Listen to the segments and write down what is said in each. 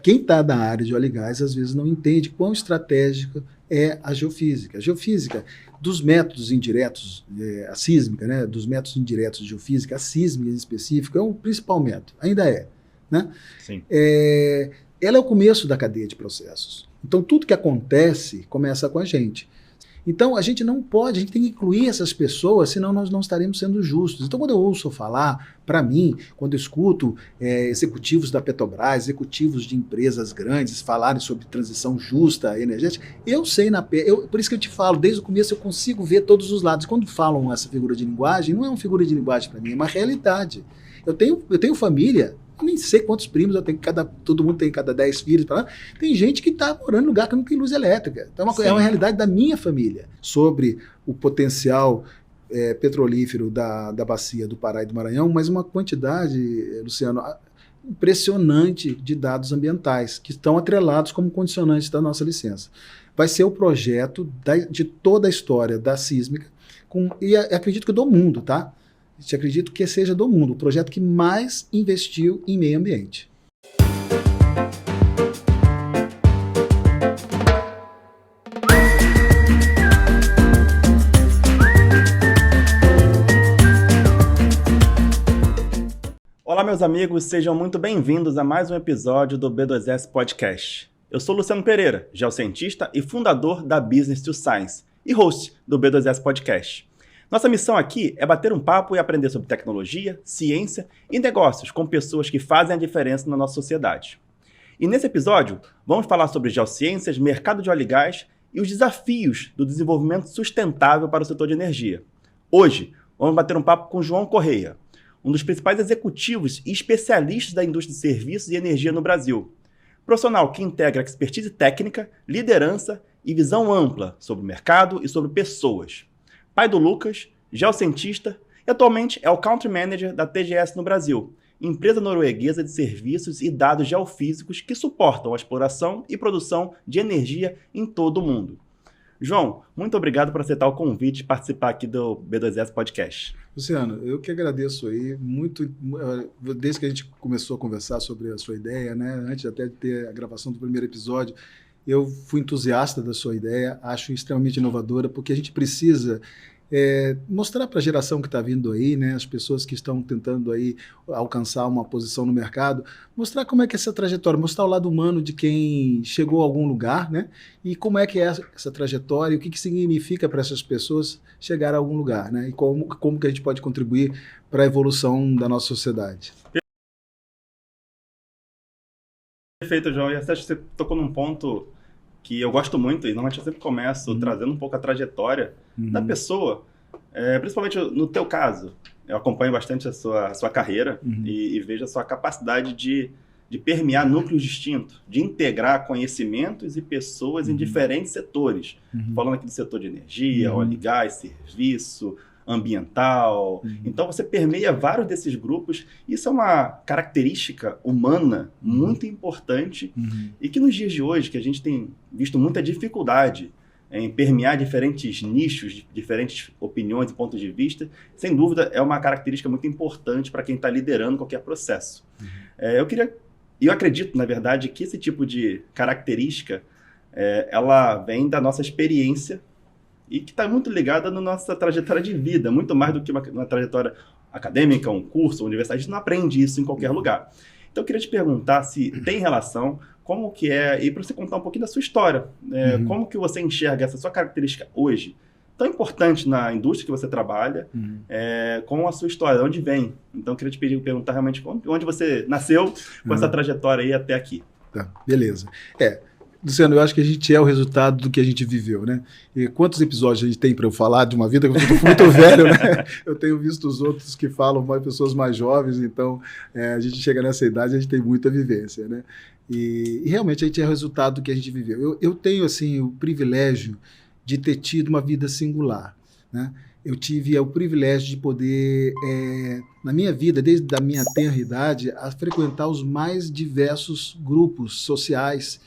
quem está na área de óleo e gás, às vezes não entende quão estratégica é a geofísica. A geofísica, dos métodos indiretos, a sísmica, né, dos métodos indiretos de geofísica, a sísmica em específico é o principal método, ainda é. Né? Sim. Ela é o começo da cadeia de processos. Então, tudo que acontece começa com a gente. Então, a gente não pode, a gente tem que incluir essas pessoas, senão nós não estaremos sendo justos. Então, quando eu ouço falar, para mim, quando eu escuto executivos da Petrobras, executivos de empresas grandes falarem sobre transição justa energética, eu sei por isso que eu te falo, desde o começo eu consigo ver todos os lados. Quando falam essa figura de linguagem, não é uma figura de linguagem para mim, é uma realidade. Eu tenho família, eu nem sei quantos primos eu tenho, todo mundo tem cada 10 filhos. Tem gente que está morando em lugar que não tem luz elétrica. Então é uma realidade da minha família. Sobre o potencial petrolífero da bacia do Pará e do Maranhão, mas uma quantidade, Luciano, impressionante de dados ambientais, que estão atrelados como condicionantes da nossa licença. Vai ser o projeto de toda a história da sísmica, e acredito que do mundo, tá? Acredito que seja do mundo o projeto que mais investiu em meio ambiente. Olá, meus amigos, sejam muito bem-vindos a mais um episódio do B2S Podcast. Eu sou Luciano Pereira, geocientista e fundador da Business to Science e host do B2S Podcast. Nossa missão aqui é bater um papo e aprender sobre tecnologia, ciência e negócios com pessoas que fazem a diferença na nossa sociedade. E nesse episódio, vamos falar sobre geociências, mercado de óleo e gás e os desafios do desenvolvimento sustentável para o setor de energia. Hoje, vamos bater um papo com João Correia, um dos principais executivos e especialistas da indústria de serviços e energia no Brasil. Profissional que integra expertise técnica, liderança e visão ampla sobre o mercado e sobre pessoas. Pai do Lucas, geocientista e atualmente é o Country Manager da TGS no Brasil, empresa norueguesa de serviços e dados geofísicos que suportam a exploração e produção de energia em todo o mundo. João, muito obrigado por aceitar o convite de participar aqui do B2S Podcast. Luciano, eu que agradeço aí, muito, desde que a gente começou a conversar sobre a sua ideia, né, antes até de ter a gravação do primeiro episódio, eu fui entusiasta da sua ideia, acho extremamente inovadora, porque a gente precisa mostrar para a geração que está vindo aí, né, as pessoas que estão tentando aí alcançar uma posição no mercado, mostrar como é que é essa trajetória, mostrar o lado humano de quem chegou a algum lugar, né, e como é que é essa trajetória, e o que significa para essas pessoas chegar a algum lugar, né, e como que a gente pode contribuir para a evolução da nossa sociedade. Perfeito, João. E acho que você tocou num ponto que eu gosto muito, e normalmente eu sempre começo trazendo um pouco a trajetória da pessoa, principalmente no teu caso. Eu acompanho bastante a sua carreira e vejo a sua capacidade de permear núcleos distintos, de integrar conhecimentos e pessoas em diferentes setores. Falando aqui do setor de energia, óleo e gás, serviço, ambiental. Então você permeia vários desses grupos. Isso é uma característica humana muito importante e que nos dias de hoje, que a gente tem visto muita dificuldade em permear diferentes nichos, diferentes opiniões e pontos de vista, sem dúvida é uma característica muito importante para quem está liderando qualquer processo. Eu acredito, na verdade, que esse tipo de característica ela vem da nossa experiência e que está muito ligada na nossa trajetória de vida, muito mais do que uma trajetória acadêmica, um curso, uma universidade. A gente não aprende isso em qualquer lugar. Então, eu queria te perguntar se tem relação, como que é, e para você contar um pouquinho da sua história, como que você enxerga essa sua característica hoje, tão importante na indústria que você trabalha, com a sua história, de onde vem. Então, eu queria te perguntar realmente onde você nasceu com essa trajetória aí até aqui. Tá, beleza. Luciano, eu acho que a gente é o resultado do que a gente viveu, né? E quantos episódios a gente tem para eu falar de uma vida que eu estou muito velho, né? Eu tenho visto os outros que falam mais pessoas mais jovens, então a gente chega nessa idade, a gente tem muita vivência, né? E realmente a gente é o resultado do que a gente viveu. Eu tenho, assim, o privilégio de ter tido uma vida singular, né? Eu tive o privilégio de poder, na minha vida, desde a minha tenra idade, a frequentar os mais diversos grupos sociais,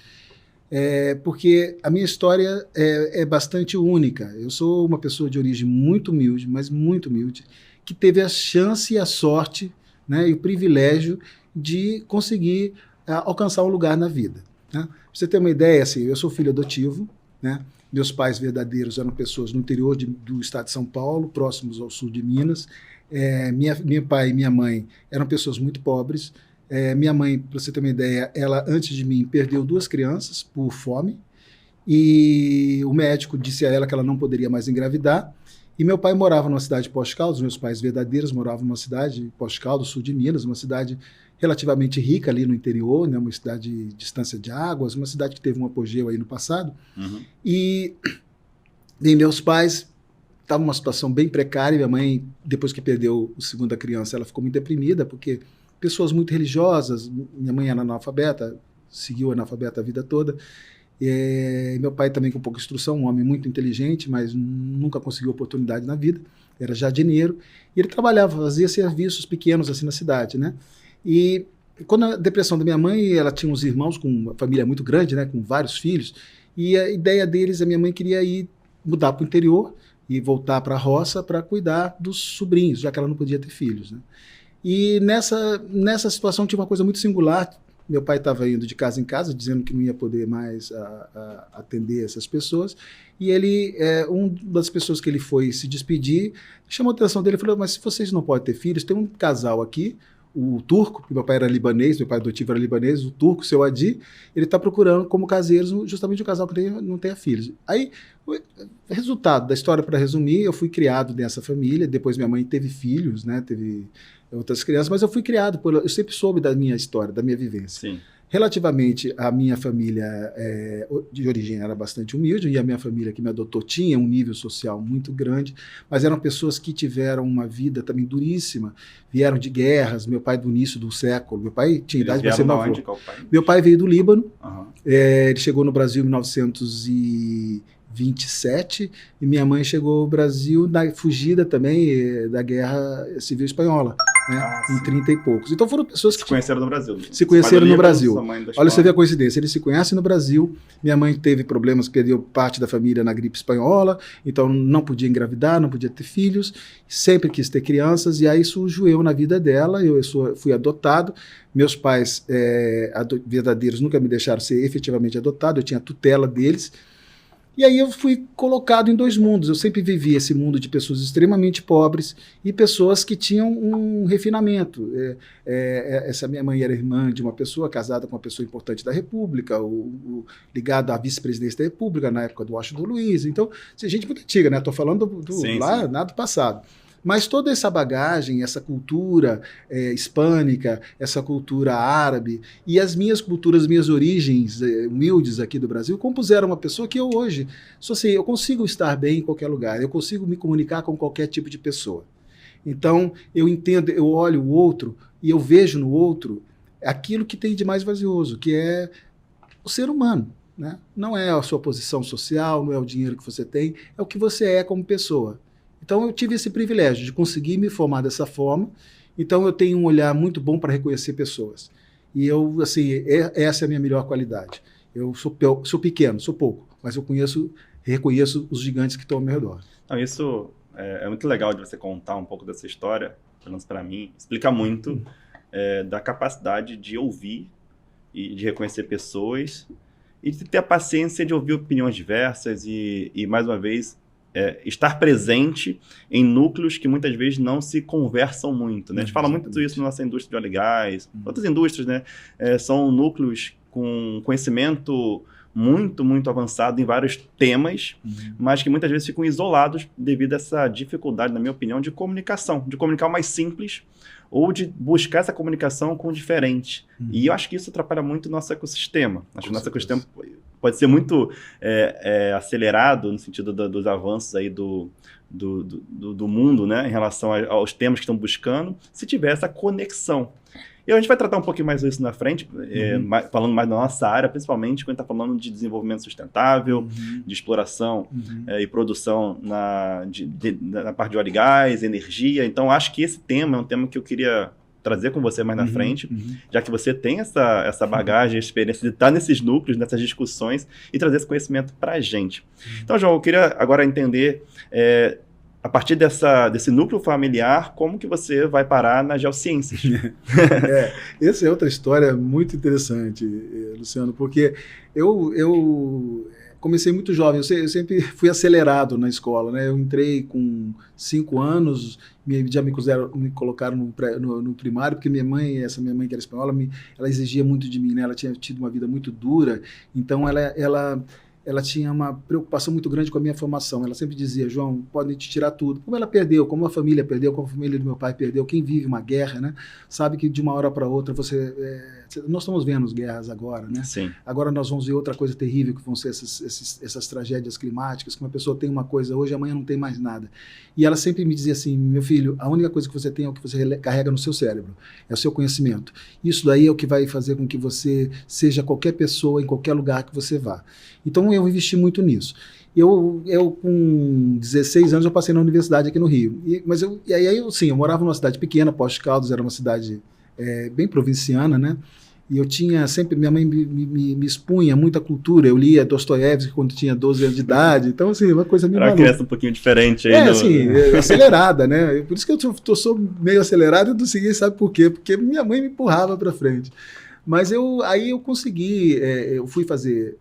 porque a minha história é bastante única. Eu sou uma pessoa de origem muito humilde, mas muito humilde, que teve a chance e a sorte, né, e o privilégio de conseguir alcançar um lugar na vida. Né? Pra você ter uma ideia, assim, eu sou filho adotivo, né? Meus pais verdadeiros eram pessoas no interior do estado de São Paulo, próximos ao sul de Minas. Meu pai e minha mãe eram pessoas muito pobres. Minha mãe, para você ter uma ideia, ela, antes de mim, perdeu 2 crianças por fome. E o médico disse a ela que ela não poderia mais engravidar. E meu pai morava numa cidade de Poços de Caldas, meus pais verdadeiros moravam numa cidade de Poços de Caldas, sul de Minas, uma cidade relativamente rica ali no interior, né, uma cidade de distância de águas, uma cidade que teve um apogeu aí no passado. Uhum. E meus pais estavam numa situação bem precária. Minha mãe, depois que perdeu a segunda criança, ela ficou muito deprimida, porque pessoas muito religiosas, minha mãe era analfabeta, seguiu analfabeta a vida toda. Meu pai também com pouca instrução, um homem muito inteligente, mas nunca conseguiu oportunidade na vida, era jardineiro, e ele trabalhava, fazia serviços pequenos assim na cidade, né? E quando a depressão da minha mãe, ela tinha uns irmãos com uma família muito grande, né, com vários filhos, e a ideia deles, a minha mãe queria mudar para o interior e voltar para a roça para cuidar dos sobrinhos, já que ela não podia ter filhos, né? E nessa situação tinha uma coisa muito singular. Meu pai estava indo de casa em casa, dizendo que não ia poder mais atender essas pessoas. E ele, uma das pessoas que ele foi se despedir, chamou a atenção dele e falou: mas se vocês não podem ter filhos, tem um casal aqui, o turco, meu pai era libanês, meu pai adotivo era libanês, o turco, seu Adi, ele está procurando como caseiros justamente um casal que não tenha filhos. Aí, o resultado da história, para resumir, eu fui criado nessa família, depois minha mãe teve filhos, né, teve outras crianças, mas eu fui criado, eu sempre soube da minha história, da minha vivência. Sim. Relativamente à minha família, de origem era bastante humilde, e a minha família que me adotou tinha um nível social muito grande, mas eram pessoas que tiveram uma vida também duríssima, vieram de guerras. Meu pai do início do século, meu pai tinha idade para ser meu avô. Meu pai veio do Líbano, ele chegou no Brasil em 1927, e minha mãe chegou ao Brasil na fugida também da Guerra Civil Espanhola, né, em 30 e poucos. Então foram pessoas que se conheceram no Brasil. Se conheceram no Brasil. Olha, você vê a coincidência. Eles se conhecem no Brasil. Minha mãe teve problemas, perdeu parte da família na gripe espanhola, então não podia engravidar, não podia ter filhos, sempre quis ter crianças, e aí surgiu eu na vida dela. Eu fui adotado. Meus pais verdadeiros nunca me deixaram ser efetivamente adotado, eu tinha a tutela deles. E aí eu fui colocado em 2 mundos. Eu sempre vivi esse mundo de pessoas extremamente pobres e pessoas que tinham um refinamento. Essa minha mãe era irmã de uma pessoa, casada com uma pessoa importante da República, ligada à vice-presidência da República, na época do Washington Luiz. Então, gente muito antiga, né? Estou falando sim. Nada do passado. Mas toda essa bagagem, essa cultura hispânica, essa cultura árabe e as minhas culturas, minhas origens humildes aqui do Brasil, compuseram uma pessoa que eu hoje sou assim, eu consigo estar bem em qualquer lugar, eu consigo me comunicar com qualquer tipo de pessoa. Então, eu entendo, eu olho o outro e eu vejo no outro aquilo que tem de mais valioso, que é o ser humano, né? Não é a sua posição social, não é o dinheiro que você tem, é o que você é como pessoa. Então eu tive esse privilégio de conseguir me formar dessa forma. Então eu tenho um olhar muito bom para reconhecer pessoas. E eu, assim, essa é a minha melhor qualidade. Eu sou pequeno, sou pouco, mas eu reconheço os gigantes que estão ao meu redor. Não, isso é muito legal de você contar um pouco dessa história, pelo menos para mim, explica muito da capacidade de ouvir e de reconhecer pessoas e de ter a paciência de ouvir opiniões diversas e mais uma vez, estar presente em núcleos que muitas vezes não se conversam muito, né? A gente fala muito isso na nossa indústria de óleo e gás, outras indústrias, né? São núcleos com conhecimento muito, muito avançado em vários temas, mas que muitas vezes ficam isolados devido a essa dificuldade, na minha opinião, de comunicação, de comunicar o mais simples ou de buscar essa comunicação com o diferente. E eu acho que isso atrapalha muito o nosso ecossistema. Acho que o nosso ecossistema pode ser muito acelerado no sentido dos avanços aí do mundo, né, em relação aos temas que estão buscando, se tiver essa conexão. E a gente vai tratar um pouquinho mais disso na frente, falando mais da nossa área, principalmente quando está falando de desenvolvimento sustentável, de exploração e produção na parte de óleo e gás, energia. Então, acho que esse tema é um tema que eu queria trazer com você mais na frente, já que você tem essa bagagem, experiência de estar nesses núcleos, nessas discussões e trazer esse conhecimento para a gente. Então, João, eu queria agora entender a partir desse núcleo familiar, como que você vai parar nas geociências? Essa é outra história muito interessante, Luciano, porque eu comecei muito jovem, eu sempre fui acelerado na escola, né? Eu entrei com 5 anos, já me colocaram no primário, porque essa minha mãe que era espanhola, ela exigia muito de mim, né? Ela tinha tido uma vida muito dura, então ela tinha uma preocupação muito grande com a minha formação. Ela sempre dizia, João, podem te tirar tudo. Como ela perdeu, como a família perdeu, como a família do meu pai perdeu, quem vive uma guerra, né, sabe que de uma hora para outra nós estamos vendo as guerras agora, né? Sim. Agora nós vamos ver outra coisa terrível, que vão ser essas tragédias climáticas, que uma pessoa tem uma coisa hoje, amanhã não tem mais nada. E ela sempre me dizia assim, meu filho, a única coisa que você tem é o que você carrega no seu cérebro, é o seu conhecimento. Isso daí é o que vai fazer com que você seja qualquer pessoa em qualquer lugar que você vá. Então eu investi muito nisso. Eu com 16 anos eu passei na universidade aqui no Rio. E aí eu morava numa cidade pequena, Poços de Caldas era uma cidade bem provinciana, né? E eu tinha sempre, minha mãe me expunha muita cultura, eu lia Dostoiévski quando tinha 12 anos de idade, então assim, uma coisa meio maluca. Era uma criança um pouquinho diferente aí. Acelerada, né? Por isso que eu sou meio acelerado, eu não sei, sabe por quê? Porque minha mãe me empurrava para frente. Mas aí eu consegui, eu fui fazer...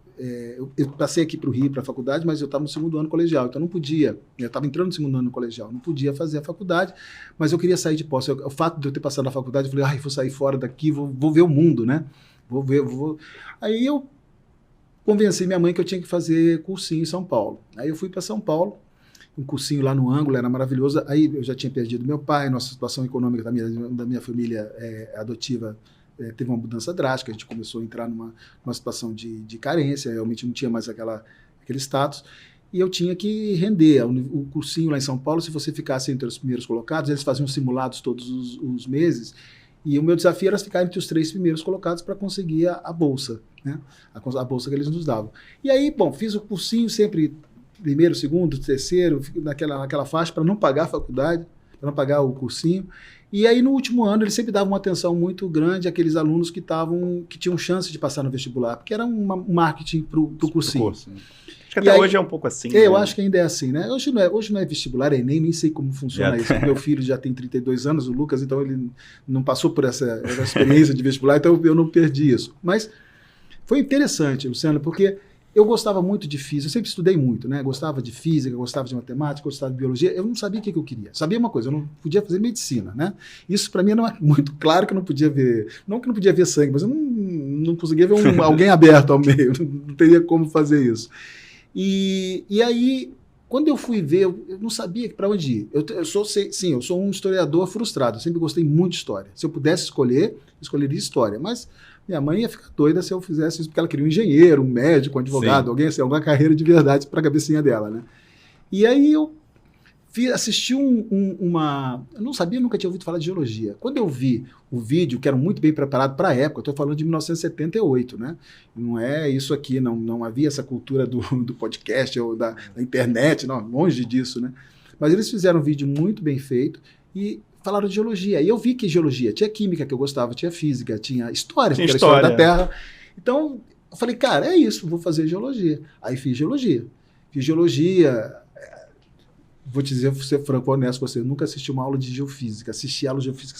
eu passei aqui para o Rio, para a faculdade, mas eu estava no 2º ano colegial, então não podia, eu estava entrando no 2º ano colegial, não podia fazer a faculdade, mas eu queria sair de Poços. O fato de eu ter passado na faculdade, eu falei, vou sair fora daqui, vou ver o mundo, né? Aí eu convenci minha mãe que eu tinha que fazer cursinho em São Paulo. Aí eu fui para São Paulo, um cursinho lá no Ângulo, era maravilhoso. Aí eu já tinha perdido meu pai, nossa situação econômica da minha família adotiva teve uma mudança drástica, a gente começou a entrar numa situação de carência, realmente não tinha mais aquele status, e eu tinha que render. O cursinho lá em São Paulo, se você ficasse entre os primeiros colocados, eles faziam simulados todos os meses, e o meu desafio era ficar entre os 3 primeiros colocados para conseguir a bolsa, né? A bolsa que eles nos davam. E aí, bom, fiz o cursinho sempre primeiro, segundo, terceiro, naquela faixa, para não pagar a faculdade, para não pagar o cursinho. E aí, no último ano, eles sempre davam uma atenção muito grande àqueles alunos que tinham chance de passar no vestibular, porque era um marketing para o cursinho. Acho que até hoje é um pouco assim. Eu acho que ainda é assim, né? Hoje não é vestibular, é Enem, nem sei como funciona isso. Meu filho já tem 32 anos, o Lucas, então ele não passou por essa experiência de vestibular, então eu não perdi isso. Mas foi interessante, Luciano, porque eu gostava muito de física, eu sempre estudei muito, né? Gostava de física, gostava de matemática, gostava de biologia. Eu não sabia o que eu queria. Sabia uma coisa, eu não podia fazer medicina, né? Isso para mim era muito claro, que eu não podia ver, não que não podia ver sangue, mas eu não conseguia ver alguém aberto ao meio, não teria como fazer isso. E aí, quando eu fui ver, eu não sabia para onde ir. Eu sou um historiador frustrado, eu sempre gostei muito de história. Se eu pudesse escolher, escolheria história, mas minha mãe ia ficar doida se eu fizesse isso, porque ela queria um engenheiro, um médico, um advogado, alguém assim, alguma carreira de verdade para a cabecinha dela, né? E aí eu assisti eu não sabia, nunca tinha ouvido falar de geologia. Quando eu vi o vídeo, que era muito bem preparado para a época, eu estou falando de 1978, né? Não é isso aqui, não havia essa cultura do podcast ou da internet, não, longe disso, né? Mas eles fizeram um vídeo muito bem feito e falaram de geologia. E eu vi que geologia tinha química, que eu gostava, tinha física, tinha história, que era a história da Terra. Então, eu falei, cara, é isso, vou fazer geologia. Aí fiz geologia. Vou te dizer, vou ser franco, honesto com você, eu nunca assisti uma aula de geofísica. Assisti aula de geofísica,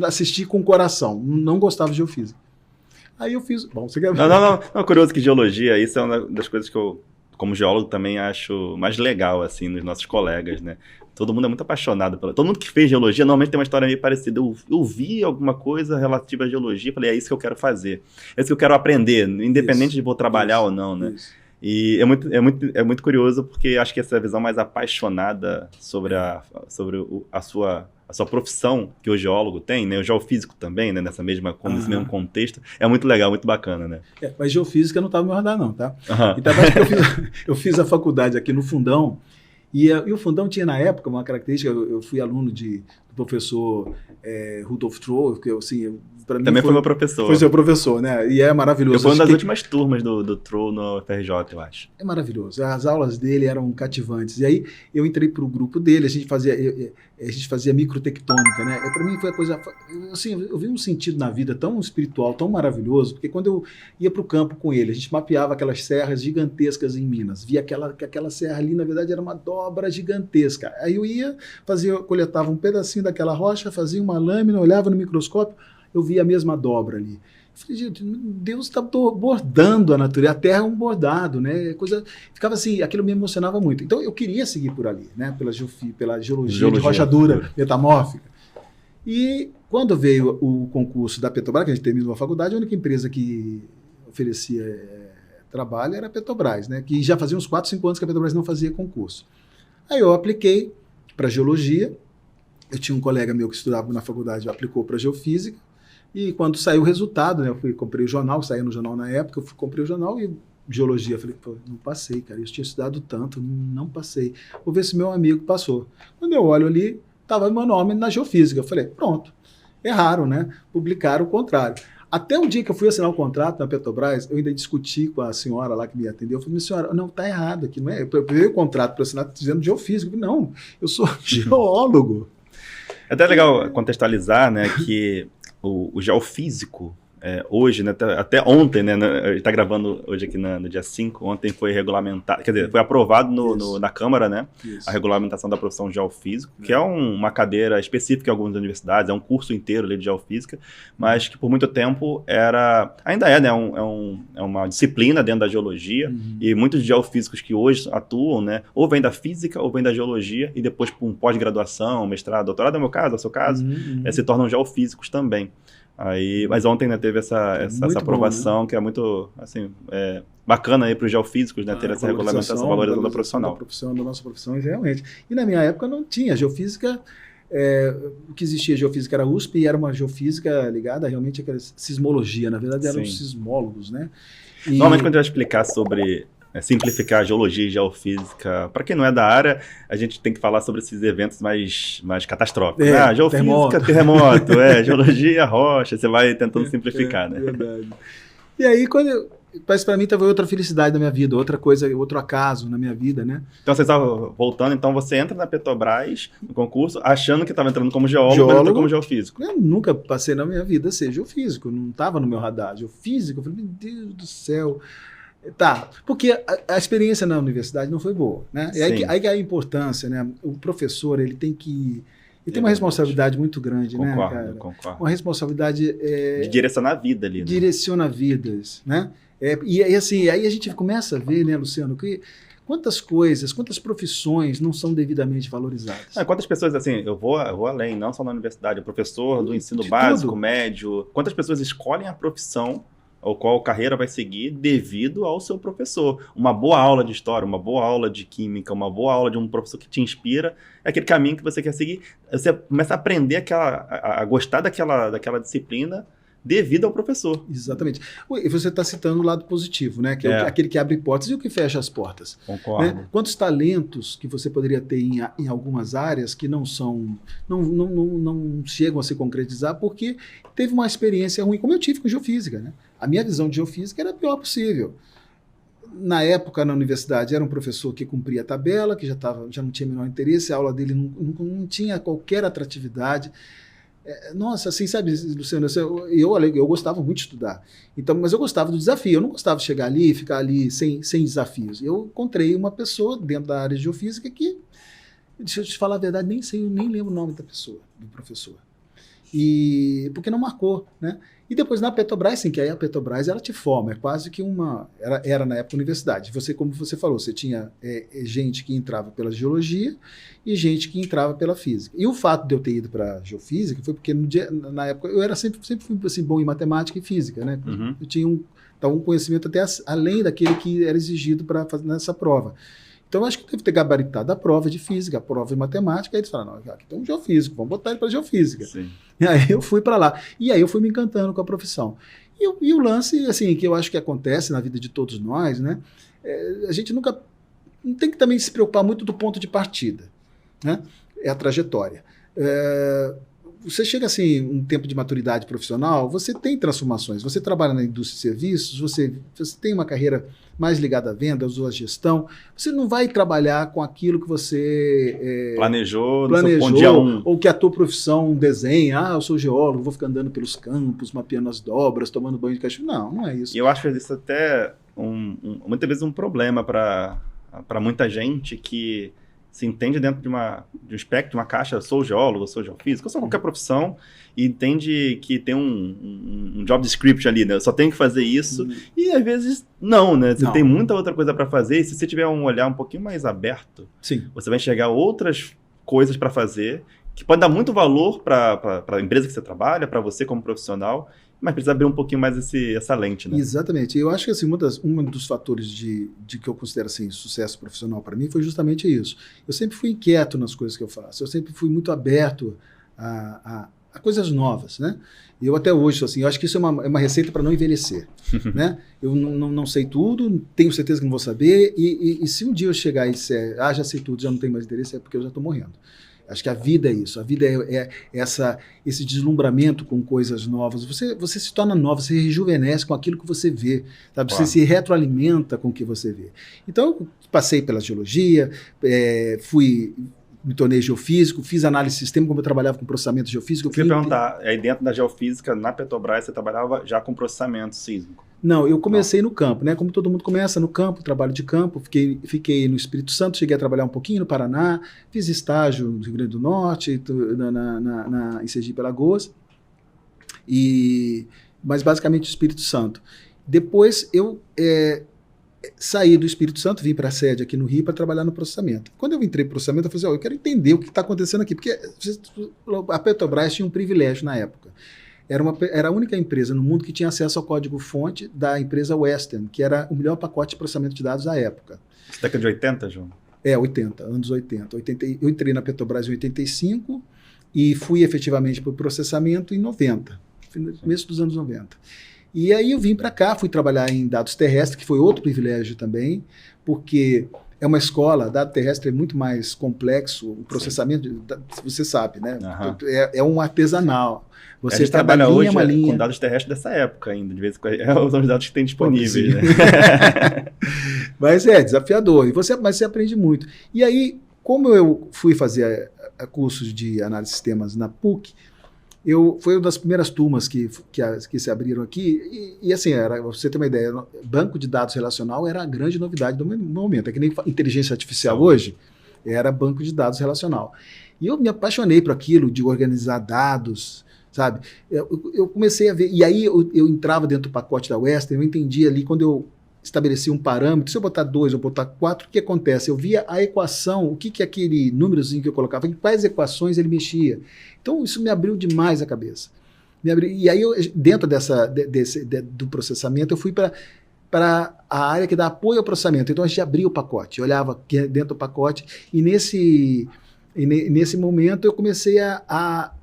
assisti com o coração, não gostava de geofísica. Aí eu fiz... Bom, você quer... Não, curioso que geologia, isso é uma das coisas que eu, como geólogo, também acho mais legal, assim, nos nossos colegas, né? Todo mundo é muito apaixonado todo mundo que fez geologia, normalmente tem uma história meio parecida. Eu vi alguma coisa relativa à geologia, falei, é isso que eu quero fazer, é isso que eu quero aprender, independente de vou trabalhar ou não, né? Isso. E é muito curioso, porque acho que essa visão mais apaixonada sobre a sua profissão que o geólogo tem, né? O geofísico também, né? Nesse mesmo contexto, é muito legal, muito bacana, né? Mas geofísica não estava no meu radar, não, tá? Então, eu fiz a faculdade aqui no Fundão, e o Fundão tinha, na época, uma característica. Eu fui aluno do professor Rudolf Troll, que assim, para mim Também foi meu professor. Foi seu professor, né? E é maravilhoso. Eu fui uma das últimas turmas do Troll no FRJ, eu acho. É maravilhoso. As aulas dele eram cativantes. E aí eu entrei para o grupo dele, a gente fazia microtectônica, né? Para mim foi a coisa... Assim, eu vi um sentido na vida tão espiritual, tão maravilhoso, porque quando eu ia para o campo com ele, a gente mapeava aquelas serras gigantescas em Minas. Via que aquela serra ali, na verdade, era uma dobra gigantesca. Aí eu ia, coletava um pedacinho daquela rocha, fazia uma lâmina, olhava no microscópio, eu via a mesma dobra ali. Eu falei, gente, Deus está bordando a natureza, a terra é um bordado, né? Ficava assim, aquilo me emocionava muito. Então eu queria seguir por ali, né? Pela geologia de rocha dura, metamórfica. E quando veio o concurso da Petrobras, que a gente terminou a faculdade, a única empresa que oferecia trabalho era a Petrobras, né? Que já fazia uns 4, 5 anos que a Petrobras não fazia concurso. Aí eu apliquei para geologia. Eu tinha um colega meu que estudava na faculdade, aplicou para geofísica. E quando saiu o resultado, né, comprei o jornal, saía no jornal na época, comprei o jornal e geologia. Eu falei, pô, não passei, cara, eu tinha estudado tanto, não passei. Vou ver se meu amigo passou. Quando eu olho ali, estava meu nome na geofísica. Eu falei, pronto, erraram, né? Publicaram o contrário. Até o dia que eu fui assinar o contrato na Petrobras, eu ainda discuti com a senhora lá que me atendeu. Eu falei, senhora, não, tá errado aqui, não é? Eu peguei o contrato para assinar dizendo geofísico. Eu falei, não, eu sou geólogo. É até legal contextualizar, né, que o geofísico, hoje, né, até ontem, né, a gente está gravando hoje aqui no dia 5, ontem foi regulamentado, quer dizer, foi aprovado na Câmara, né, a regulamentação da profissão geofísico, que é uma cadeira específica em algumas universidades, é um curso inteiro ali de geofísica, mas que por muito tempo ainda é, né, é uma disciplina dentro da geologia, e muitos geofísicos que hoje atuam, né, ou vêm da física ou vêm da geologia, e depois por pós-graduação, mestrado, doutorado, no meu caso, no seu caso, se tornam geofísicos também. Mas ontem, né, teve essa aprovação, bom, né? Que é muito assim, bacana para os geofísicos, né, ter essa regulamentação, valorização da profissional. Da nossa profissão, realmente. E na minha época não tinha geofísica. O que existia geofísica era a USP e era uma geofísica ligada realmente àquela sismologia. Na verdade, eram os sismólogos, né? Normalmente, quando a gente vai explicar sobre simplificar a geologia e geofísica, para quem não é da área, a gente tem que falar sobre esses eventos mais catastróficos. Geofísica, terremoto, geologia, rocha, você vai tentando simplificar, né? Verdade. E aí, parece para mim teve outra felicidade na minha vida, outra coisa, outro acaso na minha vida, né? Então você estava voltando, então você entra na Petrobras, no concurso, achando que estava entrando como geólogo, mas entrou como geofísico. Eu nunca passei na minha vida a ser geofísico, não estava no meu radar. Geofísico, eu falei, meu Deus do céu. Tá, porque a experiência na universidade não foi boa, né? E aí que é a importância, né? O professor, ele tem uma responsabilidade muito grande, né, cara? Concordo. Uma responsabilidade... de direcionar a vida ali, né? Direciona vidas, né? E assim, aí a gente começa a ver, né, Luciano, que quantas profissões não são devidamente valorizadas. Quantas pessoas, assim, eu vou além, não só na universidade, o professor do ensino básico, médio, quantas pessoas escolhem a profissão ou qual carreira vai seguir devido ao seu professor. Uma boa aula de história, uma boa aula de química, uma boa aula de um professor que te inspira, é aquele caminho que você quer seguir. Você começa a aprender a gostar daquela disciplina devido ao professor. Exatamente. E você está citando o lado positivo, né? Que é aquele que abre portas e o que fecha as portas. Concordo. Né? Quantos talentos que você poderia ter em algumas áreas que não chegam a se concretizar porque teve uma experiência ruim, como eu tive com geofísica, né? A minha visão de geofísica era a pior possível. Na época, na universidade, era um professor que cumpria a tabela, que já não tinha o menor interesse, a aula dele não tinha qualquer atratividade. Nossa, assim, sabe, Luciano, eu gostava muito de estudar, então, mas eu gostava do desafio, eu não gostava de chegar ali e ficar ali sem desafios. Eu encontrei uma pessoa dentro da área de geofísica que, deixa eu te falar a verdade, nem lembro o nome da pessoa, do professor. Porque não marcou, né? E depois na Petrobras, sim, que aí a Petrobras ela te forma, é quase que era na época universidade. Como você falou, você tinha gente que entrava pela geologia e gente que entrava pela física. E o fato de eu ter ido para geofísica foi porque na época eu era sempre fui assim, bom em matemática e física, né? Uhum. Eu tinha um conhecimento até além daquele que era exigido para fazer nessa prova. Então, eu acho que deve ter gabaritado a prova de física, a prova de matemática, aí eles falaram, não, aqui tem um geofísico, vamos botar ele para geofísica. Sim. E aí eu fui para lá. E aí eu fui me encantando com a profissão. E o lance, assim, que eu acho que acontece na vida de todos nós, né? A gente não tem que também se preocupar muito do ponto de partida, né? É a trajetória. Você chega assim, um tempo de maturidade profissional, você tem transformações, você trabalha na indústria de serviços, você tem uma carreira mais ligada à vendas ou à gestão, você não vai trabalhar com aquilo que você planejou dia 1. Ou que a tua profissão desenha, eu sou geólogo, vou ficar andando pelos campos, mapeando as dobras, tomando banho de cachorro. Não é isso. E eu acho isso até muitas vezes um problema para muita gente que se entende dentro de um espectro, de uma caixa, sou geólogo, sou geofísico, sou qualquer profissão, e entende que tem um job description ali, né? Eu só tenho que fazer isso, e às vezes não, né? Você tem muita outra coisa para fazer, e se você tiver um olhar um pouquinho mais aberto, sim, você vai enxergar outras coisas para fazer, que pode dar muito valor para a empresa que você trabalha, para você como profissional, mas precisa abrir um pouquinho mais essa lente, né? Exatamente. Eu acho que assim, um dos fatores de que eu considero assim, sucesso profissional para mim foi justamente isso. Eu sempre fui inquieto nas coisas que eu faço. Eu sempre fui muito aberto a coisas novas, né? E eu até hoje, assim, eu acho que isso é uma receita para não envelhecer, né? Eu não sei tudo, tenho certeza que não vou saber, e se um dia eu chegar e disser, já sei tudo, já não tenho mais interesse, é porque eu já estou morrendo. Acho que a vida é isso, a vida é esse deslumbramento com coisas novas. Você se torna nova, você rejuvenesce com aquilo que você vê, sabe? Você se retroalimenta com o que você vê. Então, eu passei pela geologia, me tornei geofísico, fiz análise de sistema, como eu trabalhava com processamento geofísico. Eu queria perguntar, aí dentro da geofísica, na Petrobras, você trabalhava já com processamento sísmico? Não, eu comecei no campo, né? Como todo mundo começa no campo, trabalho de campo, fiquei no Espírito Santo, cheguei a trabalhar um pouquinho no Paraná, fiz estágio no Rio Grande do Norte, em Sergipe Alagoas, mas basicamente o Espírito Santo. Depois eu saí do Espírito Santo, vim para a sede aqui no Rio para trabalhar no processamento. Quando eu entrei no processamento, eu falei assim, eu quero entender o que está acontecendo aqui, porque a Petrobras tinha um privilégio na época. Era a única empresa no mundo que tinha acesso ao código-fonte da empresa Western, que era o melhor pacote de processamento de dados da época. Década de 80, João? 80, anos 80. Eu entrei na Petrobras em 85 e fui efetivamente para o processamento em 90, no começo dos anos 90. E aí eu vim para cá, fui trabalhar em dados terrestres, que foi outro privilégio também, porque é uma escola, dado terrestre é muito mais complexo, o processamento, você sabe, né? Uhum. É um artesanal. Você a gente trabalha hoje com dados terrestres dessa época ainda, de vez em quando, são os dados que tem disponíveis. Né? Mas é desafiador, mas você aprende muito. E aí, como eu fui fazer cursos de análise de sistemas na PUC, foi uma das primeiras turmas que se abriram aqui, e assim, pra você ter uma ideia, banco de dados relacional era a grande novidade do momento, é que nem inteligência artificial hoje, era banco de dados relacional. E eu me apaixonei por aquilo, de organizar dados, sabe? Eu comecei a ver, e aí eu entrava dentro do pacote da Western, eu entendia ali, quando eu estabelecia um parâmetro, se eu botar 2 ou botar 4, o que acontece? Eu via a equação, o que aquele númerozinho que eu colocava, em quais equações ele mexia. Então, isso me abriu demais a cabeça. E aí, dentro do processamento, eu fui para a área que dá apoio ao processamento. Então, a gente abria o pacote, olhava dentro do pacote, e nesse momento eu comecei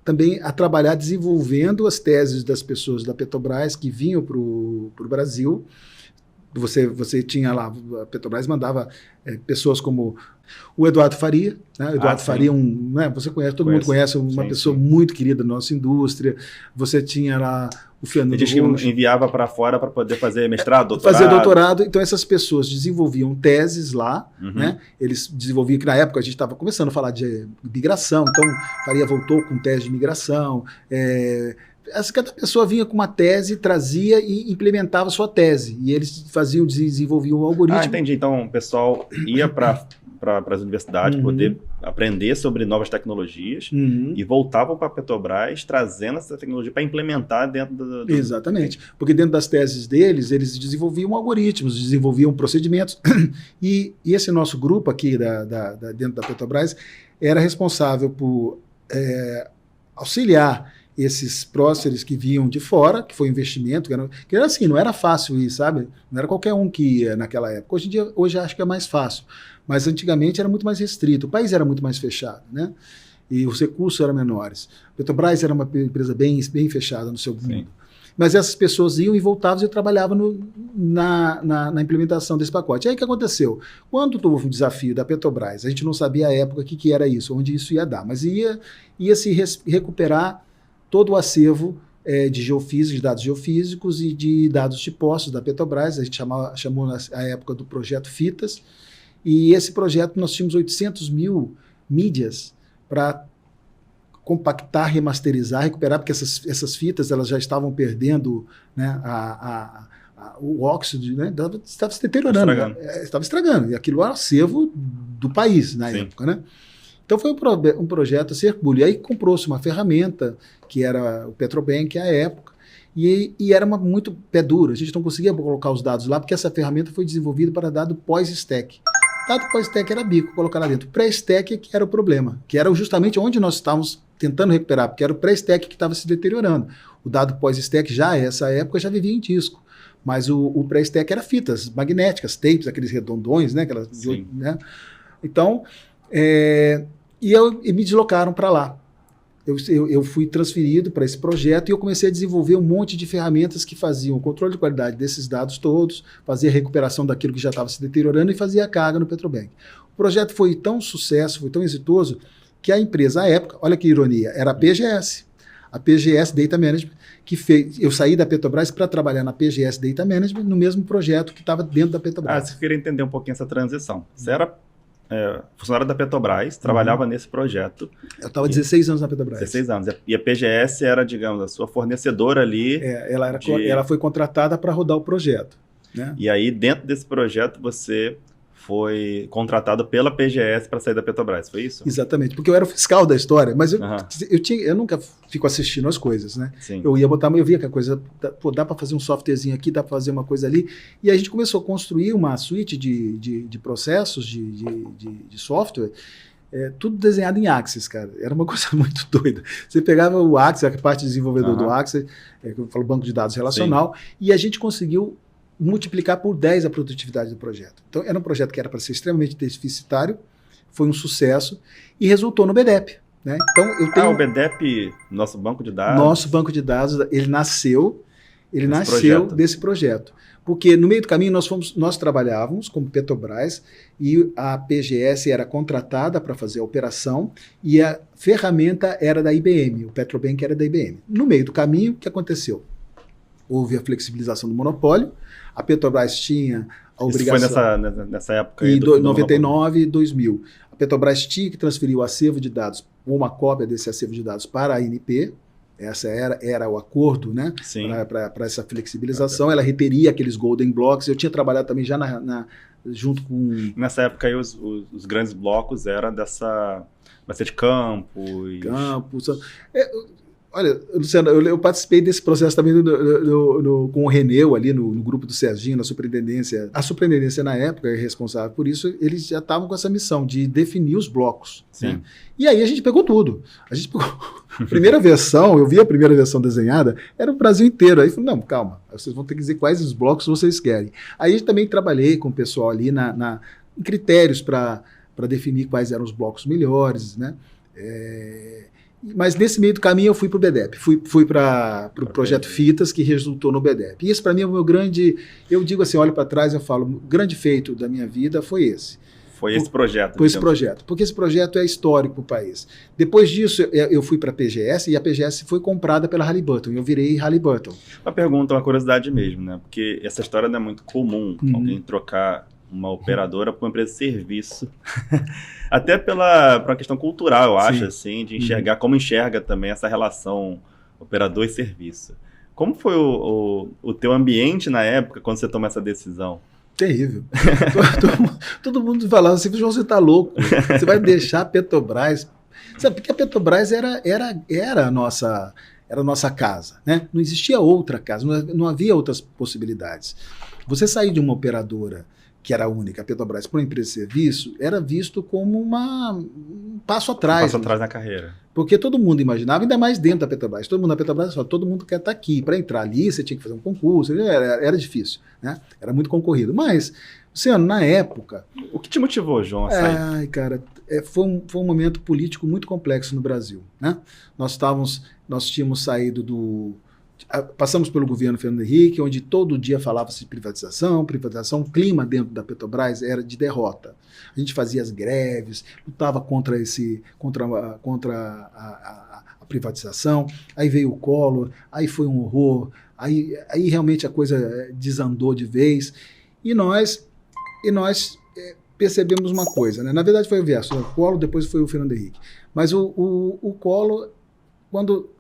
também a trabalhar desenvolvendo as teses das pessoas da Petrobras que vinham para o Brasil. Você tinha lá, a Petrobras mandava pessoas como o Eduardo Faria, né? Eduardo Faria, né? Você conhece, todo mundo conhece, uma pessoa muito querida da nossa indústria. Você tinha lá o Fernando Rocha. Ele que enviava para fora para poder fazer mestrado, doutorado. Fazer doutorado. Então, essas pessoas desenvolviam teses lá, né? Eles desenvolviam, que na época a gente estava começando a falar de migração, então Faria voltou com tese de migração, cada pessoa vinha com uma tese, trazia e implementava a sua tese. E eles desenvolviam o algoritmo. Entendi. Então, o pessoal ia para as universidades poder aprender sobre novas tecnologias e voltavam para a Petrobras trazendo essa tecnologia para implementar dentro do... Exatamente. Porque dentro das teses deles, eles desenvolviam algoritmos, desenvolviam procedimentos. E esse nosso grupo aqui dentro da Petrobras era responsável por auxiliar esses próceres que vinham de fora, que foi investimento, que era assim, não era fácil ir, sabe? Não era qualquer um que ia naquela época. Hoje acho que é mais fácil, mas antigamente era muito mais restrito, o país era muito mais fechado, né? E os recursos eram menores. A Petrobras era uma empresa bem fechada no seu mundo. Mas essas pessoas iam e voltavam e eu trabalhava na implementação desse pacote. Aí o que aconteceu? Quando houve o desafio da Petrobras, a gente não sabia à época o que era isso, onde isso ia dar, mas ia se recuperar todo o acervo de geofísicos, de dados geofísicos e de dados de poços da Petrobras. A gente chamou na época do projeto FITAS, e esse projeto nós tínhamos 800 mil mídias para compactar, remasterizar, recuperar, porque essas fitas elas já estavam perdendo, né, o óxido, né, estava se deteriorando, estava estragando, e aquilo era acervo do país na época, né? Então foi um projeto a ser orgulho. E aí comprou-se uma ferramenta, que era o Petrobank à época, e era muito pé duro. A gente não conseguia colocar os dados lá, porque essa ferramenta foi desenvolvida para dado pós-stack. Dado pós-stack era bico, colocar lá dentro. Pré-stack que era o problema, que era justamente onde nós estávamos tentando recuperar, porque era o pré-stack que estava se deteriorando. O dado pós-stack já, nessa época, já vivia em disco. Mas o pré-stack era fitas magnéticas, tapes, aqueles redondões, né? Né? Então, e me deslocaram para lá. Eu fui transferido para esse projeto e eu comecei a desenvolver um monte de ferramentas que faziam o controle de qualidade desses dados todos, fazia a recuperação daquilo que já estava se deteriorando e fazia a carga no Petrobank. O projeto foi tão sucesso, foi tão exitoso, que a empresa, à época, olha que ironia, era a PGS Data Management, que fez. Eu saí da Petrobras para trabalhar na PGS Data Management, no mesmo projeto que estava dentro da Petrobras. Você queria entender um pouquinho essa transição. Você era funcionário da Petrobras, trabalhava nesse projeto. Eu estava 16 anos na Petrobras. 16 anos. E a PGS era, digamos, a sua fornecedora ali. Ela foi contratada para rodar o projeto. Né? E aí, dentro desse projeto, você foi contratado pela PGS para sair da Petrobras, foi isso? Exatamente, porque eu era o fiscal da história, mas eu nunca fico assistindo as coisas, né? Sim. Eu via que a coisa, dá para fazer um softwarezinho aqui, dá para fazer uma coisa ali, e a gente começou a construir uma suite de processos, de software, tudo desenhado em Axis, cara. Era uma coisa muito doida. Você pegava o Axis, a parte de desenvolvedor do Axis, eu falo banco de dados relacional, e a gente conseguiu multiplicar por 10 a produtividade do projeto. Então, era um projeto que era para ser extremamente deficitário, foi um sucesso e resultou no BDEP. Né? Então, eu tenho... o BDEP, nosso banco de dados. Nosso banco de dados, ele nasceu desse projeto. Porque no meio do caminho nós trabalhávamos como Petrobras e a PGS era contratada para fazer a operação e a ferramenta era da IBM, o Petrobank era da IBM. No meio do caminho, o que aconteceu? Houve a flexibilização do monopólio, a Petrobras tinha a obrigação... Isso foi nessa época? Em 99 e 2000. A Petrobras tinha que transferir o acervo de dados, uma cópia desse acervo de dados para a ANP, essa era o acordo, né, para essa flexibilização, ela reteria aqueles golden blocks, eu tinha trabalhado também já junto com... Nessa época aí os grandes blocos eram bastante campos... Olha, Luciano, eu participei desse processo também com o Reneu ali no grupo do Serginho, na superintendência. A superintendência, na época, é responsável por isso, eles já estavam com essa missão de definir os blocos. Sim. Né? E aí a gente pegou tudo. A gente pegou a primeira versão, eu vi a primeira versão desenhada, era o Brasil inteiro. Aí eu falei, não, calma, vocês vão ter que dizer quais os blocos vocês querem. Aí eu também trabalhei com o pessoal ali em critérios para definir quais eram os blocos melhores, né? Mas nesse meio do caminho eu fui para o BDEP, fui para o projeto FITAS, que resultou no BDEP. E esse para mim é o meu grande, eu digo assim, olho para trás e eu falo, o grande feito da minha vida foi esse. Foi esse projeto. Foi esse projeto, porque esse projeto é histórico para o país. Depois disso eu fui para a PGS e a PGS foi comprada pela Halliburton, eu virei Halliburton. Uma pergunta, uma curiosidade mesmo, né? Porque essa história não é muito comum, alguém trocar uma operadora para uma empresa de serviço. Até por uma questão cultural, eu acho, assim, de enxergar como enxerga também essa relação operador e serviço. Como foi o teu ambiente na época, quando você tomou essa decisão? Terrível. Todo mundo falava assim, João, você está louco, você vai deixar a Petrobras. Sabe, porque a Petrobras era a nossa casa, né? Não existia outra casa, não havia outras possibilidades. Você sair de uma operadora que era a única, a Petrobras, para uma empresa de serviço, era visto como um passo atrás. Um passo atrás na carreira. Porque todo mundo imaginava, ainda mais dentro da Petrobras, todo mundo na Petrobras falava, todo mundo quer estar aqui. Para entrar ali, você tinha que fazer um concurso, era difícil, né? Era muito concorrido. Mas, Luciano, na época... O que te motivou, João, a sair? Ai, cara, foi um momento político muito complexo no Brasil, né? Nós tínhamos saído Passamos pelo governo Fernando Henrique, onde todo dia falava-se de privatização, privatização, o clima dentro da Petrobras era de derrota. A gente fazia as greves, lutava contra a privatização, aí veio o Collor, aí foi um horror, aí realmente a coisa desandou de vez, e nós percebemos uma coisa, né? Na verdade foi o verso, o Collor, depois foi o Fernando Henrique, mas o Collor,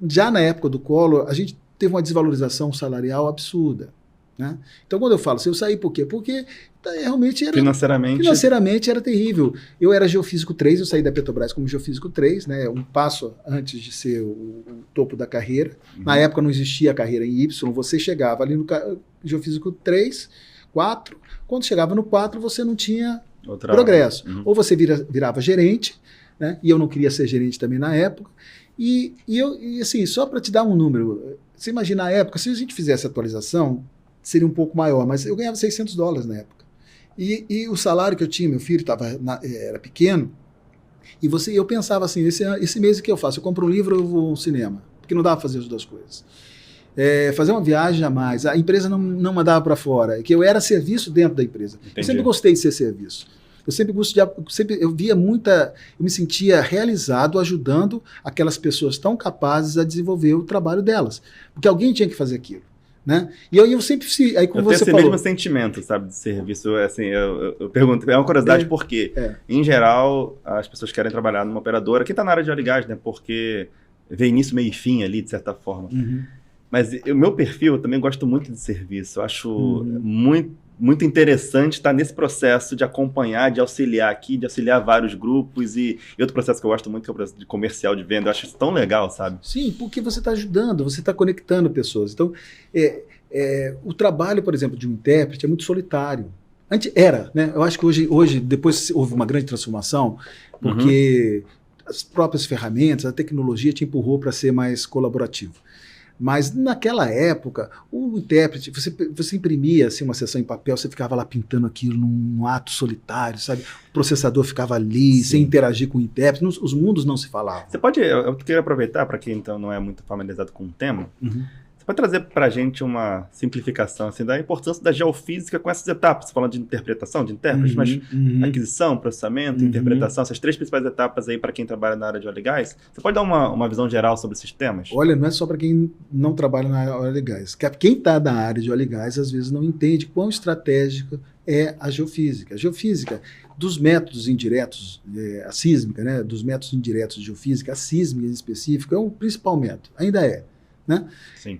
já na época do Collor, a gente teve uma desvalorização salarial absurda, né? Então, quando eu falo assim, eu saí por quê? Porque realmente era... Financeiramente era terrível. Eu era geofísico 3, eu saí da Petrobras como geofísico 3, né? Um passo antes de ser o topo da carreira. Na época não existia a carreira em Y, você chegava ali no geofísico 3, 4, quando chegava no 4 você não tinha progresso. Ou você virava gerente, né? E eu não queria ser gerente também na época. E assim, só para te dar um número, você imagina na época, se a gente fizesse atualização, seria um pouco maior, mas eu ganhava $600 na época. E o salário que eu tinha, meu filho era pequeno, e eu pensava assim, esse mês o que eu faço? Eu compro um livro ou eu vou ao cinema? Porque não dava para fazer as duas coisas. Fazer uma viagem jamais. A empresa não mandava para fora, que eu era serviço dentro da empresa. Entendi. Eu sempre gostei de ser serviço. Eu me sentia realizado ajudando aquelas pessoas tão capazes a desenvolver o trabalho delas. Porque alguém tinha que fazer aquilo. Né? E eu sempre... Aí, como você tenho falou, esse mesmo sentimento, sabe, de serviço. Assim, eu pergunto, é uma curiosidade porque, em geral, as pessoas querem trabalhar numa operadora, quem está na área de óleo e gás, né? Porque vê início, meio e fim ali, de certa forma. Mas o meu perfil, eu também gosto muito de serviço. Eu acho muito interessante estar nesse processo de acompanhar, de auxiliar aqui, de auxiliar vários grupos e outro processo que eu gosto muito, que é o processo de comercial, de venda. Eu acho isso tão legal, sabe? Sim, porque você está ajudando, você está conectando pessoas. Então, o trabalho, por exemplo, de um intérprete é muito solitário. Antes era, né? Eu acho que hoje depois houve uma grande transformação, porque as próprias ferramentas, a tecnologia te empurrou para ser mais colaborativo. Mas naquela época, o intérprete, você imprimia assim, uma sessão em papel, você ficava lá pintando aquilo num ato solitário, sabe? O processador ficava ali, sem interagir com o intérprete, os mundos não se falavam. Eu queria aproveitar, para quem então não é muito familiarizado com o tema, você pode trazer para a gente uma simplificação assim, da importância da geofísica com essas etapas, você falando de interpretação, de intérprete, mas aquisição, processamento, interpretação, essas três principais etapas aí para quem trabalha na área de óleo e gás. Você pode dar uma visão geral sobre esses temas? Olha, não é só para quem não trabalha na área de óleo e gás. Quem está na área de óleo e gás, às vezes não entende quão estratégica é a geofísica. A geofísica, dos métodos indiretos, a sísmica, né, dos métodos indiretos de geofísica, a sísmica em específico é o principal método, ainda é. Né? Sim.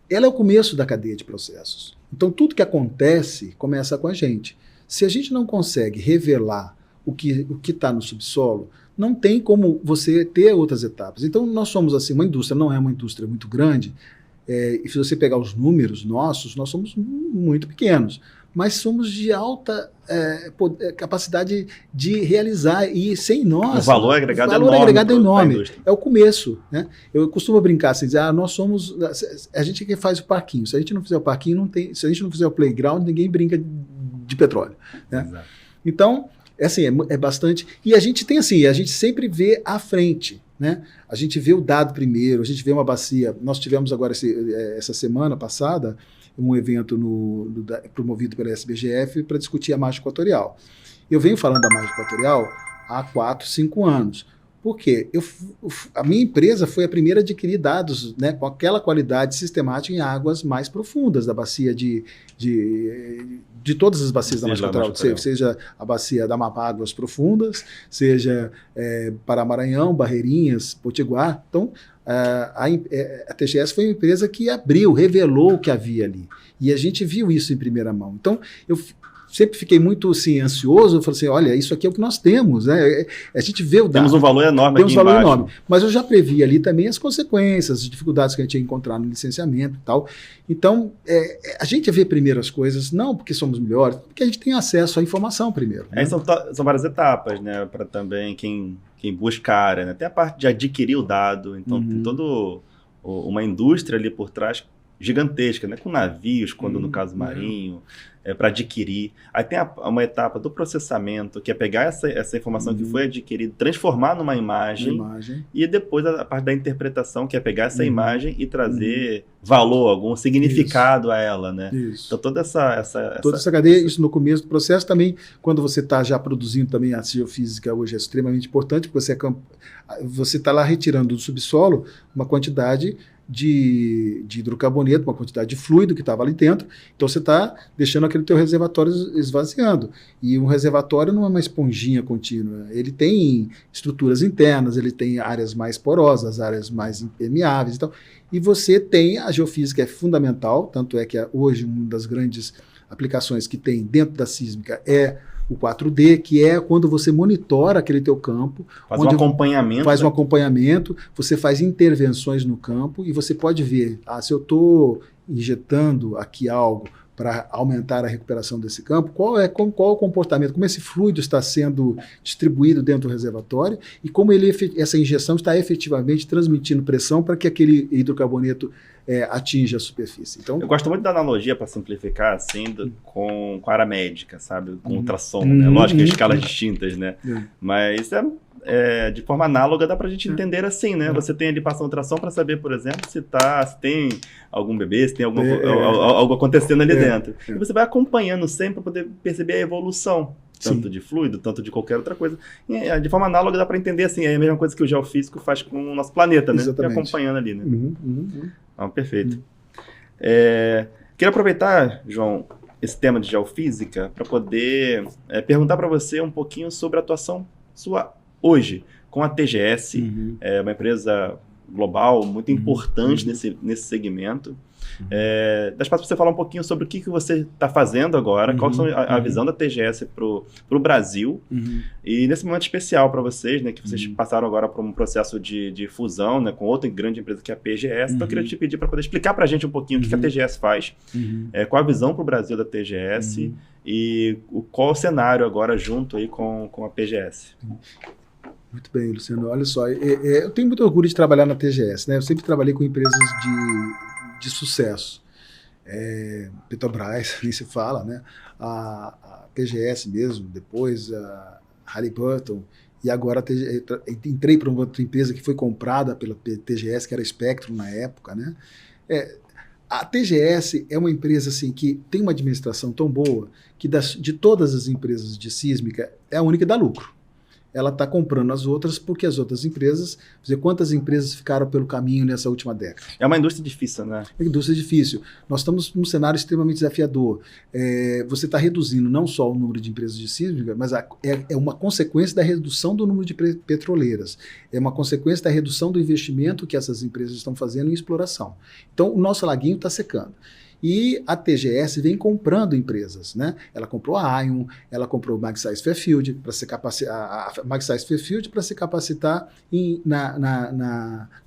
Ela é o começo da cadeia de processos. Então, tudo que acontece começa com a gente. Se a gente não consegue revelar o que está no subsolo, não tem como você ter outras etapas. Então, nós somos assim, uma indústria, não é uma indústria muito grande, e se você pegar os números nossos, nós somos muito pequenos, mas somos de alta capacidade de realizar, e sem nós... O valor agregado é enorme. É o começo. Né? Eu costumo brincar assim, dizer, nós somos... A gente que faz o parquinho. Se a gente não fizer o parquinho, não tem... Se a gente não fizer o playground, ninguém brinca de petróleo. Né? Exato. Então, assim, é bastante... E a gente tem assim, a gente sempre vê à frente. Né? A gente vê o dado primeiro, a gente vê uma bacia... Nós tivemos agora, essa semana passada, um evento promovido pela SBGF para discutir a margem equatorial. Eu venho falando da margem equatorial há 4, 5 anos. Por quê? A minha empresa foi a primeira a adquirir dados, né, com aquela qualidade sistemática em águas mais profundas da bacia de todas as bacias da margem equatorial, seja a bacia da Amapá, águas profundas, seja Pará-Maranhão, Barreirinhas, Potiguar. Então, a TGS foi uma empresa que revelou o que havia ali. E a gente viu isso em primeira mão. Então, eu sempre fiquei muito assim, ansioso. Eu falei assim, olha, isso aqui é o que nós temos. Né? A gente vê o dado. Temos um valor enorme aqui embaixo. Enorme. Mas eu já previ ali também as consequências, as dificuldades que a gente ia encontrar no licenciamento e tal. Então, a gente vê primeiro as coisas, não porque somos melhores, porque a gente tem acesso à informação primeiro. Né? São várias etapas, né? Para também quem busca a área, né? Tem a parte de adquirir o dado, então tem toda uma indústria ali por trás gigantesca, né? Com navios, quando no caso marinho, para adquirir. Aí tem uma etapa do processamento, que é pegar essa informação que foi adquirida, transformar numa imagem, e depois a parte da interpretação, que é pegar essa imagem e trazer valor, algum significado a ela, né? Então toda essa cadeia, isso no começo do processo também, quando você está já produzindo também a geofísica hoje é extremamente importante, porque você está lá retirando do subsolo uma quantidade de hidrocarboneto, uma quantidade de fluido que estava ali dentro, então você está deixando aquele teu reservatório esvaziando. E um reservatório não é uma esponjinha contínua, ele tem estruturas internas, ele tem áreas mais porosas, áreas mais impermeáveis e tal. E você tem, a geofísica é fundamental, tanto é que hoje uma das grandes aplicações que tem dentro da sísmica é o 4D, que é quando você monitora aquele teu campo. Faz um acompanhamento. Faz um acompanhamento, você faz intervenções no campo e você pode ver, se eu estou injetando aqui algo para aumentar a recuperação desse campo, qual é o comportamento, como esse fluido está sendo distribuído dentro do reservatório e como essa injeção está efetivamente transmitindo pressão para que aquele hidrocarboneto atinja a superfície. Então, eu gosto muito da analogia, para simplificar, assim, com a área médica, sabe? Com ultrassom, né? Lógico que escalas distintas, né? Mas de forma análoga dá pra gente entender assim, né? Você tem ali passando ultrassom para saber, por exemplo, se tem algum bebê, se tem algo acontecendo ali dentro. E você vai acompanhando sempre para poder perceber a evolução, tanto de fluido, tanto de qualquer outra coisa. E, de forma análoga dá para entender assim, é a mesma coisa que o geofísico faz com o nosso planeta, né? Exatamente. E acompanhando ali, né? Perfeito. Queria aproveitar, João, esse tema de geofísica para poder perguntar para você um pouquinho sobre a atuação sua hoje com a TGS, uma empresa global muito importante nesse segmento. Dá espaço para você falar um pouquinho sobre o que você está fazendo agora, qual é a visão da TGS para o Brasil, e nesse momento especial para vocês, né, que vocês passaram agora por um processo de fusão, né, com outra grande empresa que é a PGS. Então eu queria te pedir para poder explicar para a gente um pouquinho o que a TGS faz, qual a visão para o Brasil da TGS e qual o cenário agora junto aí com a PGS. Muito bem, Luciano. Olha só, eu tenho muito orgulho de trabalhar na TGS, né? Eu sempre trabalhei com empresas de sucesso. Petrobras, nem se fala, né? A TGS mesmo, depois a Halliburton, e agora entrei para uma outra empresa que foi comprada pela TGS, que era Spectrum na época, né? A TGS é uma empresa assim, que tem uma administração tão boa que de todas as empresas de sísmica é a única que dá lucro. Ela está comprando as outras porque as outras empresas... Quantas empresas ficaram pelo caminho nessa última década? É uma indústria difícil, né? É uma indústria difícil. Nós estamos num cenário extremamente desafiador. Você está reduzindo não só o número de empresas de sísmica, mas é uma consequência da redução do número de petroleiras. É uma consequência da redução do investimento que essas empresas estão fazendo em exploração. Então, o nosso laguinho está secando. E a TGS vem comprando empresas, né? Ela comprou a Ion, ela comprou o Magseis Fairfield para se capacitar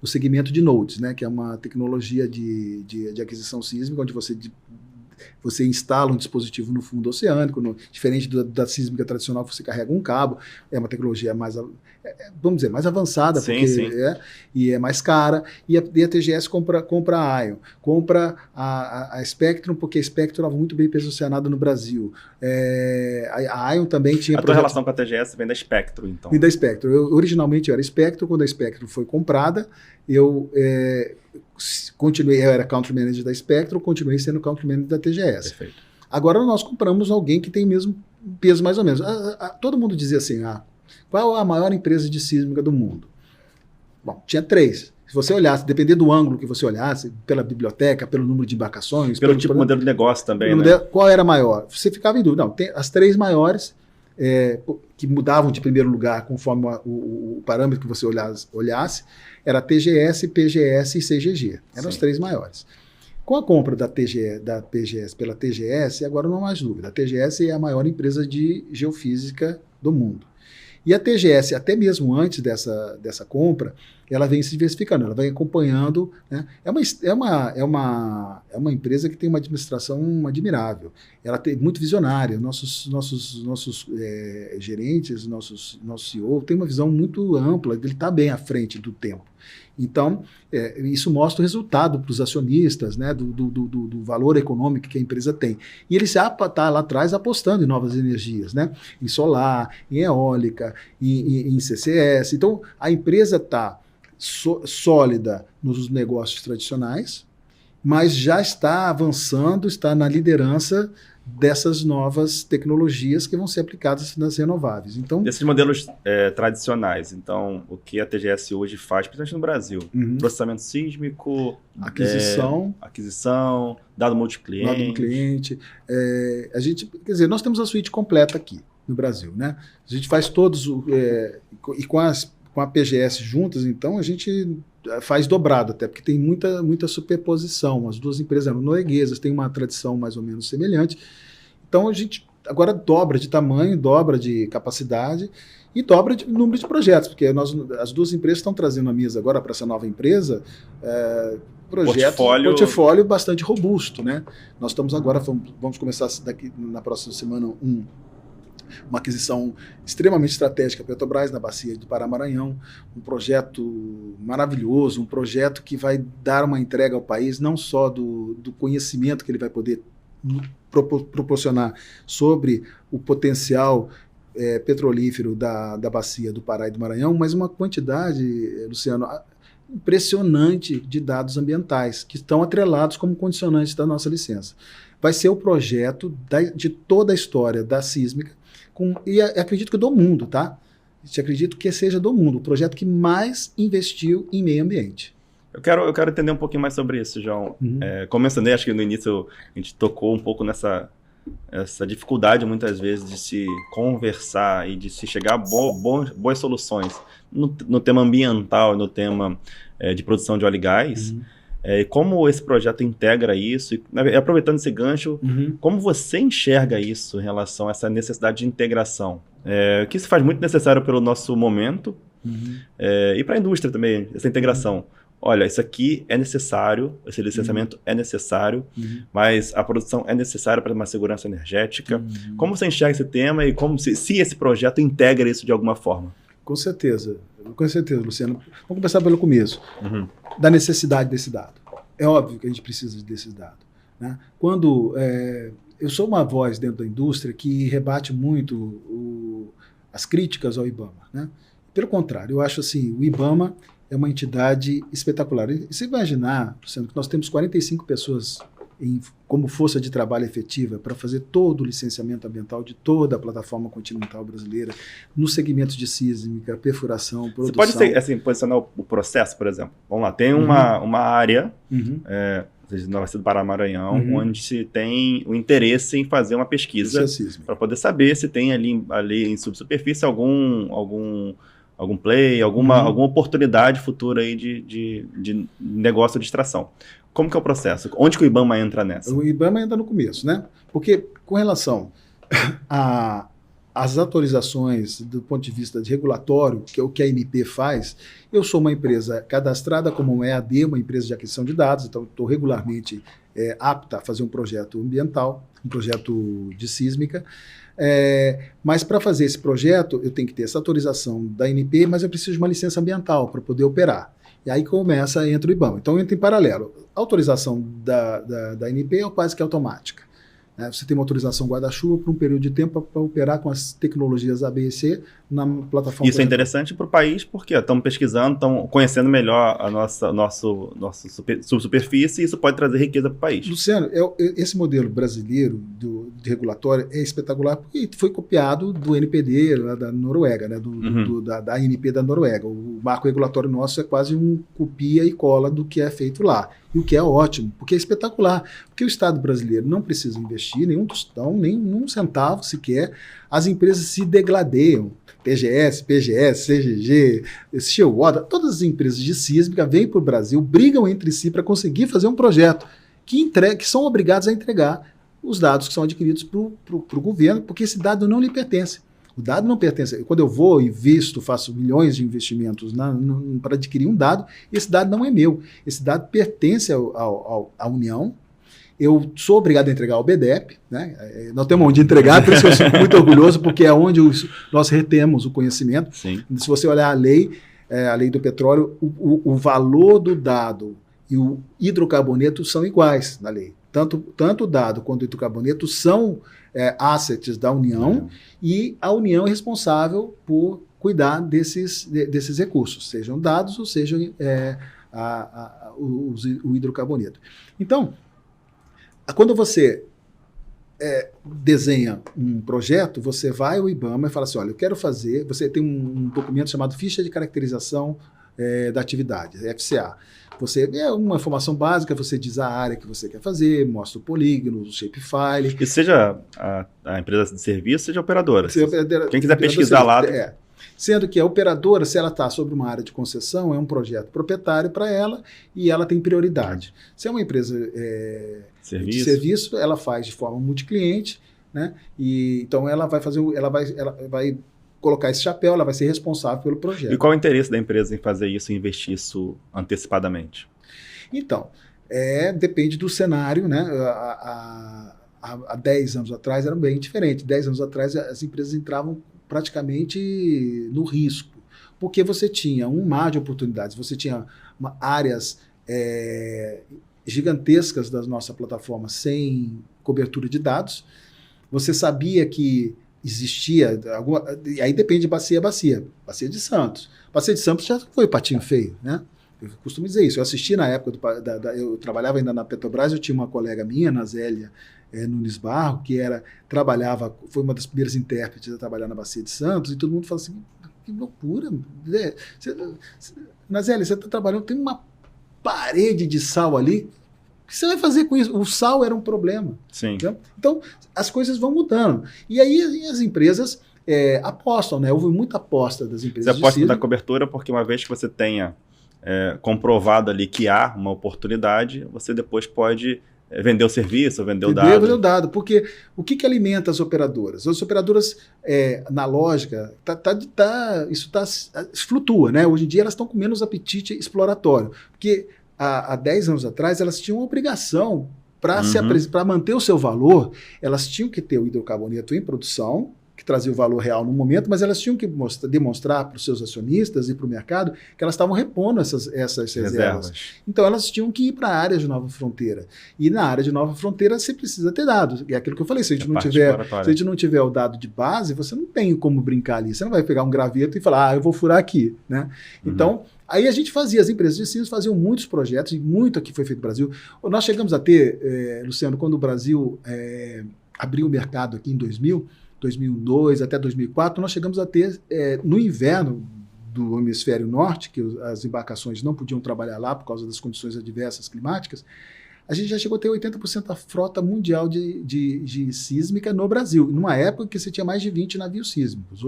no segmento de nodes, né? Que é uma tecnologia de aquisição sísmica, onde você instala um dispositivo no fundo oceânico, diferente da sísmica tradicional, que você carrega um cabo, é uma tecnologia mais, vamos dizer, mais avançada, e é mais cara, e a TGS compra a Ion, compra a Spectrum, porque a Spectrum estava muito bem posicionada no Brasil. A Ion também tinha... A tua relação com a TGS vem da Spectrum, então? Vem da Spectrum. Originalmente eu era Spectrum, quando a Spectrum foi comprada, eu era Country Manager da Spectrum, continuei sendo Country Manager da TGS. Perfeito. Agora nós compramos alguém que tem o mesmo peso mais ou menos. Todo mundo dizia assim, qual a maior empresa de sísmica do mundo? Bom, tinha 3. Se você olhasse, dependendo do ângulo que você olhasse, pela biblioteca, pelo número de embarcações... Pelo tipo de modelo de negócio também, né? Qual era a maior? Você ficava em dúvida. Não, tem as 3 maiores... que mudavam de primeiro lugar conforme o parâmetro que você olhasse, era TGS, PGS e CGG. Eram os 3 maiores. Com a compra da PGS pela TGS, agora não há mais dúvida. A TGS é a maior empresa de geofísica do mundo. E a TGS, até mesmo antes dessa compra, ela vem se diversificando, ela vem acompanhando, né? É uma empresa que tem uma administração admirável, ela tem muito visionária, nossos gerentes, nosso CEO tem uma visão muito ampla, ele está bem à frente do tempo. Então, isso mostra o resultado para os acionistas, né, do valor econômico que a empresa tem. E ele já está lá atrás apostando em novas energias, né, em solar, em eólica, em CCS. Então, a empresa está sólida nos negócios tradicionais, mas já está avançando, está na liderança dessas novas tecnologias que vão ser aplicadas nas renováveis. Então, desses modelos tradicionais, então, o que a TGS hoje faz, principalmente no Brasil, processamento sísmico, aquisição, dado multicliente. A gente, quer dizer, nós temos a suíte completa aqui no Brasil, né? A gente faz todos, e com a PGS juntas, então, a gente faz dobrado até, porque tem muita superposição. As duas empresas eram norueguesas, têm uma tradição mais ou menos semelhante. Então, a gente agora dobra de tamanho, dobra de capacidade e dobra de número de projetos, porque as duas empresas estão trazendo à mesa agora para essa nova empresa portfólio bastante robusto, né? Nós estamos agora, vamos começar daqui na próxima semana uma aquisição extremamente estratégica para a Petrobras na bacia do Pará-Maranhão, um projeto maravilhoso, um projeto que vai dar uma entrega ao país, não só do conhecimento que ele vai poder proporcionar sobre o potencial petrolífero da bacia do Pará e do Maranhão, mas uma quantidade, Luciano, impressionante de dados ambientais que estão atrelados como condicionantes da nossa licença. Vai ser o projeto de toda a história da sísmica, e acredito que do mundo, tá? Acredito que seja do mundo, o projeto que mais investiu em meio ambiente. Eu quero entender um pouquinho mais sobre isso, João. Como eu mencionei, acho que no início a gente tocou um pouco nessa dificuldade, muitas vezes, de se conversar e de se chegar a boas soluções no tema ambiental, no tema de produção de óleo e gás. Como esse projeto integra isso, e aproveitando esse gancho, como você enxerga isso em relação a essa necessidade de integração? Que se faz muito necessário pelo nosso momento e para a indústria também, essa integração. Olha, isso aqui é necessário, esse licenciamento é necessário, mas a produção é necessária para uma segurança energética. Como você enxerga esse tema e como se esse projeto integra isso de alguma forma? Com certeza, Luciano. Vamos começar pelo começo, da necessidade desse dado. É óbvio que a gente precisa desses dados, né? Quando eu sou uma voz dentro da indústria que rebate muito as críticas ao IBAMA, né? Pelo contrário, eu acho assim, o IBAMA é uma entidade espetacular. E você imaginar, Luciano, que nós temos 45 pessoas como força de trabalho efetiva para fazer todo o licenciamento ambiental de toda a plataforma continental brasileira, nos segmentos de sísmica, perfuração, produção. Você pode assim, posicionar o processo, por exemplo. Vamos lá, tem uma área, na bacia do Pará-Maranhão, onde se tem o interesse em fazer uma pesquisa para poder saber se tem ali em subsuperfície algum play, alguma oportunidade futura aí de negócio de extração. Como que é o processo? Onde que o IBAMA entra nessa? O IBAMA entra no começo, né? Porque com relação às autorizações do ponto de vista de regulatório, que é o que a ANP faz, eu sou uma empresa cadastrada como uma EAD, uma empresa de aquisição de dados, então estou regularmente apta a fazer um projeto ambiental, um projeto de sísmica. Mas para fazer esse projeto, eu tenho que ter essa autorização da ANP, mas eu preciso de uma licença ambiental para poder operar. E aí entra o IBAMA. Então entra em paralelo. A autorização da ANP é quase que automática. Né? Você tem uma autorização guarda-chuva por um período de tempo para operar com as tecnologias A, B e C na plataforma. Isso é interessante para o país porque estamos pesquisando, estamos conhecendo melhor a nossa subsuperfície e isso pode trazer riqueza para o país. Luciano, esse modelo brasileiro de regulatório é espetacular porque foi copiado do NPD lá da Noruega, né? Da ANP da Noruega. O marco regulatório nosso é quase um copia e cola do que é feito lá. E o que é ótimo, porque é espetacular. Porque o Estado brasileiro não precisa investir nenhum tostão, nem um centavo sequer. As empresas se degladeiam. PGS, CGG, Shearwater, todas as empresas de sísmica vêm para o Brasil, brigam entre si para conseguir fazer um projeto que são obrigados a entregar os dados que são adquiridos para o governo, porque esse dado não lhe pertence. O dado não pertence. Quando eu vou e invisto, faço milhões de investimentos para adquirir um dado, esse dado não é meu. Esse dado pertence à União. Eu sou obrigado a entregar ao BDEP, né? Nós temos onde entregar, por isso que eu fico muito orgulhoso, porque é onde nós retemos o conhecimento. Sim. Se você olhar a lei, a lei do petróleo, o valor do dado e o hidrocarboneto são iguais na lei. Tanto o dado quanto o hidrocarboneto são assets da União, e a União é responsável por cuidar desses recursos, sejam dados ou sejam o hidrocarboneto. Então, quando você desenha um projeto, você vai ao IBAMA e fala assim, olha, eu quero fazer, você tem um documento chamado Ficha de Caracterização da Atividade, FCA. É uma informação básica, você diz a área que você quer fazer, mostra o polígono, o shapefile. E seja a empresa de serviço, seja a operadora. Quem quiser pesquisar lá... Sendo que a operadora, se ela está sobre uma área de concessão, é um projeto proprietário para ela e ela tem prioridade. Se é uma empresa de serviço, ela faz de forma multicliente, né? E então ela vai colocar esse chapéu, ela vai ser responsável pelo projeto. E qual o interesse da empresa em fazer isso, em investir isso antecipadamente? Então, depende do cenário, né? Há 10 anos atrás era bem diferente. 10 anos atrás as empresas entravam praticamente no risco, porque você tinha um mar de oportunidades, você tinha áreas gigantescas da nossa plataforma sem cobertura de dados, você sabia que existia, e aí depende de bacia a bacia de Santos. Bacia de Santos já foi patinho feio, né? Eu costumo dizer isso. Eu assisti na época, eu trabalhava ainda na Petrobras, eu tinha uma colega minha, Nazélia Nunes Barro, que foi uma das primeiras intérpretes a trabalhar na Bacia de Santos, e todo mundo fala assim, que loucura. Nazélia, você está trabalhando, tem uma parede de sal ali, o que você vai fazer com isso? O sal era um problema. Sim. Então, as coisas vão mudando. E aí as empresas apostam, né? Houve muita aposta das empresas. Você aposta da cobertura porque uma vez que você tenha comprovado ali que há uma oportunidade, você depois pode vender o serviço, vender o dado. Vender o dado, porque o que alimenta as operadoras? As operadoras, na lógica, isso flutua, né? Hoje em dia elas estão com menos apetite exploratório, porque há 10 anos atrás elas tinham uma obrigação para manter o seu valor, elas tinham que ter o hidrocarboneto em produção, que trazia o valor real no momento, mas elas tinham que demonstrar para os seus acionistas e para o mercado que elas estavam repondo essas reservas. Então elas tinham que ir para a área de nova fronteira. E na área de nova fronteira você precisa ter dados. É aquilo que eu falei, se a gente não tiver o dado de base, você não tem como brincar ali. Você não vai pegar um graveto e falar, eu vou furar aqui, né? Então, aí a gente fazia, as empresas de sinos faziam muitos projetos, e muito aqui foi feito no Brasil. Nós chegamos a ter, Luciano, quando o Brasil abriu o mercado aqui em 2002 até 2004, nós chegamos a ter, no inverno do hemisfério norte, que as embarcações não podiam trabalhar lá por causa das condições adversas climáticas, a gente já chegou a ter 80% da frota mundial de sísmica no Brasil, numa época que você tinha mais de 20 navios sísmicos.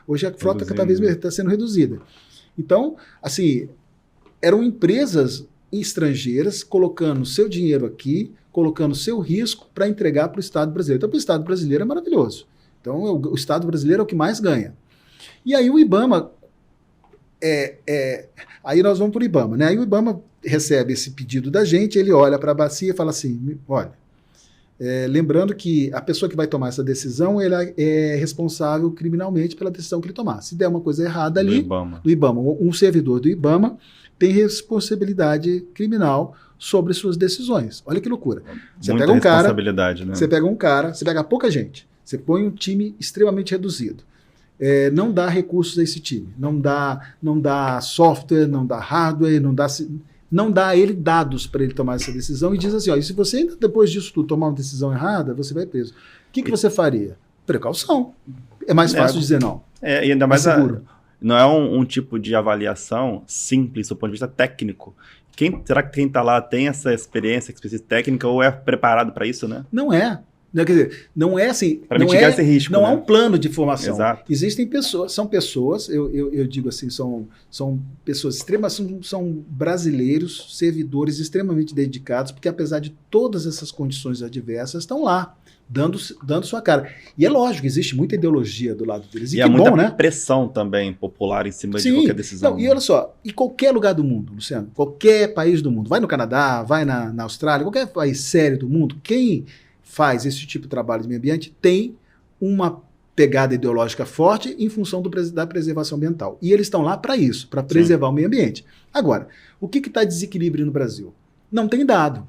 Hoje a frota cada vez está sendo reduzida. Então, assim, eram empresas estrangeiras colocando seu dinheiro aqui, colocando seu risco para entregar para o Estado brasileiro. Então, para o Estado brasileiro é maravilhoso. Então, o Estado brasileiro é o que mais ganha. E aí o IBAMA, aí nós vamos para o IBAMA, né? Aí o IBAMA recebe esse pedido da gente, ele olha para a bacia e fala assim, olha, lembrando que a pessoa que vai tomar essa decisão, ela é responsável criminalmente pela decisão que ele tomar. Se der uma coisa errada ali, do IBAMA, um servidor do IBAMA tem responsabilidade criminal sobre suas decisões. Olha que loucura. Você pega um cara, né? Você pega pouca gente, você põe um time extremamente reduzido. Não dá recursos a esse time, não dá software, não dá hardware, não dá a ele dados para ele tomar essa decisão e diz assim, e se você ainda depois disso tudo tomar uma decisão errada, você vai preso. O que você faria? Precaução. É mais fácil dizer não. E ainda mais seguro. Não é um tipo de avaliação simples do ponto de vista técnico. Será que quem está lá tem essa experiência técnica ou é preparado para isso, né? Não é. Quer dizer, não é assim. Para mitigar esse risco. Não há um plano de formação. Exato. Existem pessoas, eu digo assim, são pessoas extremas, são brasileiros, servidores extremamente dedicados, porque apesar de todas essas condições adversas, estão lá, dando sua cara. E é lógico, existe muita ideologia do lado deles. E há muita pressão também popular em cima de qualquer decisão. E olha só, em qualquer lugar do mundo, Luciano, qualquer país do mundo, vai no Canadá, vai na Austrália, qualquer país sério do mundo, quem faz esse tipo de trabalho de meio ambiente tem uma pegada ideológica forte em função da preservação ambiental. E eles estão lá para isso, para preservar o meio ambiente. Agora, o que está desequilíbrio no Brasil? Não tem dado.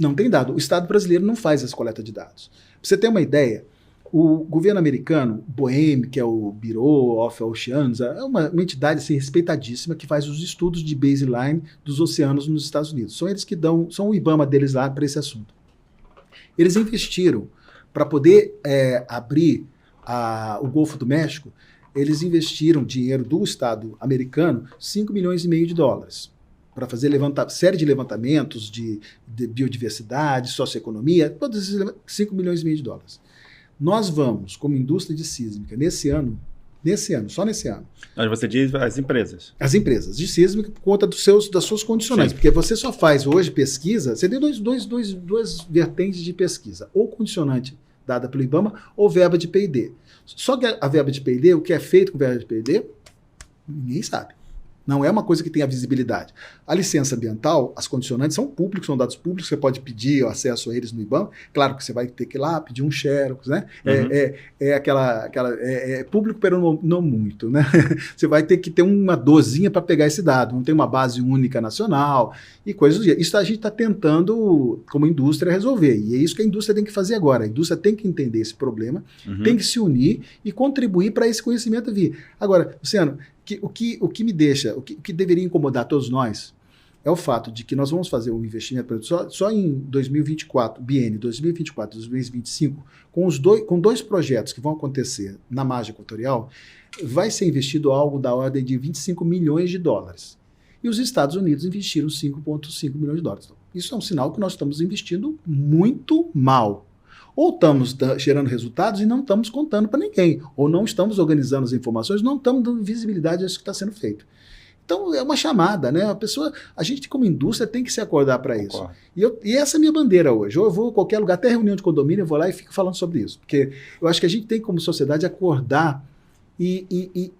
Não tem dado. O Estado brasileiro não faz essa coleta de dados. Para você ter uma ideia, o governo americano, BOEM, que é o Bureau of Oceans, é uma entidade assim, respeitadíssima que faz os estudos de baseline dos oceanos nos Estados Unidos. São eles que são o IBAMA deles lá para esse assunto. Eles investiram para poder abrir o Golfo do México, eles investiram dinheiro do Estado americano, 5,5 milhões de dólares, para fazer série de levantamentos de biodiversidade, socioeconomia, todos esses 5,5 milhões de dólares. Nós vamos, como indústria de sísmica, só nesse ano. Mas você diz as empresas. As empresas de sísmica por conta das suas condicionantes. Sim. Porque você só faz hoje pesquisa, você tem duas vertentes de pesquisa, ou condicionante dada pelo IBAMA, ou verba de P&D. Só que a verba de P&D, o que é feito com verba de P&D, ninguém sabe. Não é uma coisa que tenha visibilidade. A licença ambiental, as condicionantes são públicos, são dados públicos, você pode pedir acesso a eles no IBAMA. Claro que você vai ter que ir lá pedir um xerox, né? Uhum. É público, pero não muito, né? Você vai ter que ter uma dorzinha para pegar esse dado. Não tem uma base única nacional e coisas do gênero. Isso a gente está tentando, como indústria, resolver. E é isso que a indústria tem que fazer agora. A indústria tem que entender esse problema, tem que se unir e contribuir para esse conhecimento vir. Agora, Luciano, o que me deixa, o que deveria incomodar todos nós é o fato de que nós vamos fazer um investimento só em 2024, biênio 2024 e 2025, com dois projetos que vão acontecer na margem equatorial, vai ser investido algo da ordem de 25 milhões de dólares. E os Estados Unidos investiram 5,5 milhões de dólares. Isso é um sinal que nós estamos investindo muito mal. Ou estamos gerando resultados e não estamos contando para ninguém, ou não estamos organizando as informações, não estamos dando visibilidade a isso que está sendo feito. Então é uma chamada, né? A gente como indústria tem que se acordar para isso. E essa é a minha bandeira hoje. Ou eu vou a qualquer lugar, até reunião de condomínio, eu vou lá e fico falando sobre isso. Porque eu acho que a gente tem como sociedade acordar e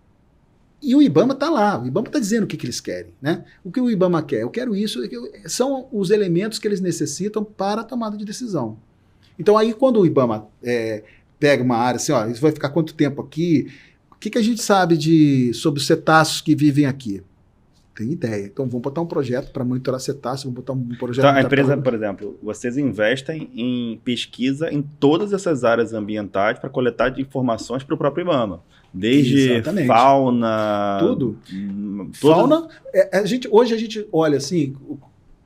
o IBAMA está lá, o IBAMA está dizendo o que eles querem, né? O que o IBAMA quer? Eu quero isso, são os elementos que eles necessitam para a tomada de decisão. Então aí quando o IBAMA pega uma área assim, ó, isso vai ficar quanto tempo aqui? O que a gente sabe sobre os cetáceos que vivem aqui? Tem ideia. Então vamos botar um projeto para monitorar cetáceos, vamos botar um projeto... Então a empresa, por exemplo, vocês investem em pesquisa em todas essas áreas ambientais para coletar informações para o próprio IBAMA. Desde Exatamente. Fauna... Tudo. Fauna, hoje a gente olha assim,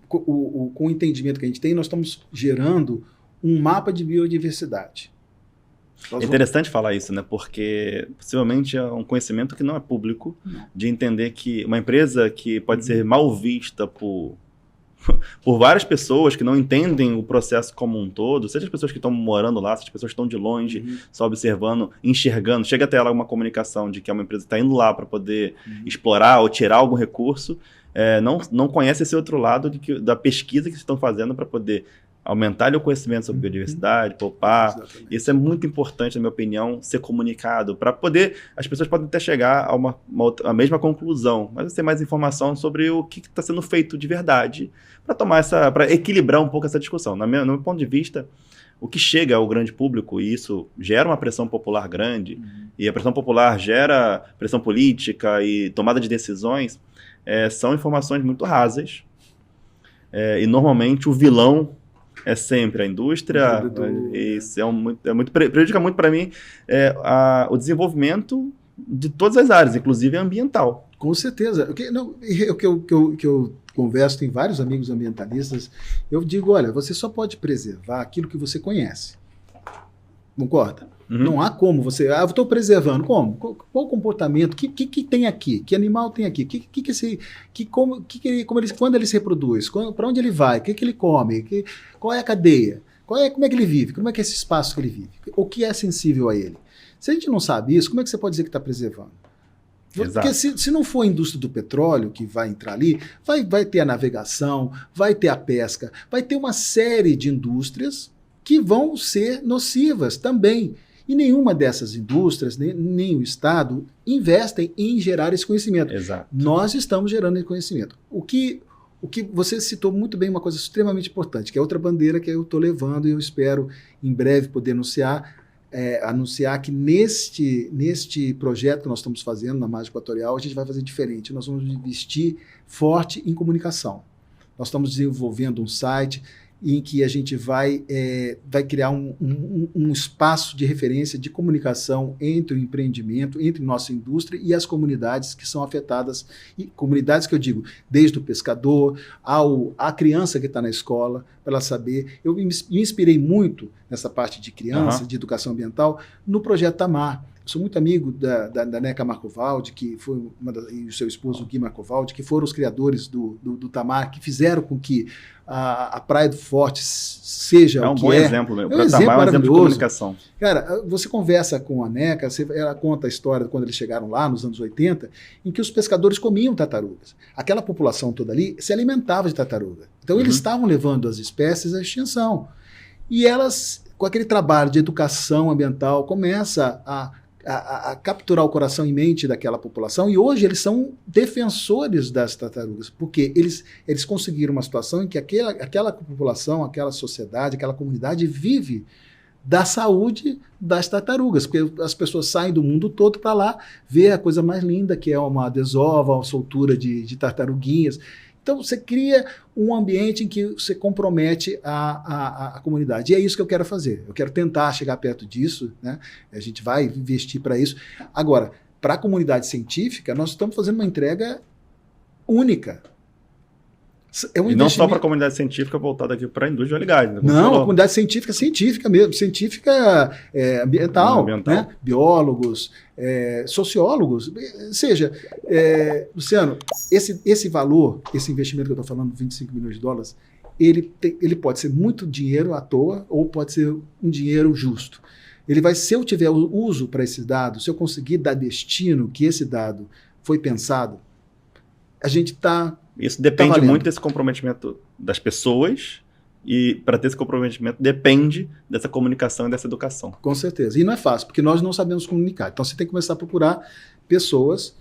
com o entendimento que a gente tem, nós estamos gerando um mapa de biodiversidade. É interessante falar isso, né? Porque possivelmente é um conhecimento que não é público, de entender que uma empresa que pode ser mal vista por várias pessoas que não entendem o processo como um todo, seja as pessoas que estão morando lá, seja as pessoas que estão de longe, só observando, enxergando, chega até ela uma comunicação de que é uma empresa que está indo lá para poder explorar ou tirar algum recurso, não conhece esse outro lado da pesquisa que estão fazendo para poder aumentar o conhecimento sobre biodiversidade, poupar. Exatamente. Isso é muito importante, na minha opinião, ser comunicado, para poder, as pessoas podem até chegar a mesma conclusão, mas ter mais informação sobre o que está sendo feito de verdade, para equilibrar um pouco essa discussão. No meu ponto de vista, o que chega ao grande público, e isso gera uma pressão popular grande, e a pressão popular gera pressão política e tomada de decisões, são informações muito rasas, e normalmente o vilão é sempre a indústria, isso prejudica muito para mim o desenvolvimento de todas as áreas, inclusive ambiental. Com certeza. O que eu converso, tem vários amigos ambientalistas, eu digo, olha, você só pode preservar aquilo que você conhece. Concorda? Não há como você... eu estou preservando. Como? Qual o comportamento? O que tem aqui? Que animal tem aqui? Quando ele se reproduz? Para onde ele vai? O que ele come? Qual é a cadeia? Como é que ele vive? Como é que é esse espaço que ele vive? O que é sensível a ele? Se a gente não sabe isso, como é que você pode dizer que está preservando? Porque se não for a indústria do petróleo que vai entrar ali, vai ter a navegação, vai ter a pesca, vai ter uma série de indústrias que vão ser nocivas também. E nenhuma dessas indústrias, nem o Estado, investem em gerar esse conhecimento. Exato. Nós estamos gerando esse conhecimento. O que você citou muito bem, uma coisa extremamente importante, que é outra bandeira que eu estou levando e eu espero em breve poder anunciar, anunciar que neste projeto que nós estamos fazendo na Margem Equatorial, a gente vai fazer diferente. Nós vamos investir forte em comunicação. Nós estamos desenvolvendo um site em que a gente vai criar um espaço de referência de comunicação entre o empreendimento, entre nossa indústria e as comunidades que são afetadas, e comunidades que eu digo, desde o pescador à criança que está na escola, para ela saber. Eu me inspirei muito nessa parte de criança, de educação ambiental, no projeto Tamar. Eu sou muito amigo da Neca Marcovaldi, que foi e o seu esposo Gui Marcovaldi, que foram os criadores do Tamar, que fizeram com que a Praia do Forte seja um bom exemplo mesmo. É um exemplo Tamar, maravilhoso. Um exemplo de comunicação. Cara, você conversa com a Neca, ela conta a história de quando eles chegaram lá, nos anos 80, em que os pescadores comiam tartarugas. Aquela população toda ali se alimentava de tartaruga. Então eles estavam levando as espécies à extinção. E elas, com aquele trabalho de educação ambiental, começa a capturar o coração e mente daquela população, e hoje eles são defensores das tartarugas, porque eles conseguiram uma situação em que aquela população, aquela sociedade, aquela comunidade vive da saúde das tartarugas, porque as pessoas saem do mundo todo para lá ver a coisa mais linda, que é uma desova, uma soltura de tartaruguinhas. Então, você cria um ambiente em que você compromete a comunidade. E é isso que eu quero fazer. Eu quero tentar chegar perto disso, né? A gente vai investir para isso. Agora, para a comunidade científica, nós estamos fazendo uma entrega única. E não só para a comunidade científica voltada aqui para a indústria de óleo e gás. Né? Não, a comunidade científica mesmo, científica ambiental. Né? Biólogos, sociólogos. Seja, Luciano, esse valor, esse investimento que eu estou falando, 25 milhões de dólares, ele pode ser muito dinheiro à toa ou pode ser um dinheiro justo. Se eu tiver uso para esse dado, se eu conseguir dar destino que esse dado foi pensado, a gente está... Isso depende muito desse comprometimento das pessoas, e para ter esse comprometimento depende dessa comunicação e dessa educação. Com certeza. E não é fácil, porque nós não sabemos comunicar. Então você tem que começar a procurar pessoas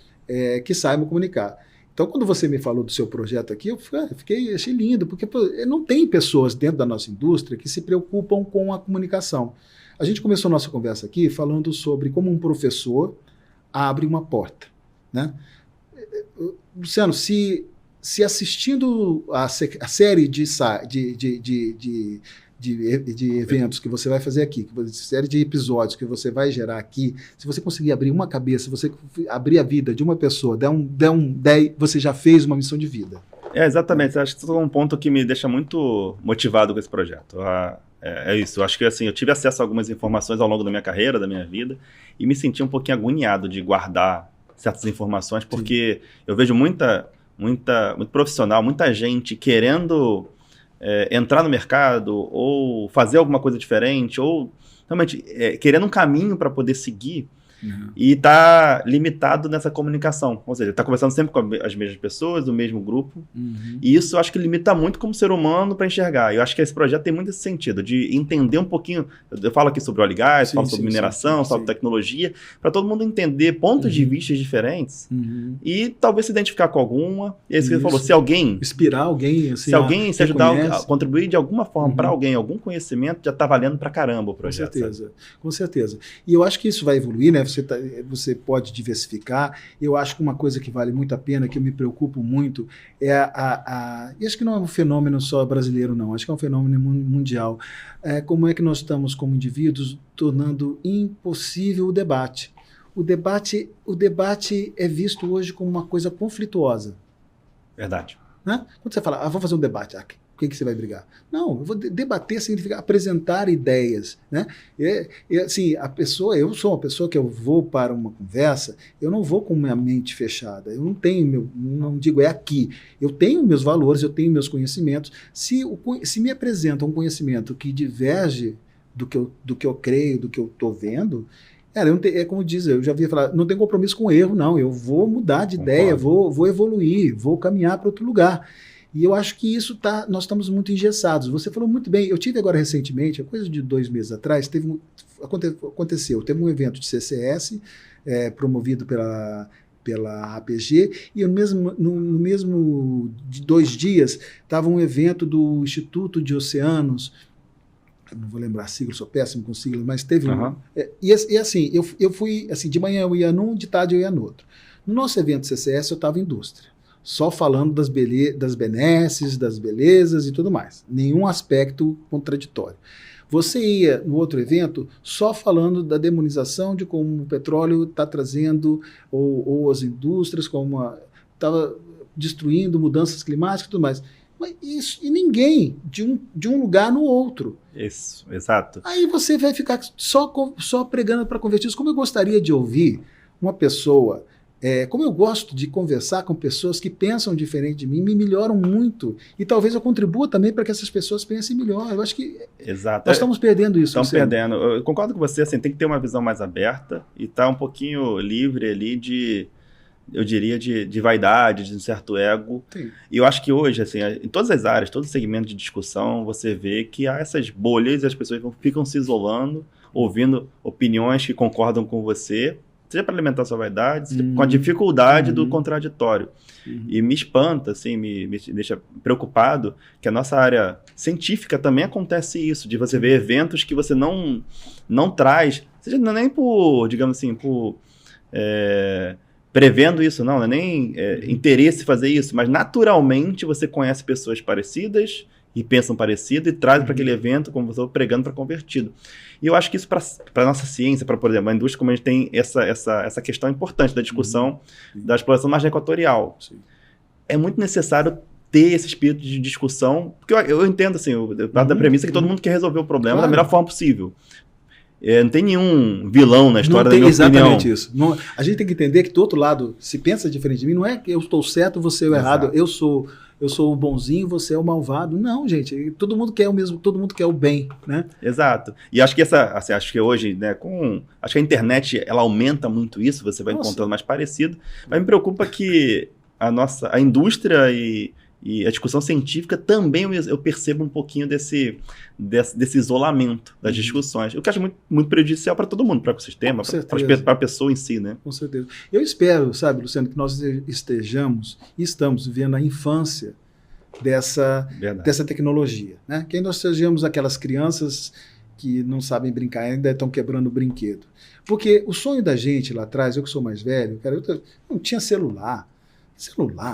que saibam comunicar. Então, quando você me falou do seu projeto aqui, achei lindo, porque não tem pessoas dentro da nossa indústria que se preocupam com a comunicação. A gente começou a nossa conversa aqui falando sobre como um professor abre uma porta, né? Luciano, se assistindo a série de eventos que você vai fazer aqui, série de episódios que você vai gerar aqui, se você conseguir abrir uma cabeça, se você abrir a vida de uma pessoa, der um 10, você já fez uma missão de vida. Exatamente. Acho que isso é um ponto que me deixa muito motivado com esse projeto. É isso. Acho que assim, eu tive acesso a algumas informações ao longo da minha carreira, da minha vida, e me senti um pouquinho agoniado de guardar certas informações, porque eu vejo muito profissional, muita gente querendo entrar no mercado ou fazer alguma coisa diferente, ou realmente querendo um caminho para poder seguir, e está limitado nessa comunicação. Ou seja, está conversando sempre com as mesmas pessoas, do mesmo grupo, e isso eu acho que limita muito como ser humano para enxergar. Eu acho que esse projeto tem muito esse sentido, de entender um pouquinho. Eu falo aqui sobre óleo e gás, falo sobre mineração, sobre tecnologia, para todo mundo entender pontos de vista diferentes e talvez se identificar com alguma. E é isso que você falou, se alguém... Inspirar alguém, assim, se alguém se ajudar a contribuir de alguma forma para alguém, algum conhecimento, já está valendo para caramba o projeto. Com certeza. E eu acho que isso vai evoluir, né? Você pode diversificar. Eu acho que uma coisa que vale muito a pena, que eu me preocupo muito, e acho que não é um fenômeno só brasileiro, não. Acho que é um fenômeno mundial. Como é que nós estamos, como indivíduos, tornando impossível o debate. O debate é visto hoje como uma coisa conflituosa. Verdade. Né? Quando você fala, vamos fazer um debate, por que você vai brigar? Não, eu vou debater significa apresentar ideias, né? Assim, eu sou uma pessoa que eu vou para uma conversa, eu não vou com minha mente fechada, eu não tenho não digo aqui, eu tenho meus valores, eu tenho meus conhecimentos. Se me apresenta um conhecimento que diverge do que eu creio, do que eu estou vendo, como diz, eu já havia falado, não tem compromisso com o erro, não, eu vou mudar de ideia, vou evoluir, vou caminhar para outro lugar. E eu acho que nós estamos muito engessados. Você falou muito bem, eu tive agora recentemente, coisa de 2 meses atrás, teve um evento de CCS, promovido pela APG, e no mesmo de 2 dias estava um evento do Instituto de Oceanos, não vou lembrar a sigla, sou péssimo com sigla, mas teve Uhum. E assim, eu fui, assim, de manhã eu ia num, de tarde eu ia no outro. No nosso evento CCS eu estava em indústria, só falando das benesses, das belezas e tudo mais. Nenhum aspecto contraditório. Você ia no outro evento só falando da demonização de como o petróleo está trazendo, ou as indústrias, como estava destruindo mudanças climáticas e tudo mais. Mas isso, e ninguém de um lugar no outro. Isso, exato. Aí você vai ficar só pregando para convertidos. Como eu gostaria de ouvir uma pessoa, como eu gosto de conversar com pessoas que pensam diferente de mim, me melhoram muito. E talvez eu contribua também para que essas pessoas pensem melhor. Eu acho que Exato. nós estamos perdendo isso. Estamos perdendo. Eu concordo com você, assim, tem que ter uma visão mais aberta e estar um pouquinho livre ali eu diria, de vaidade, de um certo ego. Sim. E eu acho que hoje, assim, em todas as áreas, todo segmento de discussão, você vê que há essas bolhas e as pessoas ficam se isolando, ouvindo opiniões que concordam com você, seja para alimentar sua vaidade, seja com a dificuldade do contraditório. E me espanta, assim, me deixa preocupado que a nossa área científica também acontece isso, de você ver eventos que você não traz, seja nem por, digamos assim, prevendo isso, não é nem interesse em fazer isso, mas naturalmente você conhece pessoas parecidas e pensam parecido e traz para aquele evento, como você está pregando para convertido. E eu acho que isso para a nossa ciência, para, por exemplo, a indústria, como a gente tem essa questão importante da discussão da exploração margem equatorial. Sim. É muito necessário ter esse espírito de discussão, porque eu entendo, assim, eu parto da premissa que todo mundo quer resolver o problema da melhor forma possível. Não tem nenhum vilão na história, da minha exatamente opinião. Isso. Não, a gente tem que entender que do outro lado, se pensa diferente de mim, não é que eu estou certo, você é o errado, eu sou o bonzinho, você é o malvado. Não, gente, todo mundo quer o mesmo, todo mundo quer o bem, né? Exato. E acho que acho que hoje, né, acho que a internet, ela aumenta muito isso, você vai encontrando mais parecido, mas me preocupa que a indústria e a discussão científica também eu percebo um pouquinho desse isolamento das discussões. O que eu acho muito, muito prejudicial para todo mundo, para o ecossistema, para a pessoa em si, né? Com certeza. Eu espero, sabe, Luciano, que nós estamos vivendo a infância dessa tecnologia, né? Que nós sejamos aquelas crianças que não sabem brincar, ainda estão quebrando o brinquedo. Porque o sonho da gente lá atrás, eu que sou mais velho, cara, eu não tinha celular,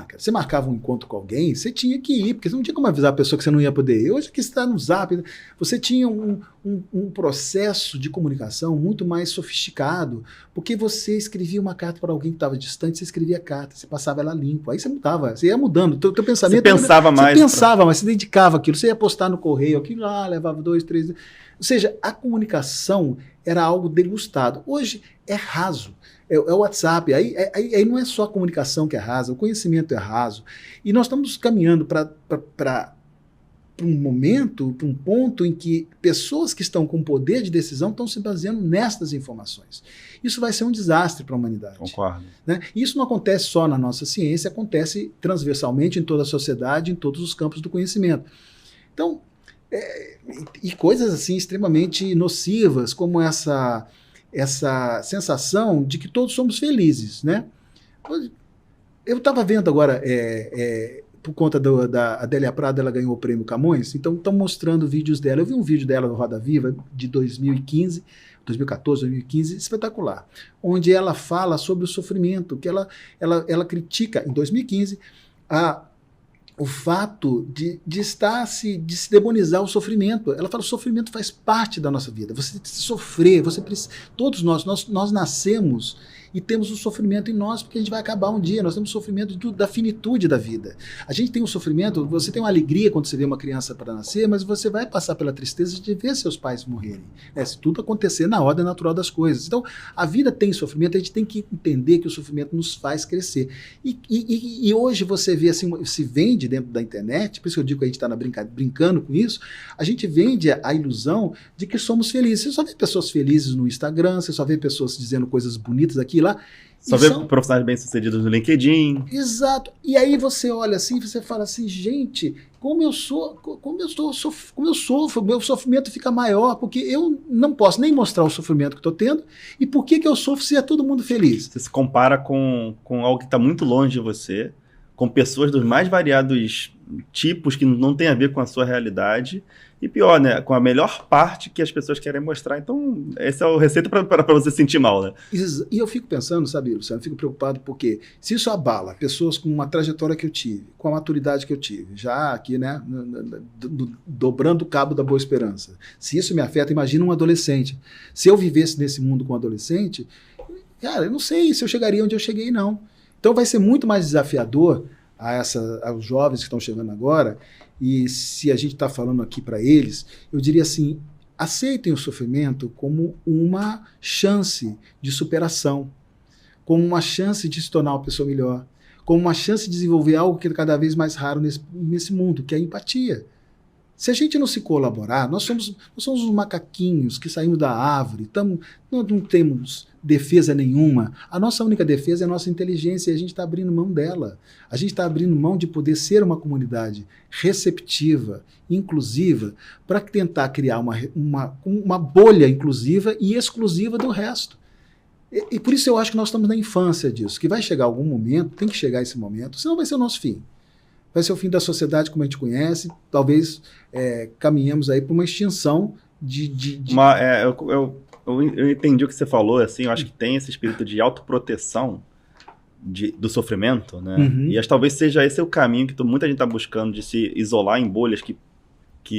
cara. Você marcava um encontro com alguém, você tinha que ir, porque você não tinha como avisar a pessoa que você não ia poder ir. Hoje que você está no Zap, você tinha um processo de comunicação muito mais sofisticado, porque você escrevia uma carta para alguém que estava distante, você escrevia a carta, você passava ela limpo, aí você mudava, você ia mudando, teu pensamento... Você pensava mais. Você pensava mais, você dedicava aquilo, você ia postar no correio, aquilo lá levava 2, 3... Ou seja, a comunicação era algo degustado. Hoje é raso. É o WhatsApp, aí não é só a comunicação que é rasa, o conhecimento é raso. E nós estamos caminhando para um momento, para um ponto em que pessoas que estão com poder de decisão estão se baseando nestas informações. Isso vai ser um desastre para a humanidade. Concordo. Né? E isso não acontece só na nossa ciência, acontece transversalmente em toda a sociedade, em todos os campos do conhecimento. Então, e coisas assim extremamente nocivas, como essa sensação de que todos somos felizes, né? Eu estava vendo agora, por conta da Adélia Prado, ela ganhou o prêmio Camões, então estão mostrando vídeos dela. Eu vi um vídeo dela no Roda Viva, de 2014, 2015, espetacular, onde ela fala sobre o sofrimento, que ela critica, em 2015, o fato de se demonizar o sofrimento. Ela fala que o sofrimento faz parte da nossa vida. Você tem que sofrer, todos nós nascemos e temos o sofrimento em nós, porque a gente vai acabar um dia. Nós temos o sofrimento da finitude da vida. A gente tem um sofrimento, você tem uma alegria quando você vê uma criança para nascer, mas você vai passar pela tristeza de ver seus pais morrerem. Se tudo acontecer na ordem natural das coisas. Então, a vida tem sofrimento, a gente tem que entender que o sofrimento nos faz crescer. E hoje você vê assim, se vende dentro da internet, por isso que eu digo que a gente está brincando com isso, a gente vende a ilusão de que somos felizes. Você só vê pessoas felizes no Instagram, você só vê pessoas dizendo coisas bonitas aqui lá. Só vê profissionais bem-sucedidos no LinkedIn. Exato. E aí você olha assim, você fala assim, gente, como eu sofro, meu sofrimento fica maior, porque eu não posso nem mostrar o sofrimento que estou tendo, e por que eu sofro se é todo mundo feliz? Você se compara com algo que está muito longe de você, com pessoas dos mais variados tipos que não tem a ver com a sua realidade. E pior, né? Com a melhor parte que as pessoas querem mostrar. Então, esse é o receita para você se sentir mal, né? E eu fico pensando, sabe, Luciano, eu fico preocupado porque se isso abala pessoas com uma trajetória que eu tive, com a maturidade que eu tive, já aqui, né, dobrando o cabo da Boa Esperança, se isso me afeta, imagina um adolescente. Se eu vivesse nesse mundo com um adolescente, cara, eu não sei se eu chegaria onde eu cheguei, não. Então vai ser muito mais desafiador aos jovens que estão chegando agora, e se a gente está falando aqui para eles, eu diria assim, aceitem o sofrimento como uma chance de superação, como uma chance de se tornar uma pessoa melhor, como uma chance de desenvolver algo que é cada vez mais raro nesse mundo, que é a empatia. Se a gente não se colaborar, nós somos uns macaquinhos que saímos da árvore, nós não temos defesa nenhuma. A nossa única defesa é a nossa inteligência e a gente está abrindo mão dela. A gente está abrindo mão de poder ser uma comunidade receptiva, inclusiva, para tentar criar uma bolha inclusiva e exclusiva do resto. E por isso eu acho que nós estamos na infância disso, que vai chegar algum momento, tem que chegar esse momento, senão vai ser o nosso fim. Vai ser o fim da sociedade como a gente conhece, talvez caminhemos aí para uma extinção Eu entendi o que você falou, assim, eu acho que tem esse espírito de autoproteção do sofrimento, né? Uhum. E acho que talvez seja esse o caminho que muita gente está buscando, de se isolar em bolhas que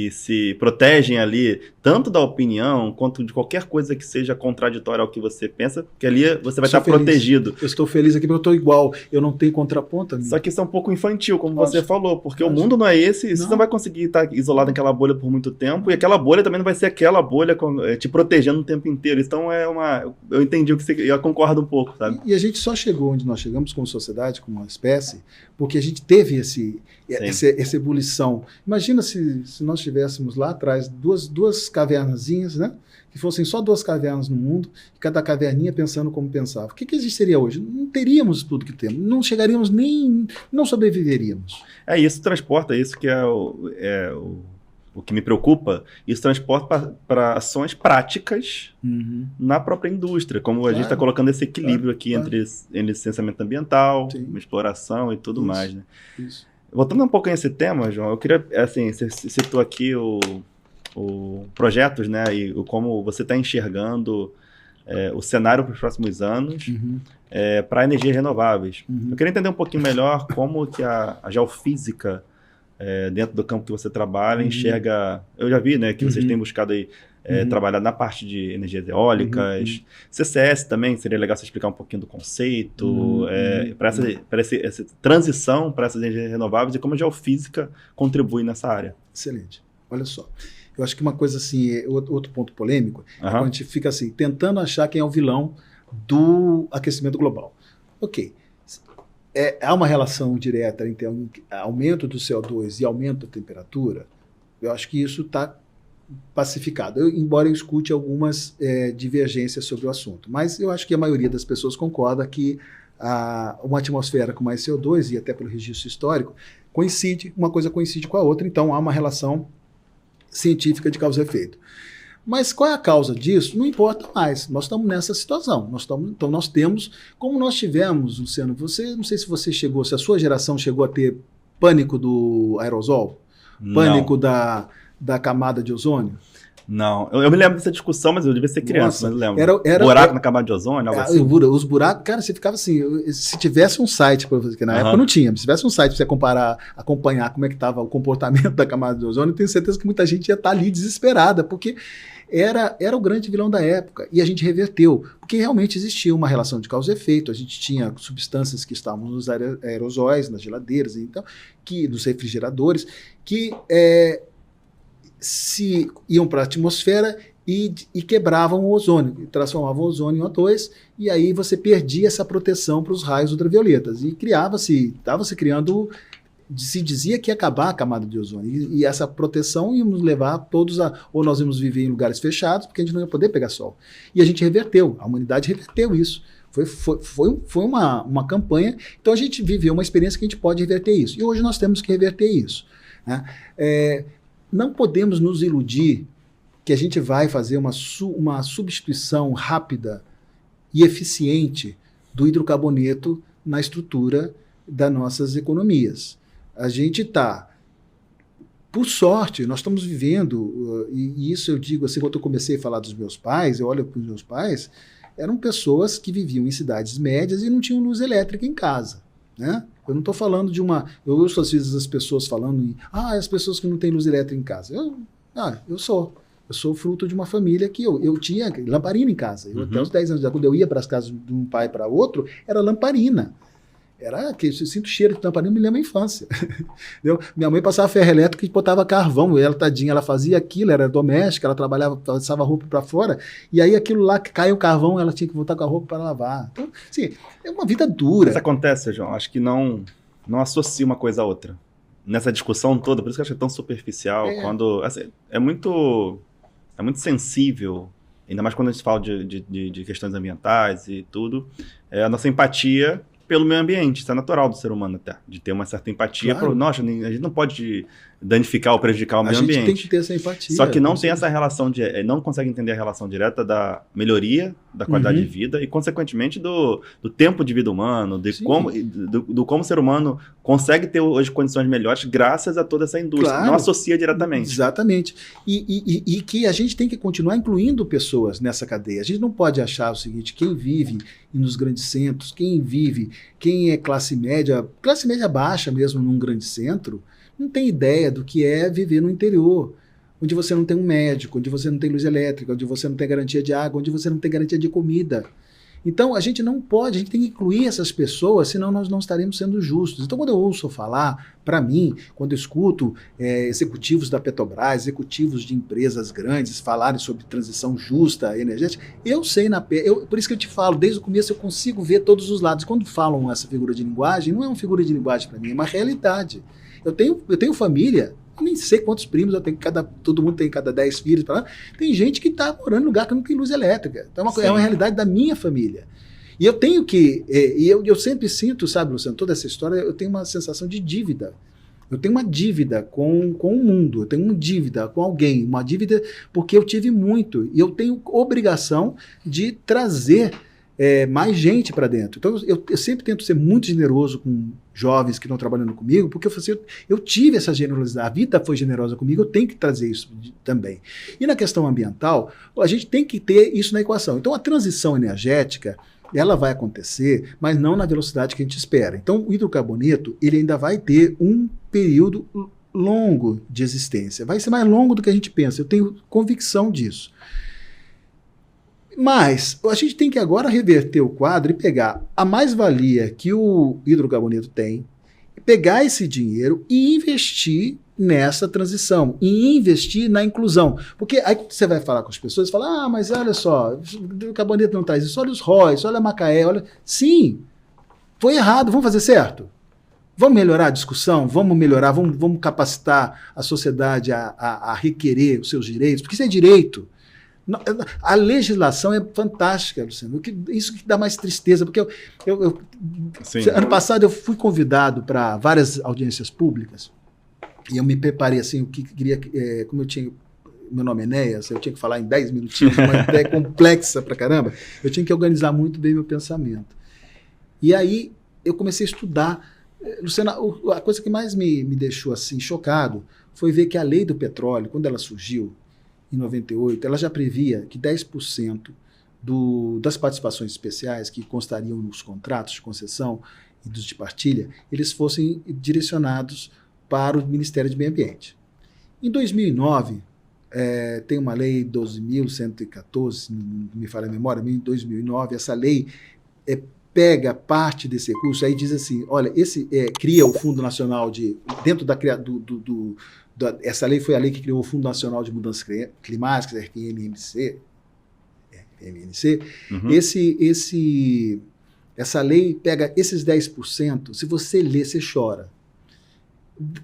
se protegem ali, tanto da opinião, quanto de qualquer coisa que seja contraditória ao que você pensa, porque ali você vai estar protegido. Eu estou feliz aqui porque eu estou igual, eu não tenho contraponto. Amigo. Só que isso é um pouco infantil, como você falou, porque o mundo não é esse, você não vai conseguir estar isolado naquela bolha por muito tempo, e aquela bolha também não vai ser aquela bolha te protegendo o tempo inteiro. Então eu entendi o que eu concordo um pouco, sabe? E a gente só chegou onde nós chegamos como sociedade, como uma espécie, porque a gente teve essa ebulição. Imagina se nós tivéssemos lá atrás duas cavernazinhas, né? Que fossem só 2 cavernas no mundo, e cada caverninha pensando como pensava. O que existiria hoje? Não teríamos tudo que temos, não chegaríamos não sobreviveríamos. Isso transporta, isso que é o que me preocupa, isso transporta para ações práticas na própria indústria, como a gente está colocando esse equilíbrio aqui entre licenciamento ambiental, exploração e tudo mais, né? Isso. Voltando um pouco nesse tema, João, eu queria, assim, você citou aqui o projetos, né, e como você está enxergando o cenário para os próximos anos para energias renováveis. Eu queria entender um pouquinho melhor como que a geofísica, dentro do campo que você trabalha, enxerga... Eu já vi, né, que vocês têm buscado aí trabalhar na parte de energias eólicas, CCS também, seria legal você explicar um pouquinho do conceito, para essa transição para essas energias renováveis e como a geofísica contribui nessa área. Excelente. Olha só, eu acho que uma coisa assim, outro ponto polêmico, é quando a gente fica assim, tentando achar quem é o vilão do aquecimento global. Ok, há uma relação direta entre aumento do CO2 e aumento da temperatura. Eu acho que isso está pacificado, embora eu escute algumas divergências sobre o assunto. Mas eu acho que a maioria das pessoas concorda que uma atmosfera com mais CO2, e até pelo registro histórico, uma coisa coincide com a outra, então há uma relação científica de causa e efeito. Mas qual é a causa disso? Não importa mais. Nós estamos nessa situação. Então nós temos, como nós tivemos, Luciano, não sei se se a sua geração chegou a ter pânico do aerosol, pânico da camada de ozônio. Não, eu me lembro dessa discussão, mas eu devia ser criança, mas eu lembro. Buraco na camada de ozônio, algo assim. Os buracos, cara, você ficava assim, se tivesse um site, que na época não tinha, mas se tivesse um site para você acompanhar como é que estava o comportamento da camada de ozônio, eu tenho certeza que muita gente ia estar ali desesperada, porque era o grande vilão da época, e a gente reverteu, porque realmente existia uma relação de causa e efeito, a gente tinha substâncias que estavam nos aerosóis, nas geladeiras, então, nos refrigeradores, que se iam para a atmosfera e quebravam o ozônio, transformavam o ozônio em O2, e aí você perdia essa proteção para os raios ultravioletas, e estava-se criando, se dizia que ia acabar a camada de ozônio, e essa proteção ia nos levar todos ou nós íamos viver em lugares fechados, porque a gente não ia poder pegar sol. E a gente reverteu, a humanidade reverteu isso. Foi uma campanha, então a gente viveu uma experiência que a gente pode reverter isso, e hoje nós temos que reverter isso, né? Não podemos nos iludir que a gente vai fazer uma substituição rápida e eficiente do hidrocarboneto na estrutura das nossas economias. A gente está Por sorte, nós estamos vivendo, e isso eu digo assim, quando eu comecei a falar dos meus pais, eu olho para os meus pais, eram pessoas que viviam em cidades médias e não tinham luz elétrica em casa, né? Eu não estou falando de uma... Eu ouço às vezes as pessoas falando em... as pessoas que não têm luz elétrica em casa. Eu sou fruto de uma família que eu tinha lamparina em casa. Até os 10 anos, quando eu ia para as casas de um pai para outro, era lamparina. Era que eu sinto cheiro de lamparina, me lembra a infância. Entendeu? Minha mãe passava ferro elétrico e botava carvão. Ela, tadinha, ela fazia aquilo, era doméstica, ela trabalhava, passava a roupa para fora, e aí aquilo lá, que caiu o carvão, ela tinha que voltar com a roupa para lavar. Então, assim, é uma vida dura. Isso acontece, João. Acho que não associa uma coisa a outra. Nessa discussão toda, por isso que eu acho que é tão superficial, quando... Assim, é muito sensível, ainda mais quando a gente fala de questões ambientais e tudo, a nossa empatia pelo meio ambiente. Isso é natural do ser humano até, de ter uma certa empatia. Claro. Nossa, a gente não pode danificar ou prejudicar o meio ambiente. A gente tem que ter essa empatia. Só que não tem essa relação, não consegue entender a relação direta da melhoria da qualidade de vida e, consequentemente, do tempo de vida humano, do como o ser humano consegue ter hoje condições melhores graças a toda essa indústria. Claro. Não associa diretamente. Exatamente. E que a gente tem que continuar incluindo pessoas nessa cadeia. A gente não pode achar o seguinte, quem vive nos grandes centros, quem é classe média baixa mesmo num grande centro, não tem ideia do que é viver no interior, onde você não tem um médico, onde você não tem luz elétrica, onde você não tem garantia de água, onde você não tem garantia de comida. Então, a gente não pode, a gente tem que incluir essas pessoas, senão nós não estaremos sendo justos. Então, quando eu ouço falar, para mim, quando eu escuto executivos da Petrobras, executivos de empresas grandes falarem sobre transição justa energética, eu sei por isso que eu te falo, desde o começo eu consigo ver todos os lados. Quando falam essa figura de linguagem, não é uma figura de linguagem para mim, é uma realidade. Eu tenho família, eu nem sei quantos primos eu tenho, todo mundo tem cada 10 filhos. Tem gente que está morando em lugar que não tem luz elétrica. Então é uma realidade da minha família. E eu tenho que... eu sempre sinto, sabe, Luciano, toda essa história, eu tenho uma sensação de dívida. Eu tenho uma dívida com o mundo, eu tenho uma dívida com alguém, uma dívida porque eu tive muito. E eu tenho obrigação de trazer mais gente para dentro. Então eu sempre tento ser muito generoso com jovens que estão trabalhando comigo, porque eu tive essa generosidade, a vida foi generosa comigo, eu tenho que trazer isso também. E na questão ambiental, a gente tem que ter isso na equação. Então a transição energética, ela vai acontecer, mas não na velocidade que a gente espera. Então o hidrocarboneto, ele ainda vai ter um período longo de existência, vai ser mais longo do que a gente pensa, eu tenho convicção disso. Mas a gente tem que agora reverter o quadro e pegar a mais-valia que o hidrocarboneto tem, pegar esse dinheiro e investir nessa transição, e investir na inclusão. Porque aí você vai falar com as pessoas e fala, mas olha só, o hidrocarboneto não traz isso, olha os ROIs, olha a Macaé, olha... Sim, foi errado, vamos fazer certo? Vamos melhorar a discussão, vamos melhorar, vamos capacitar a sociedade a requerer os seus direitos, porque isso é direito. A legislação é fantástica, Luciano. Isso que dá mais tristeza, porque ano passado eu fui convidado para várias audiências públicas e eu me preparei assim, o que queria, como eu tinha, meu nome é Enéas, eu tinha que falar em 10 minutinhos, uma ideia complexa pra caramba, eu tinha que organizar muito bem meu pensamento. E aí eu comecei a estudar. Luciano, a coisa que mais me deixou assim chocado foi ver que a lei do petróleo, quando ela surgiu, em 98, ela já previa que 10% das participações especiais que constariam nos contratos de concessão e dos de partilha, eles fossem direcionados para o Ministério do Meio Ambiente. Em 2009, tem uma lei 12.114, se não me falha a memória, em 2009, essa lei pega parte desse recurso, aí diz assim, olha, cria o Fundo Nacional dentro essa lei foi a lei que criou o Fundo Nacional de Mudanças Climáticas, FNMC. Essa lei pega esses 10%, se você ler, você chora.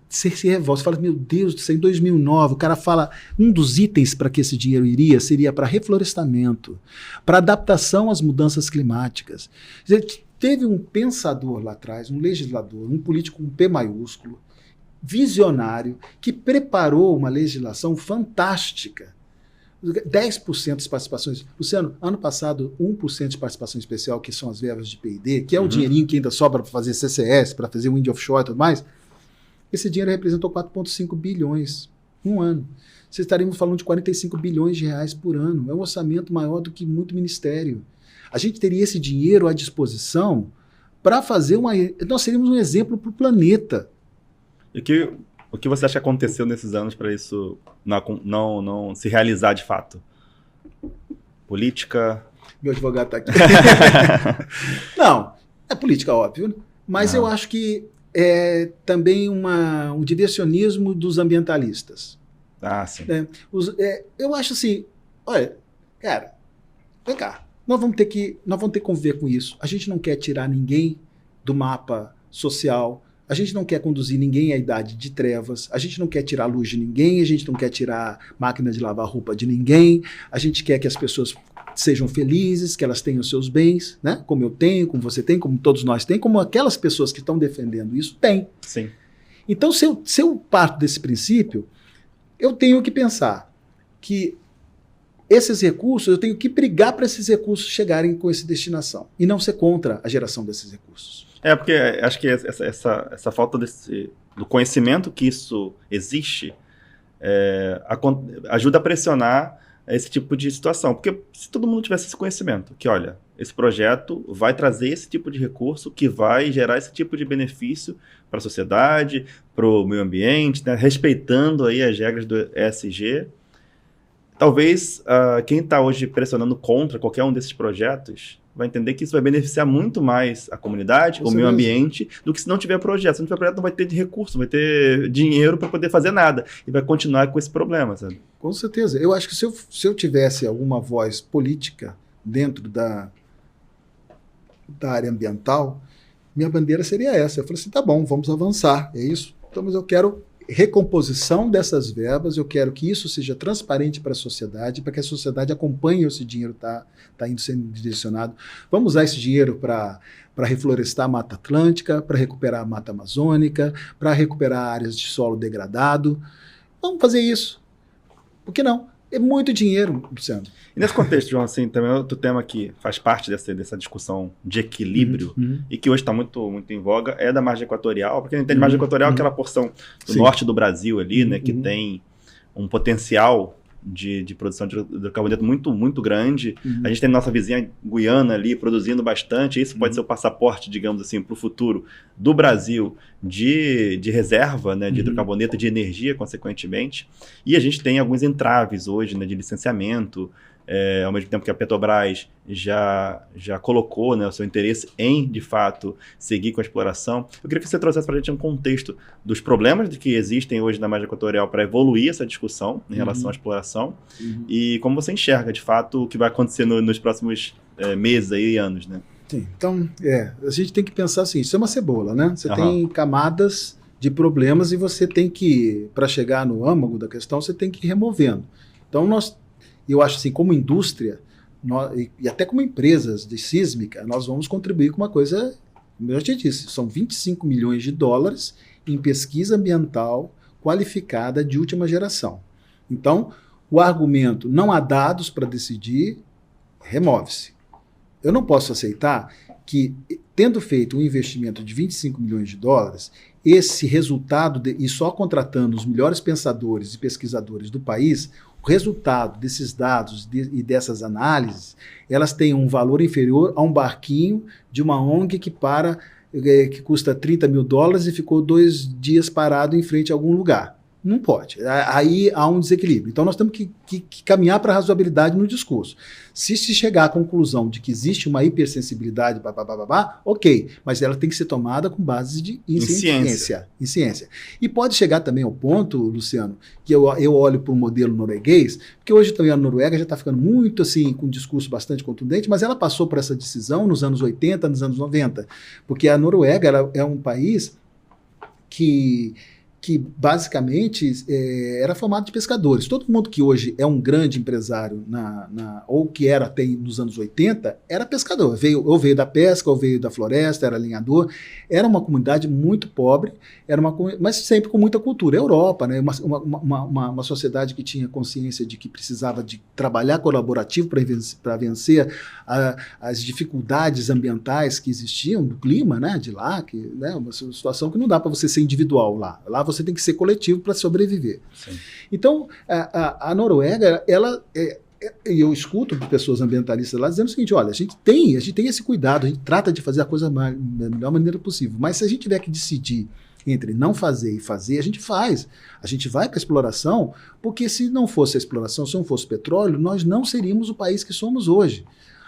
Você se revolta, você fala, meu Deus do céu, em 2009, o cara fala, um dos itens para que esse dinheiro seria para reflorestamento, para adaptação às mudanças climáticas. Teve um pensador lá atrás, um legislador, um político com P maiúsculo, visionário, que preparou uma legislação fantástica. 10% das participações. Luciano, ano passado, 1% de participação especial, que são as verbas de P&D, que é o dinheirinho que ainda sobra para fazer CCS, para fazer wind offshore e tudo mais, Esse dinheiro representou 4,5 bilhões um ano. Vocês estaríamos falando de 45 bilhões de reais por ano. É um orçamento maior do que muito ministério. A gente teria esse dinheiro à disposição para fazer uma... Nós seríamos um exemplo para o planeta. E o que você acha que aconteceu nesses anos para isso não se realizar de fato? Política? Meu advogado está aqui. Não, é política, óbvio. Mas eu acho que é também um diversionismo dos ambientalistas. Ah, sim. Eu acho assim, olha, cara, vem cá, nós vamos ter que conviver com isso. A gente não quer tirar ninguém do mapa social, a gente não quer conduzir ninguém à idade de trevas, a gente não quer tirar a luz de ninguém, a gente não quer tirar máquina de lavar roupa de ninguém, a gente quer que as pessoas sejam felizes, que elas tenham seus bens, né? Como eu tenho, como você tem, como todos nós temos, como aquelas pessoas que estão defendendo isso têm. Sim. Então, se eu parto desse princípio, eu tenho que pensar que esses recursos, eu tenho que brigar para esses recursos chegarem com essa destinação e não ser contra a geração desses recursos. Porque acho que essa falta do conhecimento que isso existe ajuda a pressionar esse tipo de situação. Porque se todo mundo tivesse esse conhecimento, que olha, esse projeto vai trazer esse tipo de recurso que vai gerar esse tipo de benefício para a sociedade, para o meio ambiente, né, respeitando aí as regras do ESG. Talvez quem está hoje pressionando contra qualquer um desses projetos vai entender que isso vai beneficiar muito mais a comunidade, o meio ambiente, do que se não tiver projeto. Se não tiver projeto, não vai ter recurso, não vai ter dinheiro para poder fazer nada. E vai continuar com esse problema, sabe? Com certeza. Eu acho que se eu tivesse alguma voz política dentro da área ambiental, minha bandeira seria essa. Eu falei assim, tá bom, vamos avançar, é isso? Então, mas eu quero recomposição dessas verbas, eu quero que isso seja transparente para a sociedade, para que a sociedade acompanhe esse dinheiro está indo sendo direcionado. Vamos usar esse dinheiro para reflorestar a Mata Atlântica, para recuperar a Mata Amazônica, para recuperar áreas de solo degradado. Vamos fazer isso. Por que não? É muito dinheiro, Luciano. E nesse contexto, João, assim, também outro tema que faz parte dessa discussão de equilíbrio e que hoje está muito, muito em voga é da margem equatorial. Porque a gente entende margem equatorial é aquela porção do norte do Brasil ali, né, que tem um potencial de produção de hidrocarboneto muito, muito grande. A gente tem nossa vizinha Guiana ali produzindo bastante. Isso pode ser o passaporte, digamos assim, para o futuro do Brasil de reserva, né, de hidrocarboneto, de energia, consequentemente. E a gente tem alguns entraves hoje, né, de licenciamento, ao mesmo tempo que a Petrobras já colocou, né, o seu interesse em, de fato, seguir com a exploração. Eu queria que você trouxesse para a gente um contexto dos problemas que existem hoje na margem equatorial para evoluir essa discussão em relação à exploração e como você enxerga, de fato, o que vai acontecer nos próximos meses e anos, né? Sim, então, a gente tem que pensar assim, isso é uma cebola, né? Você tem camadas de problemas e você tem que, para chegar no âmago da questão, você tem que ir removendo. Então, eu acho assim, como indústria, e até como empresas de sísmica, nós vamos contribuir com uma coisa, como eu já te disse, são 25 milhões de dólares em pesquisa ambiental qualificada de última geração. Então, o argumento, não há dados para decidir, remove-se. Eu não posso aceitar que, tendo feito um investimento de 25 milhões de dólares, esse resultado, e só contratando os melhores pensadores e pesquisadores do país, o resultado desses dados e dessas análises, elas têm um valor inferior a um barquinho de uma ONG que custa 30 mil dólares e ficou 2 dias parado em frente a algum lugar. Não pode. Aí há um desequilíbrio. Então nós temos que caminhar para a razoabilidade no discurso. Se chegar à conclusão de que existe uma hipersensibilidade, ok, mas ela tem que ser tomada com base em ciência. E pode chegar também ao ponto, Luciano, que eu olho para o modelo norueguês, porque hoje também a Noruega já está ficando muito assim, com um discurso bastante contundente, mas ela passou por essa decisão nos anos 80, nos anos 90, porque a Noruega é um país que que basicamente era formado de pescadores. Todo mundo que hoje é um grande empresário, ou que era até nos anos 80, era pescador. Ou veio da pesca, ou veio da floresta, era linhador. Era uma comunidade muito pobre, mas sempre com muita cultura. Europa, né? Uma sociedade que tinha consciência de que precisava de trabalhar colaborativo para vencer as dificuldades ambientais que existiam, do clima, né? De lá, né? Uma situação que não dá para você ser individual lá. Lá você tem que ser coletivo para sobreviver. Sim. Então, a Noruega, eu escuto pessoas ambientalistas lá dizendo o seguinte, olha, a gente tem esse cuidado, a gente trata de fazer a coisa da melhor maneira possível, mas se a gente tiver que decidir entre não fazer e fazer, a gente faz. A gente vai para a exploração, porque se não fosse a exploração, se não fosse o petróleo, nós não seríamos o país que somos hoje.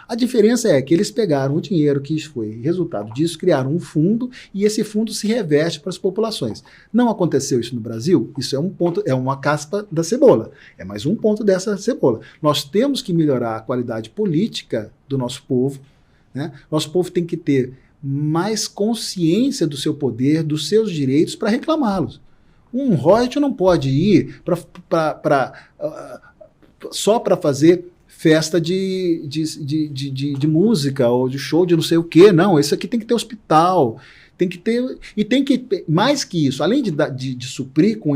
A diferença é que eles pegaram o dinheiro que foi resultado disso, criaram um fundo e esse fundo se reverte para as populações. Não aconteceu isso no Brasil? Isso é um ponto, é uma caspa da cebola. É mais um ponto dessa cebola. Nós temos que melhorar a qualidade política do nosso povo, né? Nosso povo tem que ter mais consciência do seu poder, dos seus direitos para reclamá-los. Um royalty não pode ir só para fazer festa de música ou de show de não sei o quê. Não, isso aqui tem que ter hospital, tem que ter, e tem que, mais que isso, além de suprir com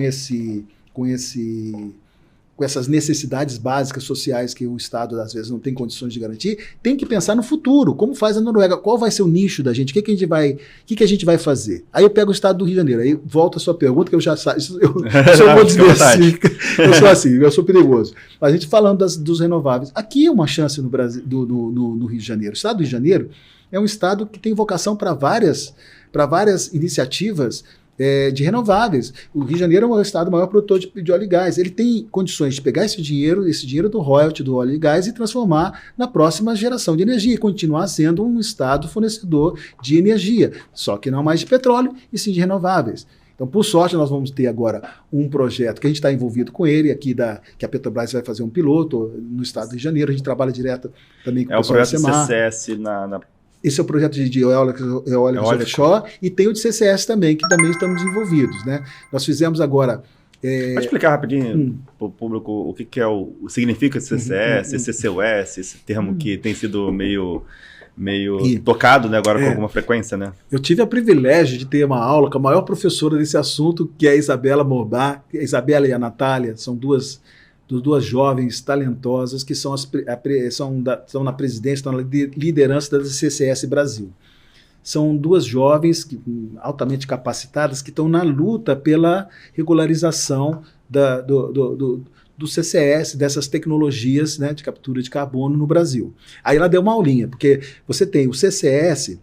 essas necessidades básicas sociais que o Estado às vezes não tem condições de garantir, tem que pensar no futuro, como faz a Noruega, qual vai ser o nicho da gente, o que a gente vai fazer. Aí eu pego o Estado do Rio de Janeiro, aí volta a sua pergunta, que eu já sei, eu vou diversificar, eu sou assim, eu sou perigoso. A gente falando dos renováveis, aqui é uma chance no Brasil, no Rio de Janeiro. O Estado do Rio de Janeiro é um estado que tem vocação para várias iniciativas de renováveis. O Rio de Janeiro é o estado maior produtor de óleo e gás. Ele tem condições de pegar esse dinheiro do royalty do óleo e gás e transformar na próxima geração de energia e continuar sendo um estado fornecedor de energia, só que não mais de petróleo e sim de renováveis. Então, por sorte, nós vamos ter agora um projeto que a gente está envolvido com ele, aqui que a Petrobras vai fazer um piloto no estado do Rio de Janeiro. A gente trabalha direto também com o pessoal da SEMAR. É o projeto CCS Esse é o projeto de eólicos offshore, e tem o de CCS também, que também estamos envolvidos, né? Nós fizemos agora... Pode explicar rapidinho para o público o que o significa CCS, CCUS, esse termo que tem sido meio tocado, né, agora com alguma frequência, né? Eu tive o privilégio de ter uma aula com a maior professora desse assunto, que é a Isabela Morbach. A Isabela e a Natália são duas jovens talentosas que estão na presidência, estão na liderança da CCS Brasil. São duas jovens altamente capacitadas que estão na luta pela regularização do CCS, dessas tecnologias, né, de captura de carbono no Brasil. Aí ela deu uma aulinha, porque você tem o CCS,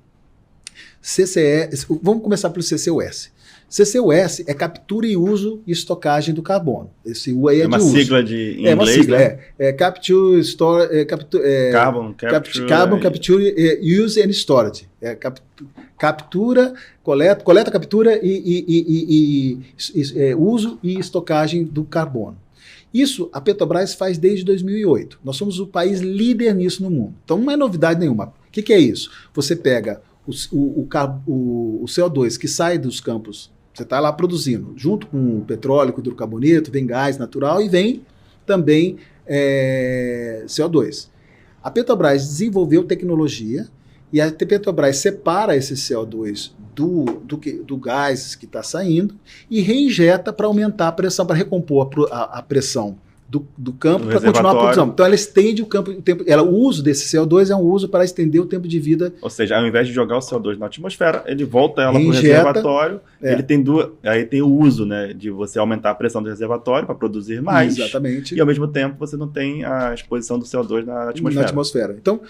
vamos começar pelo CCUS. CCUS é captura e uso e estocagem do carbono. Esse U aí é uma de uso. Sigla em inglês, uma sigla, né? Capture, Store, Carbon Capture, Use and Storage. Captura, coleta, captura e uso e estocagem do carbono. Isso a Petrobras faz desde 2008. Nós somos o país líder nisso no mundo. Então não é novidade nenhuma. O que é isso? Você pega o CO2 que sai dos campos, você está lá produzindo, junto com o petróleo, com o hidrocarboneto, vem gás natural e vem também CO2. A Petrobras desenvolveu tecnologia e a Petrobras separa esse CO2 do gás que está saindo e reinjeta para aumentar a pressão, para recompor a pressão do campo para continuar a produção. Então ela estende o tempo. O uso desse CO2 é um uso para estender o tempo de vida. Ou seja, ao invés de jogar o CO2 na atmosfera, ele volta ela para o reservatório. Ele tem aí tem o uso, né, de você aumentar a pressão do reservatório para produzir mais. Exatamente. E ao mesmo tempo você não tem a exposição do CO2 na atmosfera. Então,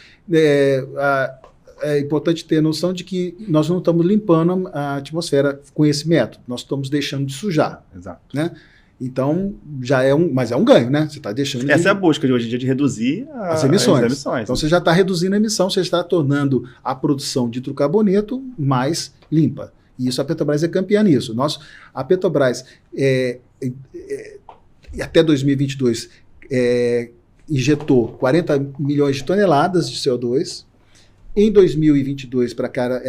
é importante ter noção de que nós não estamos limpando a atmosfera com esse método. Nós estamos deixando de sujar. Exato. Né? Então, mas é um ganho, né? Você está deixando Essa é a busca de hoje em dia, de reduzir as emissões. Então, você já está reduzindo a emissão, você está tornando a produção de hidrocarboneto mais limpa. E isso a Petrobras é campeã nisso. A Petrobras, até 2022, injetou 40 milhões de toneladas de CO2. Em 2022, para cá,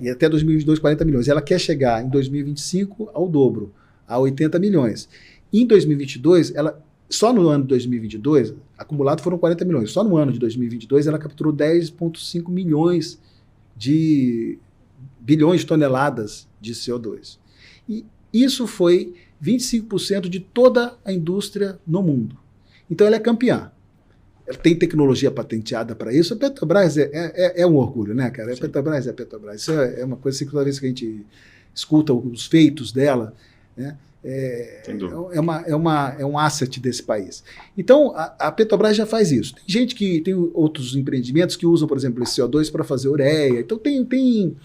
e até 2022, 40 milhões. Ela quer chegar em 2025 ao dobro. a 80 milhões. Em 2022, só no ano de 2022, acumulado foram 40 milhões. Só no ano de 2022, ela capturou 10,5 bilhões de toneladas de CO2. E isso foi 25% de toda a indústria no mundo. Então, ela é campeã. Ela tem tecnologia patenteada para isso. A Petrobras é um orgulho, né, cara? A Petrobras é a Petrobras. Isso é uma coisa que toda vez que a gente escuta os feitos dela, né, é um asset desse país. Então, a Petrobras já faz isso. Tem gente que tem outros empreendimentos que usam, por exemplo, esse CO2 para fazer ureia. Então, tem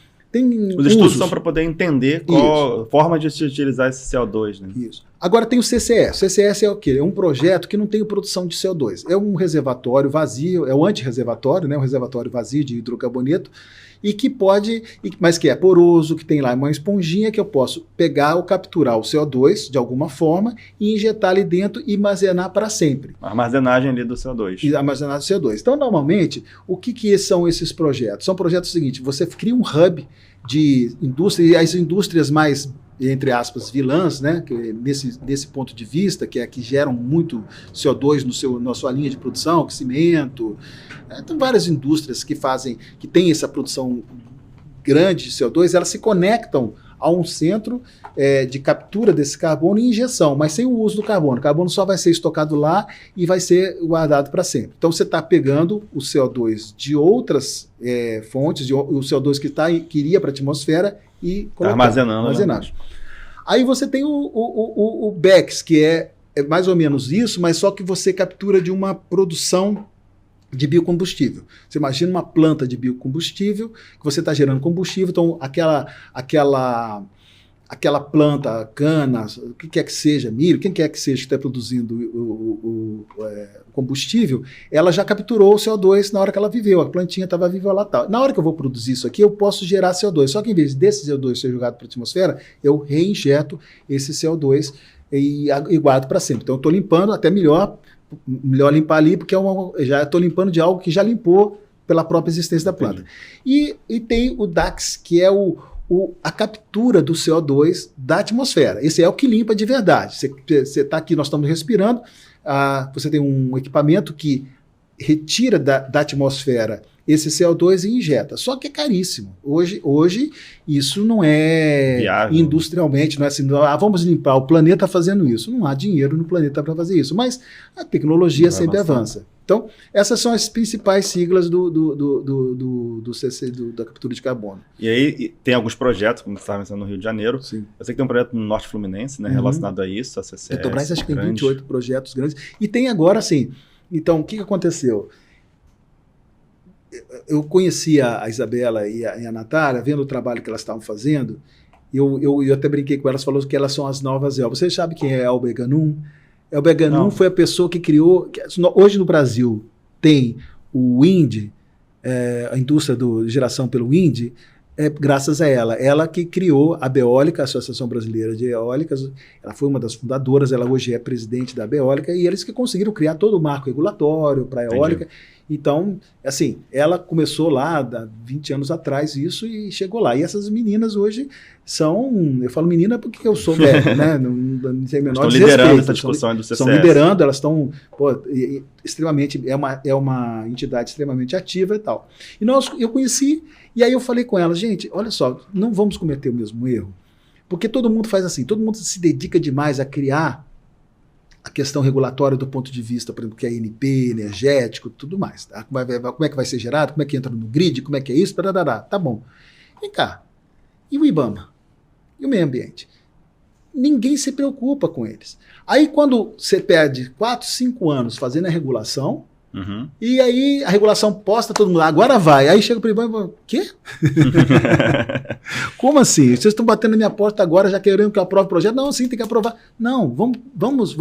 os estudos são para poder entender qual forma de se utilizar esse CO2. Né? Isso. Agora tem o CCS. O CCS é o quê? É um projeto que não tem produção de CO2. É um reservatório vazio, é um antirreservatório, né? Um reservatório vazio de hidrocarboneto, e que pode, mas que é poroso, que tem lá uma esponjinha que eu posso pegar ou capturar o CO2 de alguma forma e injetar ali dentro e armazenar para sempre. A armazenagem ali do CO2. E armazenar do CO2. Então, normalmente, o que são esses projetos? São projetos seguintes, você cria um hub de indústria, e as indústrias mais, entre aspas, vilãs, né, que nesse ponto de vista, que geram muito CO2 na sua linha de produção, que cimento, tem várias indústrias que têm essa produção grande de CO2, elas se conectam a um centro de captura desse carbono e injeção, mas sem o uso do carbono. O carbono só vai ser estocado lá e vai ser guardado para sempre. Então você está pegando o CO2 de outras fontes, o CO2 que iria para a atmosfera e armazenando. Aí você tem o BECS, que é mais ou menos isso, mas só que você captura de uma produção de biocombustível. Você imagina uma planta de biocombustível, que você está gerando combustível, então aquela planta, cana, o que quer que seja, milho, quem quer que seja que está produzindo o combustível, ela já capturou o CO2 na hora que ela viveu, a plantinha estava viva lá tal. Na hora que eu vou produzir isso aqui, eu posso gerar CO2, só que em vez desse CO2 ser jogado para a atmosfera, eu reinjeto esse CO2 e guardo para sempre. Então eu estou limpando, até melhor limpar ali, porque já estou limpando de algo que já limpou pela própria existência da planta. E tem o DAX, que é a captura do CO2 da atmosfera. Esse é o que limpa de verdade. Você está aqui, nós estamos respirando, você tem um equipamento que retira da atmosfera esse CO2 e injeta. Só que é caríssimo. Hoje isso não é viável. Industrialmente, não é assim, vamos limpar, o planeta fazendo isso. Não há dinheiro no planeta para fazer isso, mas a tecnologia sempre avança. Então, essas são as principais siglas do CC, da captura de carbono. E aí tem alguns projetos, como você estava mencionando, no Rio de Janeiro. Sim. Eu sei que tem um projeto no Norte Fluminense, né, relacionado a isso, a CCS. Petrobras acho que tem 28 projetos grandes. E tem agora, assim, então, o que aconteceu? Eu conheci a Isabela e a Natália, vendo o trabalho que elas estavam fazendo, eu até brinquei com elas, falou que elas são as novas Elba. Vocês sabem quem é Elba Ganum? Elba Ganum foi a pessoa que criou... Hoje no Brasil tem o wind, a indústria de geração pelo wind, graças a ela. Ela que criou a Beólica, a Associação Brasileira de Eólicas. Ela foi uma das fundadoras, ela hoje é presidente da Beólica, e eles que conseguiram criar todo o marco regulatório para a eólica. Entendi. Então, assim, ela começou lá há 20 anos atrás isso e chegou lá. E essas meninas hoje são... Eu falo menina porque eu sou velho, né? Não tem menor estão liderando essa discussão do CCS. Estão liderando, elas estão extremamente... É uma entidade extremamente ativa e tal. E eu conheci, e aí eu falei com elas, gente, olha só, não vamos cometer o mesmo erro, porque todo mundo faz assim, todo mundo se dedica demais a criar a questão regulatória do ponto de vista, por exemplo, que é ANP, energético, tudo mais. Tá? Como é que vai ser gerado, como é que entra no grid, como é que é isso, tá bom. Vem cá, e o IBAMA? E o meio ambiente? Ninguém se preocupa com eles. Aí quando você perde 4, 5 anos fazendo a regulação, e aí a regulação posta todo mundo, agora vai. Aí chega para o IBAMA e fala, quê? Como assim? Vocês estão batendo na minha porta agora, já querendo que eu aprove o projeto? Não, sim, tem que aprovar. Não, vamos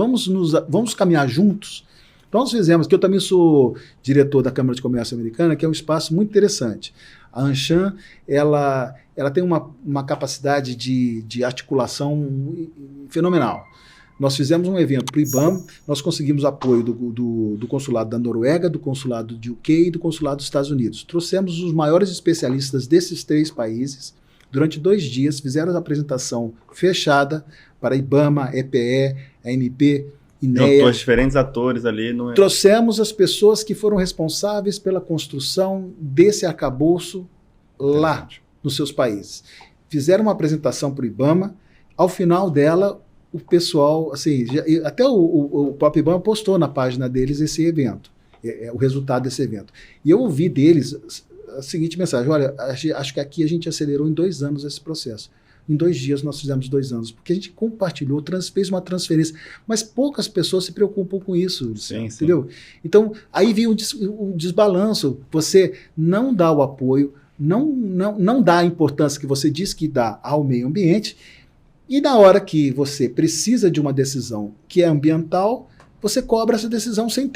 caminhar juntos. Então nós fizemos, que eu também sou diretor da Câmara de Comércio Americana, que é um espaço muito interessante. A Anshan, ela tem uma capacidade de articulação fenomenal. Nós fizemos um evento para o IBAMA, nós conseguimos apoio do consulado da Noruega, do consulado de UK e do consulado dos Estados Unidos. Trouxemos os maiores especialistas desses 3 países, durante 2 dias, fizeram a apresentação fechada para IBAMA, EPE, ANP, INEA. Os diferentes atores ali. Não é... Trouxemos as pessoas que foram responsáveis pela construção desse arcabouço lá nos seus países. Fizeram uma apresentação para o IBAMA, ao final dela, o pessoal, assim, até o próprio IBAMA postou na página deles esse evento, o resultado desse evento. E eu ouvi deles a seguinte mensagem: olha, acho que aqui a gente acelerou em 2 anos esse processo. Em 2 dias nós fizemos 2 anos, porque a gente compartilhou, fez uma transferência, mas poucas pessoas se preocupam com isso, sim, entendeu? Então, aí vem o desbalanço, você não dá o apoio, não dá a importância que você diz que dá ao meio ambiente, e na hora que você precisa de uma decisão que é ambiental, você cobra essa decisão sem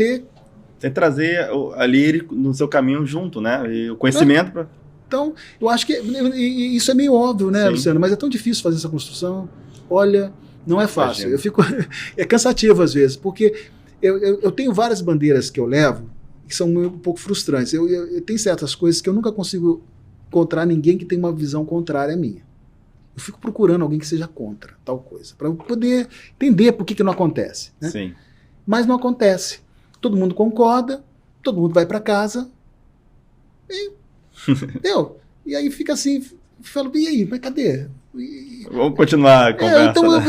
trazer ali no seu caminho junto, né? E o conhecimento para... Então, eu acho que isso é meio óbvio, né, Luciano? Mas é tão difícil fazer essa construção. Olha, não é fácil. É cansativo às vezes, porque eu tenho várias bandeiras que eu levo que são um pouco frustrantes. Eu tenho certas coisas que eu nunca consigo encontrar ninguém que tenha uma visão contrária à minha. Eu fico procurando alguém que seja contra tal coisa, para eu poder entender por que não acontece. Né? Sim. Mas não acontece. Todo mundo concorda, todo mundo vai para casa e aí fica assim, falo, e aí, mas cadê? Vamos continuar a conversa. Então né?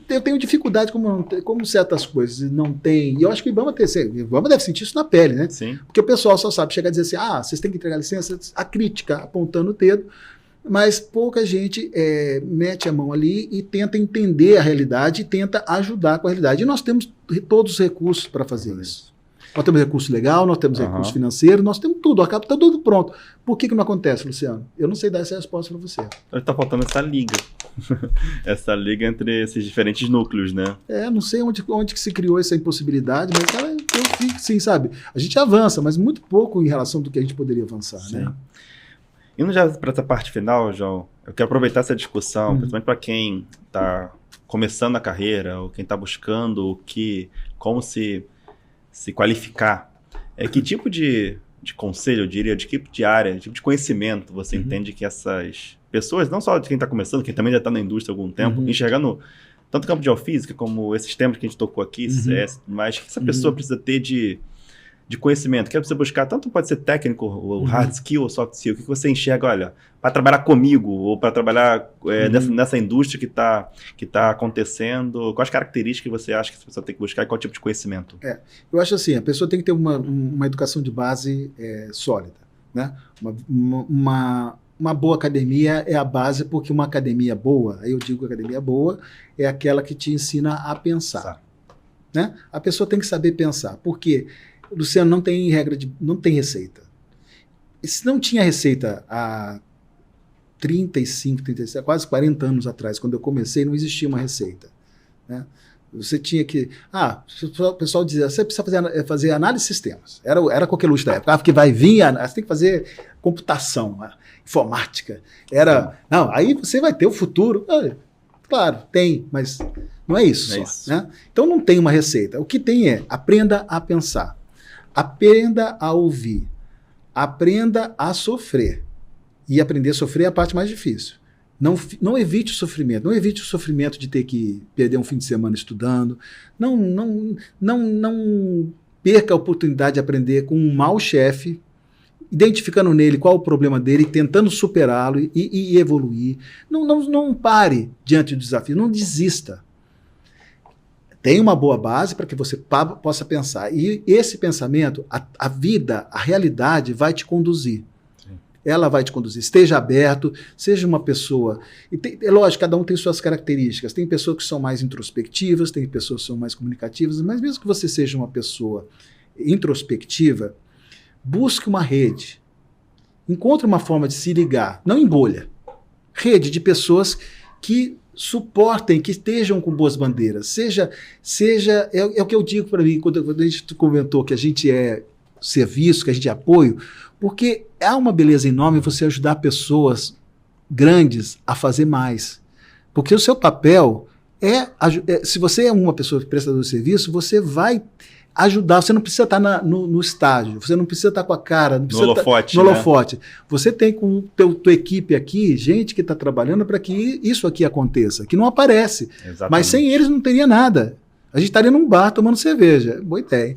eu tenho dificuldade como certas coisas não tem. E eu acho que o IBAMA deve sentir isso na pele, né? Sim. Porque o pessoal só sabe chegar e dizer assim: vocês têm que entregar licença, a crítica apontando o dedo, mas pouca gente mete a mão ali e tenta entender a realidade e tenta ajudar com a realidade. E nós temos todos os recursos para fazer isso. Nós temos recurso legal, nós temos recurso financeiro, nós temos tudo, está tudo pronto. Por que não acontece, Luciano? Eu não sei dar essa resposta para você. Está faltando essa liga. Essa liga entre esses diferentes núcleos, né? Não sei onde que se criou essa impossibilidade, mas cara, eu fico, sim, sabe? A gente avança, mas muito pouco em relação do que a gente poderia avançar, né? Indo já para essa parte final, João, eu quero aproveitar essa discussão, principalmente para quem está começando a carreira, ou quem está buscando como se qualificar. Que tipo de conselho, eu diria, de tipo de área, de tipo de conhecimento você entende que essas pessoas, não só de quem está começando, quem também já está na indústria há algum tempo, enxergando tanto campo de geofísica como esses temas que a gente tocou aqui, CS, mas que essa pessoa precisa ter de conhecimento, que você buscar, tanto pode ser técnico, ou hard skill ou soft skill, o que você enxerga, olha, para trabalhar comigo, ou para trabalhar nessa indústria que tá acontecendo, quais características você acha que essa pessoa tem que buscar e qual tipo de conhecimento? Eu acho assim, a pessoa tem que ter uma educação de base sólida, né? Uma boa academia é a base, porque uma academia boa, aí eu digo academia boa, é aquela que te ensina a pensar. Né? A pessoa tem que saber pensar, porque Luciano, não tem receita. E se não tinha receita há 35, 36, quase 40 anos atrás, quando eu comecei, não existia uma receita. Né? Você tinha que... o pessoal dizia, você precisa fazer análise de sistemas. Era qualquer luxo da época. Porque vai vir, você tem que fazer computação, informática. Não, aí você vai ter o futuro. Claro, tem, mas não é isso só. Né? Então não tem uma receita. O que tem aprenda a pensar. Aprenda a ouvir, aprenda a sofrer. E aprender a sofrer é a parte mais difícil. Não evite o sofrimento. Não evite o sofrimento de ter que perder um fim de semana estudando. Não perca a oportunidade de aprender com um mau chefe, identificando nele qual o problema dele, tentando superá-lo e evoluir. Não pare diante do desafio, não desista. Tem uma boa base para que você possa pensar. E esse pensamento, a vida, a realidade vai te conduzir. Sim. Ela vai te conduzir. Esteja aberto, seja uma pessoa... É lógico, cada um tem suas características. Tem pessoas que são mais introspectivas, tem pessoas que são mais comunicativas, mas mesmo que você seja uma pessoa introspectiva, busque uma rede. Encontre uma forma de se ligar, não em bolha. Rede de pessoas que suportem, que estejam com boas bandeiras. É o que eu digo para mim, quando a gente comentou que a gente é serviço, que a gente é apoio, porque há uma beleza enorme você ajudar pessoas grandes a fazer mais. Porque o seu papel se você é uma pessoa prestadora de serviço, você vai ajudar. Você não precisa estar no estágio, você não precisa estar com a cara, não precisa no holofote. No holofote. Você tem com tua equipe aqui, gente que está trabalhando para que isso aqui aconteça, que não aparece. Exatamente. Mas sem eles não teria nada. A gente estaria num bar tomando cerveja. Boa ideia.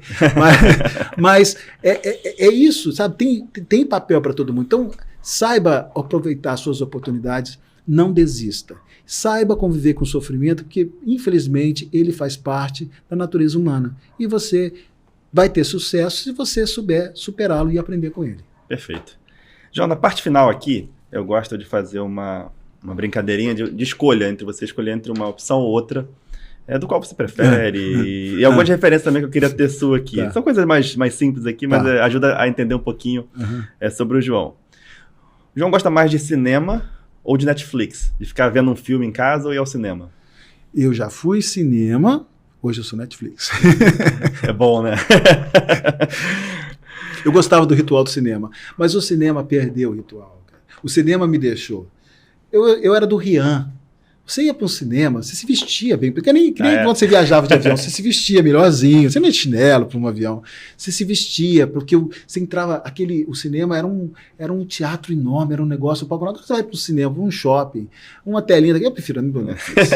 Mas é isso, sabe? Tem papel para todo mundo. Então, saiba aproveitar suas oportunidades, não desista. Saiba conviver com o sofrimento, porque, infelizmente, ele faz parte da natureza humana. E você vai ter sucesso se você souber superá-lo e aprender com ele. Perfeito. João, na parte final aqui, eu gosto de fazer uma brincadeirinha de escolha, entre você escolher entre uma opção ou outra, do qual você prefere, e algumas referências também que eu queria ter sua aqui. Tá. São coisas mais simples aqui, mas ajuda a entender um pouquinho sobre o João. O João gosta mais de cinema ou de Netflix? De ficar vendo um filme em casa ou ir ao cinema? Eu já fui cinema, hoje eu sou Netflix. É bom, né? Eu gostava do ritual do cinema, mas o cinema perdeu o ritual. Cara. O cinema me deixou. Eu era do Rian. Você ia para um cinema, você se vestia bem, porque nem quando você viajava de avião, você se vestia melhorzinho, você não ia de chinelo para um avião, você se vestia, porque você entrava, o cinema era um teatro enorme, era um negócio, quando você vai para o cinema, para um shopping, uma telinha daqui, eu prefiro não Netflix.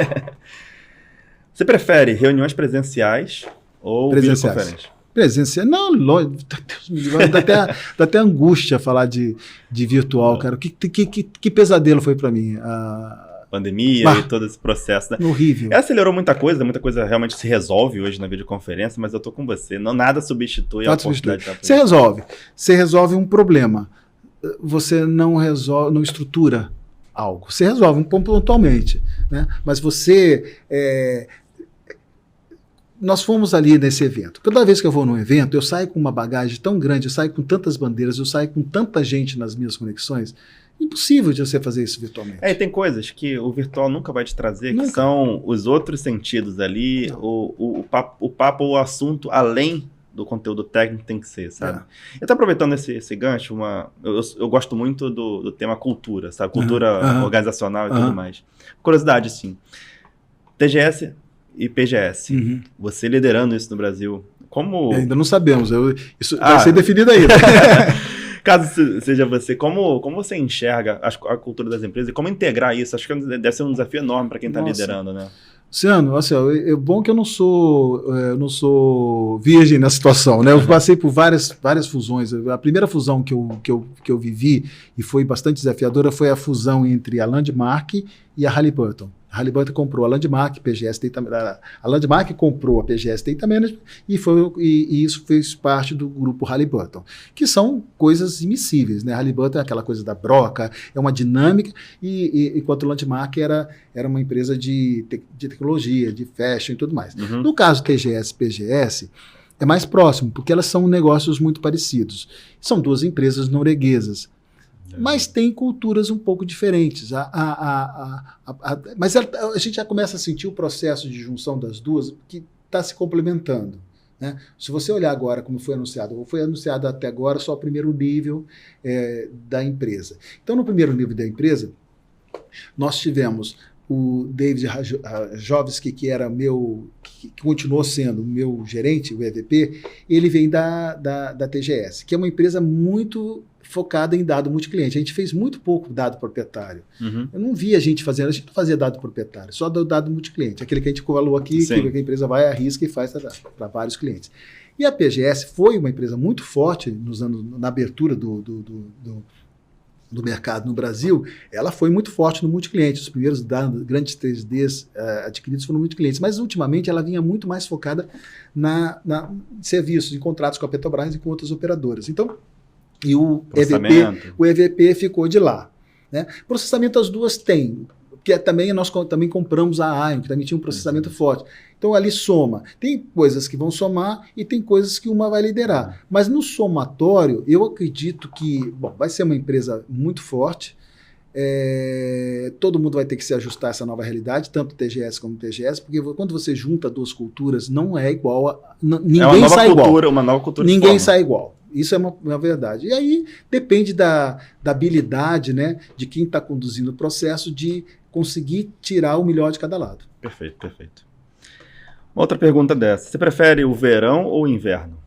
Você prefere reuniões presenciais ou videoconferência? Presencial, não, dá até angústia falar de virtual, cara, que pesadelo foi para mim, pandemia e todo esse processo, né? Horrível. Acelerou muita coisa realmente se resolve hoje na videoconferência, mas eu tô com você. Nada substitui a oportunidade. Você resolve um problema. Você não estrutura algo. Você resolve pontualmente, né? Mas nós fomos ali nesse evento. Toda vez que eu vou num evento, eu saio com uma bagagem tão grande, eu saio com tantas bandeiras, eu saio com tanta gente nas minhas conexões. Impossível de você fazer isso virtualmente. E tem coisas que o virtual nunca vai te trazer, que são os outros sentidos ali, o papo ou o assunto além do conteúdo técnico tem que ser, sabe? Eu tô aproveitando esse gancho, eu gosto muito do tema cultura, sabe? Cultura organizacional e tudo mais. Curiosidade, sim. TGS e PGS. Você liderando isso no Brasil, como... Ainda não sabemos, isso vai ser definido ainda. Caso seja você, como você enxerga a cultura das empresas e como integrar isso? Acho que deve ser um desafio enorme para quem está liderando, né? Luciano, assim, é bom que eu não sou virgem na situação, né? Eu passei por várias fusões. A primeira fusão que eu vivi e foi bastante desafiadora foi a fusão entre a Landmark e a Halliburton. A Halliburton comprou a Landmark, PGS Data Management. A Landmark comprou a PGS Data Management e isso fez parte do grupo Halliburton, que são coisas imissíveis, né? A Halliburton é aquela coisa da broca, é uma dinâmica, enquanto a Landmark era uma empresa de tecnologia, de fashion e tudo mais. No caso TGS e PGS, é mais próximo, porque elas são negócios muito parecidos. São duas empresas norueguesas. Mas tem culturas um pouco diferentes. Mas a gente já começa a sentir o processo de junção das duas que está se complementando, né? Se você olhar agora como foi anunciado até agora só o primeiro nível da empresa. Então, no primeiro nível da empresa, nós tivemos o David Rajovski, que continuou sendo o meu gerente, o EVP, ele vem da TGS, que é uma empresa muito focada em dado multicliente. A gente fez muito pouco dado proprietário. Eu não via a gente não fazia dado proprietário, só dado multicliente, aquele que a gente falou aqui, que a empresa vai, arrisca e faz para vários clientes. E a PGS foi uma empresa muito forte na abertura do mercado no Brasil, ela foi muito forte no multicliente. Os primeiros grandes 3Ds adquiridos foram multiclientes, mas ultimamente ela vinha muito mais focada na serviços, em contratos com a Petrobras e com outras operadoras. Então, o EVP ficou de lá, né? Processamento as duas têm, porque nós também compramos a Ion, que também tinha um processamento forte. Então ali soma. Tem coisas que vão somar e tem coisas que uma vai liderar. Mas no somatório, eu acredito que vai ser uma empresa muito forte. Todo mundo vai ter que se ajustar a essa nova realidade, tanto TGS como TGS, porque quando você junta duas culturas, não é igual ninguém sai igual. Uma nova cultura. Ninguém sai igual. Isso é uma verdade. E aí depende da habilidade, né, de quem está conduzindo o processo de conseguir tirar o melhor de cada lado. Perfeito, perfeito. Uma outra pergunta dessa. Você prefere o verão ou o inverno?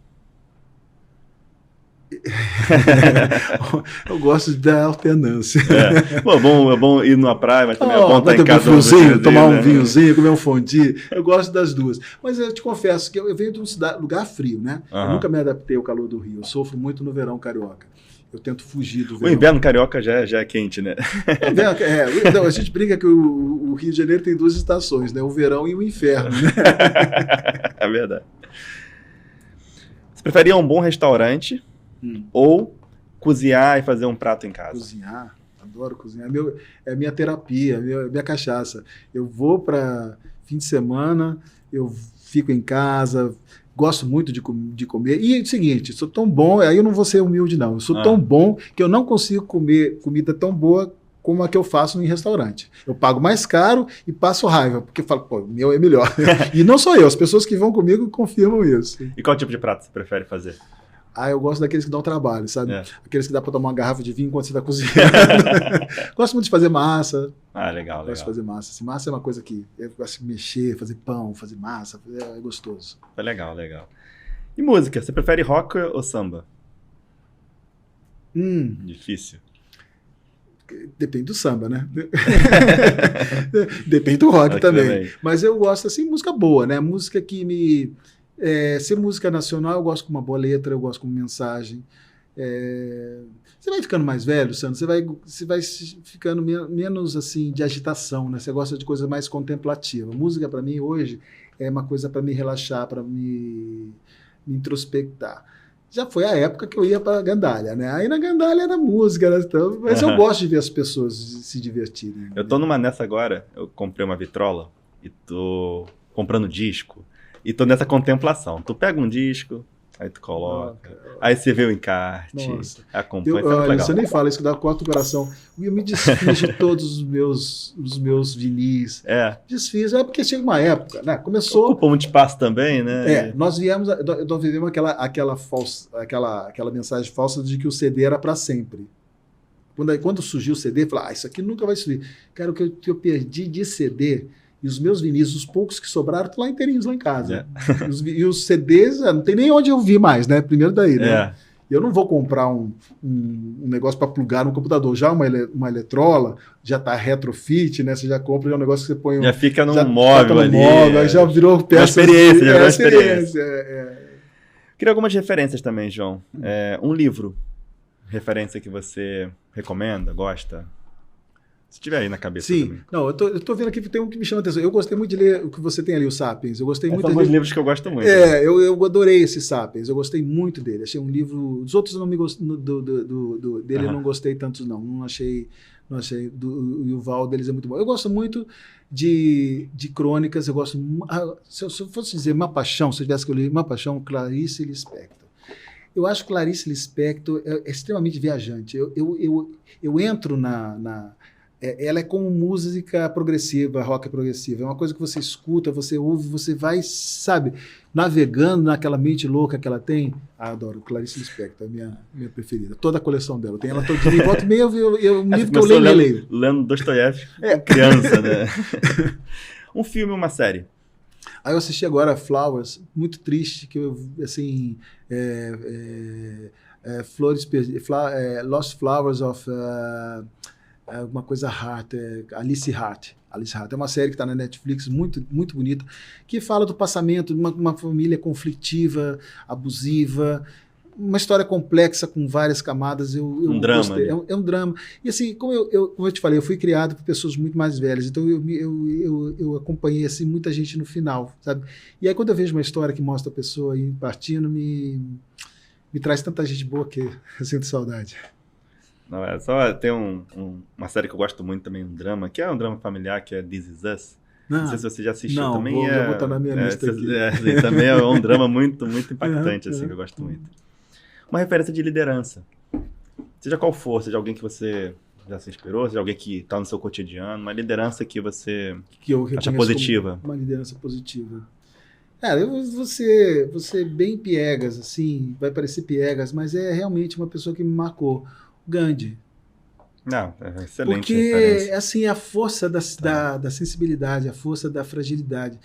Eu gosto da alternância. É bom ir numa praia, mas também é bom estar em casa. Um friozinho, tomar um vinhozinho, comer um fondue. Eu gosto das duas. Mas eu te confesso que eu venho de um lugar frio, né? Eu nunca me adaptei ao calor do Rio. Eu sofro muito no verão carioca. Eu tento fugir do verão. O inverno carioca já é quente, né? Então, a gente brinca que o Rio de Janeiro tem 2 estações, né? O verão e o inferno. Né? É verdade. Você preferia um bom restaurante ou cozinhar e fazer um prato em casa? Cozinhar, adoro cozinhar. É minha terapia, minha cachaça. Eu vou para fim de semana, eu fico em casa, gosto muito de comer. E é o seguinte, sou tão bom, aí eu não vou ser humilde, não. Eu sou tão bom que eu não consigo comer comida tão boa como a que eu faço em restaurante. Eu pago mais caro e passo raiva, porque eu falo, pô, o meu é melhor. E não sou eu, as pessoas que vão comigo confirmam isso. E qual tipo de prato você prefere fazer? Eu gosto daqueles que dão trabalho, sabe? Aqueles que dá para tomar uma garrafa de vinho enquanto você está cozinhando. Gosto muito de fazer massa. Legal. Gosto de fazer massa. Assim, massa é uma coisa que eu gosto de mexer, fazer pão, fazer massa. É gostoso. Legal. E música? Você prefere rock ou samba? Difícil. Depende do samba, né? Depende do rock também. Mas eu gosto, assim, música boa, né? Música que me... ser música nacional, eu gosto com uma boa letra, eu gosto com mensagem. Você vai ficando mais velho, Sandro, você vai ficando menos assim de agitação, né? Você gosta de coisa mais contemplativa. Música, para mim, hoje, é uma coisa para me relaxar, para me introspectar. Já foi a época que eu ia para a Gandalha, né? Aí na Gandalha era música, né? Então, mas eu gosto de ver as pessoas se divertirem. Eu tô nessa agora, eu comprei uma vitrola e tô comprando disco. E tô nessa contemplação. Tu pega um disco, aí tu coloca, aí você vê o encarte, acompanha. Olha, você nem fala, isso que dá corta o coração. Eu me desfiz de todos os meus vinis. Desfiz, porque chega uma época, né? Começou... Ocupa muito espaço também, né? Nós vivemos aquela mensagem falsa de que o CD era para sempre. Quando surgiu o CD, eu falei, isso aqui nunca vai subir. Cara, o que eu perdi de CD... E os meus vinis, os poucos que sobraram, estão lá inteirinhos lá em casa. E os CDs, não tem nem onde eu vi mais, né? Primeiro daí, né? Eu não vou comprar um negócio para plugar no computador. Já uma eletrola, já está retrofit, né? Você já compra, já é um negócio que você põe... Já fica no móvel ali. Móvel, já virou peça. Uma experiência. Queria algumas referências também, João. Um livro, referência que você recomenda, gosta? Se tiver aí na cabeça. Sim. Também. Não, eu tô vendo aqui que tem um que me chama a atenção. Eu gostei muito de ler o que você tem ali, o Sapiens. Eu gostei muito. São dois livros que eu gosto muito. Eu adorei esse Sapiens. Eu gostei muito dele. Achei um livro... Os outros eu não me gostei... Dele eu não gostei tantos, não. Não achei... O Yuval deles é muito bom. Eu gosto muito de crônicas. Eu gosto... Se eu fosse dizer uma paixão, se eu tivesse que eu ler uma paixão, Clarice Lispector. Eu acho que Clarice Lispector é extremamente viajante. Eu entro ela é como música progressiva, rock progressiva. É uma coisa que você escuta, você ouve, você vai, sabe, navegando naquela mente louca que ela tem. Adoro. Clarice Lispector, é minha preferida. Toda a coleção dela. Tem ela todinha. Volta e meia, um livro que eu leio. Lendo Dostoiévski, criança, né? Um filme ou uma série? Aí eu assisti agora Flowers, muito triste, que eu, assim... Lost Flowers of... uma coisa Hart, Alice Hart. É uma série que está na Netflix, muito, muito bonita, que fala do passamento de uma família conflitiva, abusiva, uma história complexa com várias camadas. Um drama. É um drama. E assim, como eu te falei, eu fui criado por pessoas muito mais velhas, então eu acompanhei assim, muita gente no final, sabe? E aí quando eu vejo uma história que mostra a pessoa aí partindo, me traz tanta gente boa que eu sinto saudade. Não, só tem uma série que eu gosto muito também, um drama, que é um drama familiar, que é This Is Us. Não sei se você já assistiu também. Já vou botar na minha lista aqui. Também é um drama muito, muito impactante, assim, que eu gosto muito. Uma referência de liderança. Seja qual for, seja alguém que você já se inspirou, seja alguém que está no seu cotidiano, uma liderança que você acha positiva. Uma liderança positiva. Cara, você bem piegas, assim, vai parecer piegas, mas é realmente uma pessoa que me marcou. Gandhi. Não, é excelente. Porque, assim, a força da sensibilidade, a força da fragilidade.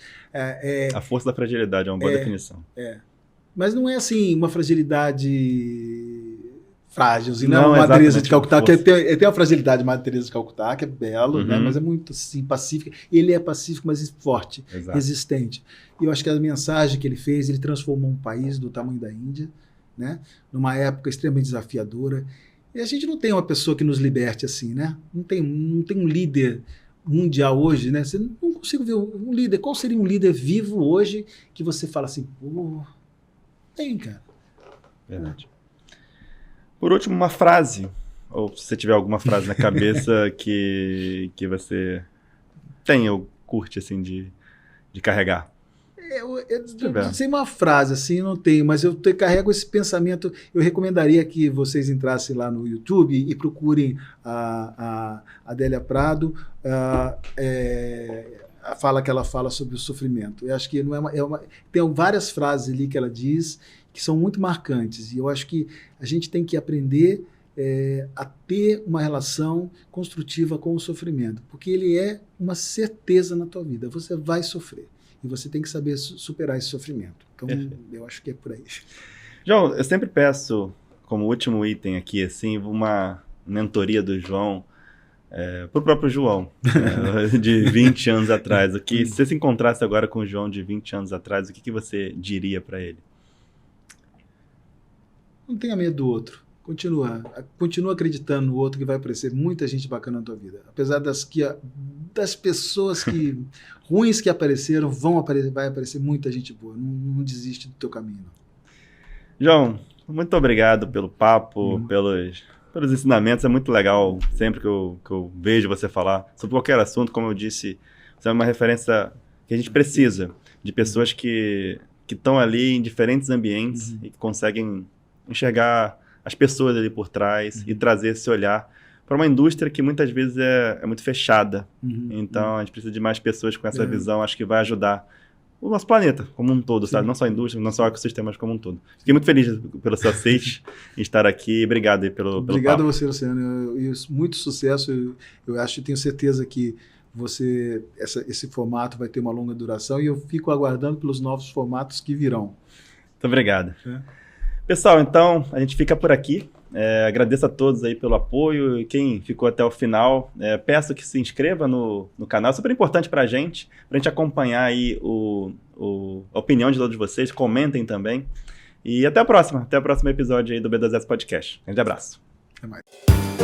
A força da fragilidade é uma boa definição. Mas não é, assim, uma fragilidade frágil, assim, Não, não é uma Madre Teresa de Calcutá, força. que tem a fragilidade de Madre Teresa de Calcutá, que é belo, né? Mas é muito, assim, pacífica. Ele é pacífico, mas forte, resistente. E eu acho que a mensagem que ele fez, ele transformou um país do tamanho da Índia, né? Numa época extremamente desafiadora. E a gente não tem uma pessoa que nos liberte assim, né? Não tem um líder mundial hoje, né? Você não consigo ver um líder. Qual seria um líder vivo hoje que você fala assim, pô, tem, cara. Verdade. Por último, uma frase, ou se você tiver alguma frase na cabeça que você tem ou curte, assim, de carregar. Eu não sei uma frase assim, não tenho, mas eu carrego esse pensamento. Eu recomendaria que vocês entrassem lá no YouTube e procurem a Adélia Prado, a fala que ela fala sobre o sofrimento. Eu acho que não tem várias frases ali que ela diz que são muito marcantes, e eu acho que a gente tem que aprender a ter uma relação construtiva com o sofrimento, porque ele é uma certeza na tua vida. Você vai sofrer. E você tem que saber superar esse sofrimento. Então, eu acho que é por aí. João, eu sempre peço, como último item aqui, assim, uma mentoria do João, pro próprio João, de 20 anos atrás. Se você se encontrasse agora com o João de 20 anos atrás, o que você diria para ele? Não tenha medo do outro. Continua acreditando no outro, que vai aparecer muita gente bacana na tua vida. Apesar das pessoas ruins que apareceram, vai aparecer muita gente boa. Não desiste do teu caminho. João, muito obrigado pelo papo, pelos ensinamentos. É muito legal sempre que eu vejo você falar sobre qualquer assunto. Como eu disse, você é uma referência que a gente precisa de pessoas que estão ali em diferentes ambientes e que conseguem enxergar as pessoas ali por trás e trazer esse olhar para uma indústria que muitas vezes é muito fechada. Então, a gente precisa de mais pessoas com essa visão. Acho que vai ajudar o nosso planeta como um todo, sabe? Não só a indústria, não só o ecossistema, mas como um todo. Fiquei muito feliz pelo seu aceite em estar aqui. Obrigado aí pelo Obrigado papo. a você, Luciano. Muito sucesso. Eu acho e tenho certeza que esse formato vai ter uma longa duração, e eu fico aguardando pelos novos formatos que virão. Muito obrigado. Pessoal, então, a gente fica por aqui. Agradeço a todos aí pelo apoio, e quem ficou até o final, peço que se inscreva no canal, super importante pra gente acompanhar aí a opinião de todos vocês, comentem também, e até o próximo episódio aí do B2S Podcast. Grande abraço. Até mais.